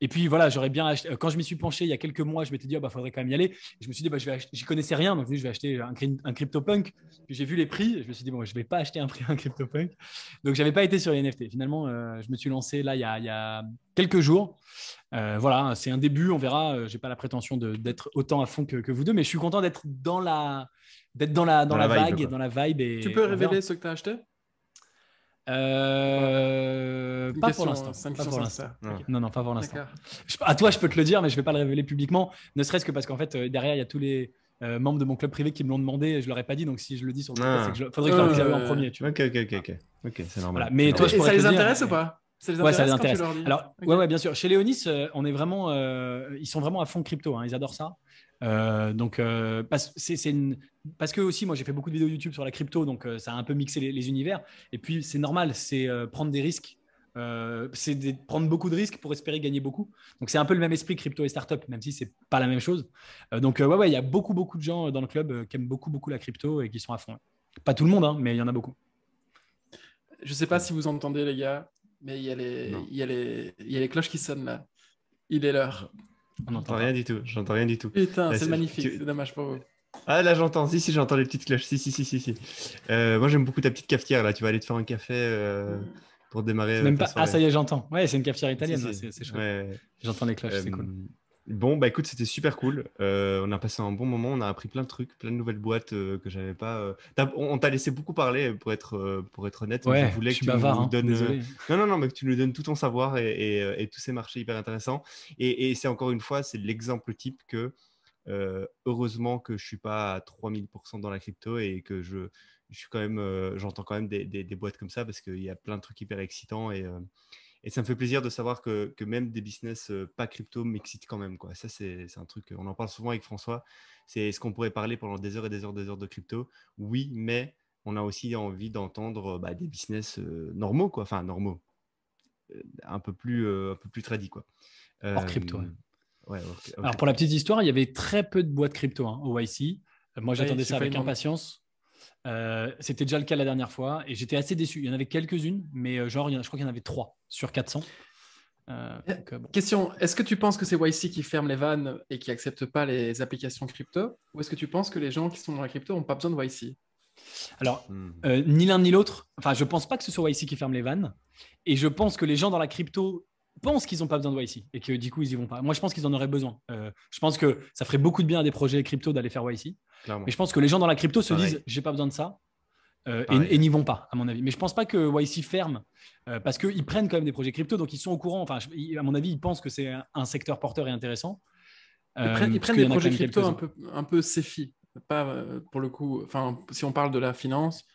puis voilà, j'aurais bien acheté. Quand je m'y suis penché il y a quelques mois, je m'étais dit, faudrait quand même y aller. Et je me suis dit, j'y connaissais rien, donc je vais acheter un CryptoPunk. Puis j'ai vu les prix, et je me suis dit, je vais pas acheter un CryptoPunk. Donc j'avais pas été sur les NFT. Finalement, je me suis lancé là il y a quelques jours. Voilà, c'est un début, on verra. J'ai pas la prétention d'être autant à fond que vous deux, mais je suis content d'être dans la vague et dans la vibe. Et tu peux révéler ce que tu as acheté? Pas pour l'instant. Non, pas pour l'instant. À toi, je peux te le dire, mais je vais pas le révéler publiquement, ne serait-ce que parce qu'en fait, derrière, il y a tous les membres de mon club privé qui me l'ont demandé et je leur ai pas dit, donc si je le dis sur le podcast, c'est que faudrait que je leur dise en premier. Tu vois. Ok, c'est normal. Voilà. Mais toi, ça les intéresse ou pas? Ça les intéresse. Alors, ouais, bien sûr. Chez Léonis, on est vraiment, ils sont vraiment à fond crypto. Ils adorent ça. Donc, parce que aussi, moi, j'ai fait beaucoup de vidéos YouTube sur la crypto, donc ça a un peu mixé les univers. Et puis, c'est normal, c'est prendre des risques. C'est prendre beaucoup de risques pour espérer gagner beaucoup. Donc, c'est un peu le même esprit crypto et startup, même si c'est pas la même chose. Donc, il y a beaucoup de gens dans le club qui aiment beaucoup la crypto et qui sont à fond. Pas tout le monde, mais il y en a beaucoup. Je sais pas si vous entendez, les gars, mais il y a les cloches qui sonnent là. Il est l'heure. J'entends rien du tout. Putain, là, c'est magnifique, c'est dommage pour vous. Ah, là, j'entends. Si, j'entends les petites cloches. Si. Moi, j'aime beaucoup ta petite cafetière, là. Tu vas aller te faire un café pour démarrer C'est même ta pas... Ah, soirée. ça y est, j'entends. Ouais, c'est une cafetière italienne, Si, ouais, si. c'est chouette. Ouais. J'entends les cloches, c'est cool. Bon, bah écoute, c'était super cool. On a passé un bon moment, on a appris plein de trucs, plein de nouvelles boîtes que j'avais pas. On t'a laissé beaucoup parler pour être honnête, mais je Ouais, je voulais que suis tu bavard, nous hein, donnes. désolé. Non, non, non, mais que tu nous donnes tout ton savoir et tous ces marchés hyper intéressants. Et c'est encore une fois, c'est l'exemple type que heureusement que je suis pas à 3000% dans la crypto et que je suis quand même, j'entends quand même des boîtes comme ça parce qu'il y a plein de trucs hyper excitants et ça me fait plaisir de savoir que même des business pas crypto m'excitent quand même, quoi. Ça, c'est un truc, on en parle souvent avec François. C'est ce qu'on pourrait parler pendant des heures et des heures, des heures de crypto. Oui, mais on a aussi envie d'entendre des business normaux, quoi. Enfin, normaux, un peu plus tradis, quoi. Hors crypto, ouais. Ouais, Alors, pour la petite histoire, il y avait très peu de boîtes crypto au YC. Moi, Ouais, j'attendais j'ai ça failli avec demander. impatience. C'était déjà le cas la dernière fois et j'étais assez déçu. Il y en avait quelques-unes, mais je crois qu'il y en avait 3 sur 400. Bon. Question, est-ce que tu penses que c'est YC qui ferme les vannes et qui accepte pas les applications crypto, ou est-ce que tu penses que les gens qui sont dans la crypto n'ont pas besoin de YC? Alors, ni l'un ni l'autre. Enfin, je pense pas que ce soit YC qui ferme les vannes. Et je pense que les gens dans la crypto pensent qu'ils n'ont pas besoin de YC et que du coup, ils y vont pas. Moi, je pense qu'ils en auraient besoin. Je pense que ça ferait beaucoup de bien à des projets crypto d'aller faire YC. Clairement. Mais je pense que les gens dans la crypto se Pareil. disent, j'ai pas besoin de ça. Pareil. Et n'y vont pas, à mon avis. Mais je pense pas que YC ferme parce qu'ils prennent quand même des projets crypto, donc ils sont au courant. Enfin, à mon avis, ils pensent que c'est un secteur porteur et intéressant. Ils Parce prennent qu'il y des en a projets quand même crypto quelques-uns. un peu CeFi, pas pour le coup. Enfin, si on parle de la finance,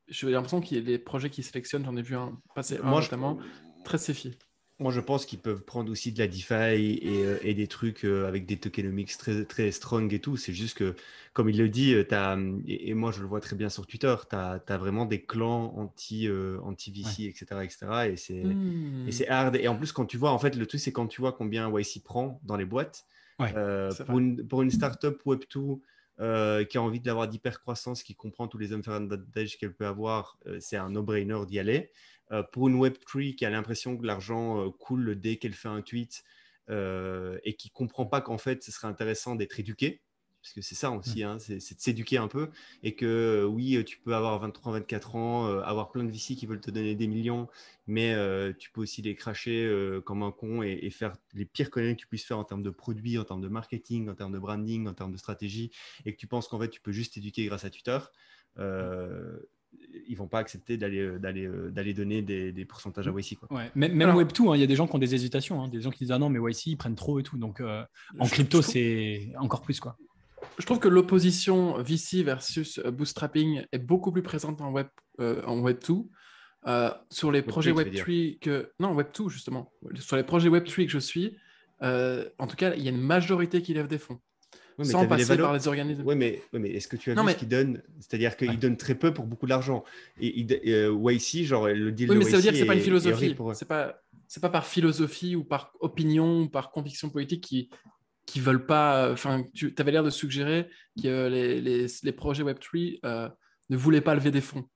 j'ai l'impression qu'il y a des projets qui sélectionnent. J'en ai vu passer un Moi, notamment très CeFi. Moi, je pense qu'ils peuvent prendre aussi de la DeFi et des trucs avec des tokenomics très, très strong et tout. C'est juste que, comme il le dit, et moi je le vois très bien sur Twitter, tu as vraiment des clans anti-VC, Ouais. etc., etc. Et c'est hard. Et en plus, quand tu vois, en fait, le truc, c'est quand tu vois combien YC prend dans les boîtes, Ouais, c'est vrai. pour une startup Web2 qui a envie d'avoir d'hyper-croissance, qui comprend tous les unfair advantages qu'elle peut avoir, c'est un no-brainer d'y aller. Pour une Web3 qui a l'impression que l'argent coule dès qu'elle fait un tweet et qui ne comprend pas qu'en fait, ce serait intéressant d'être éduqué, parce que c'est ça aussi, hein, c'est de s'éduquer un peu, et que oui, tu peux avoir 23-24 ans, avoir plein de VC qui veulent te donner des millions, mais tu peux aussi les cracher comme un con et faire les pires conneries que tu puisses faire en termes de produits, en termes de marketing, en termes de branding, en termes de stratégie, et que tu penses qu'en fait, tu peux juste t'éduquer grâce à Twitter. Ils vont pas accepter d'aller donner des pourcentages à YC, quoi. Ouais. Même Alors, Web2, il y a des gens qui ont des hésitations, des gens qui disent ah non, mais YC, ils prennent trop et tout. Donc en crypto, c'est encore plus, quoi. Je trouve que l'opposition VC versus bootstrapping est beaucoup plus présente en Web2. Sur les projets Web3, tu veux dire. Web3 que... Non, Web2, justement. Sur les projets Web3 que je suis, en tout cas, il y a une majorité qui lève des fonds. Oui, mais Sans tu as vu les passer par valos. les organismes. Oui, mais est-ce que tu as Non, vu ce mais... qu'ils donnent? C'est-à-dire qu'ils Ouais. donnent très peu pour beaucoup d'argent. Et YC, genre le deal Oui, de mais ça veut dire que YC c'est pas une est horrible philosophie. pour eux. C'est pas par philosophie ou par opinion ou par conviction politique qui veulent pas. Enfin, tu avais l'air de suggérer que les projets Web3 ne voulaient pas lever des fonds.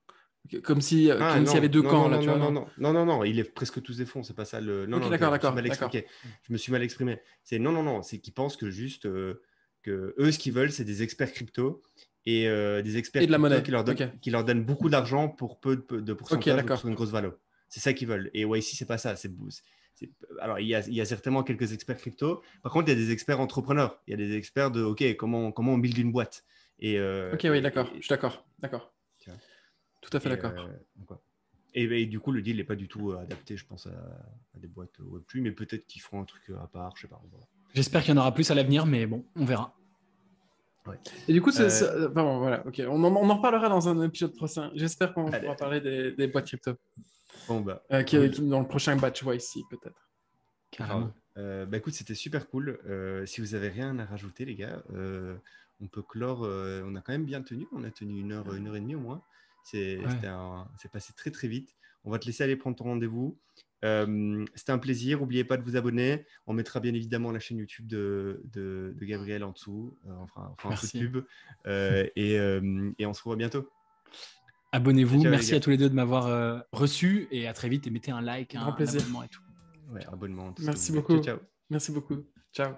Comme s'il y Ah avait non, deux non, camps, non, là, non, tu non, vois, non, non. non, non, non, non, il lève presque tous des fonds, c'est pas ça le. Non, Ok, non, d'accord, je me suis d'accord, mal d'accord. expliqué. Je me suis mal exprimé. C'est non, non, non, c'est qu'ils pensent que juste que eux, ce qu'ils veulent, c'est des experts crypto et des experts Et de la crypto monnaie. Ok, qui leur donnent beaucoup d'argent pour peu de ok, pourcentage ou d'accord. pour une grosse valeur. C'est ça qu'ils veulent. Et YC, c'est pas ça. Alors, il y a certainement quelques experts crypto. Par contre, il y a des experts entrepreneurs. Il y a des experts de OK, comment on build une boîte. Ok, oui, d'accord. Je suis d'accord. D'accord. Tu vois. Tout à fait Et, d'accord. donc, ouais. Et du coup, le deal n'est pas du tout adapté, je pense, à des boîtes Web3, mais peut-être qu'ils feront un truc à part, je sais pas. Voilà. J'espère qu'il y en aura plus à l'avenir, mais bon, on verra. Ouais. Et du coup, pardon, voilà, ok. On en reparlera dans un épisode prochain. J'espère qu'on Allez. pourra parler des boîtes crypto. Bon, bah, Dans le prochain batch YC, peut-être. Carrément. bah écoute, c'était super cool. Si vous avez rien à rajouter, les gars, on peut clore. On a quand même bien tenu. On a tenu une heure et demie au moins. C'est passé très très vite. On va te laisser aller prendre ton rendez-vous. C'était un plaisir. N'oubliez pas de vous abonner. On mettra bien évidemment la chaîne YouTube de Gabriel en dessous. On fera un peu de pub. Et on se revoit bientôt. Abonnez-vous. Ciao, Merci à tous les deux de m'avoir reçu et à très vite. Et mettez un like, Grand un plaisir. abonnement et tout. Ouais, abonnement. Merci beaucoup. Ciao, ciao. Merci beaucoup. Ciao.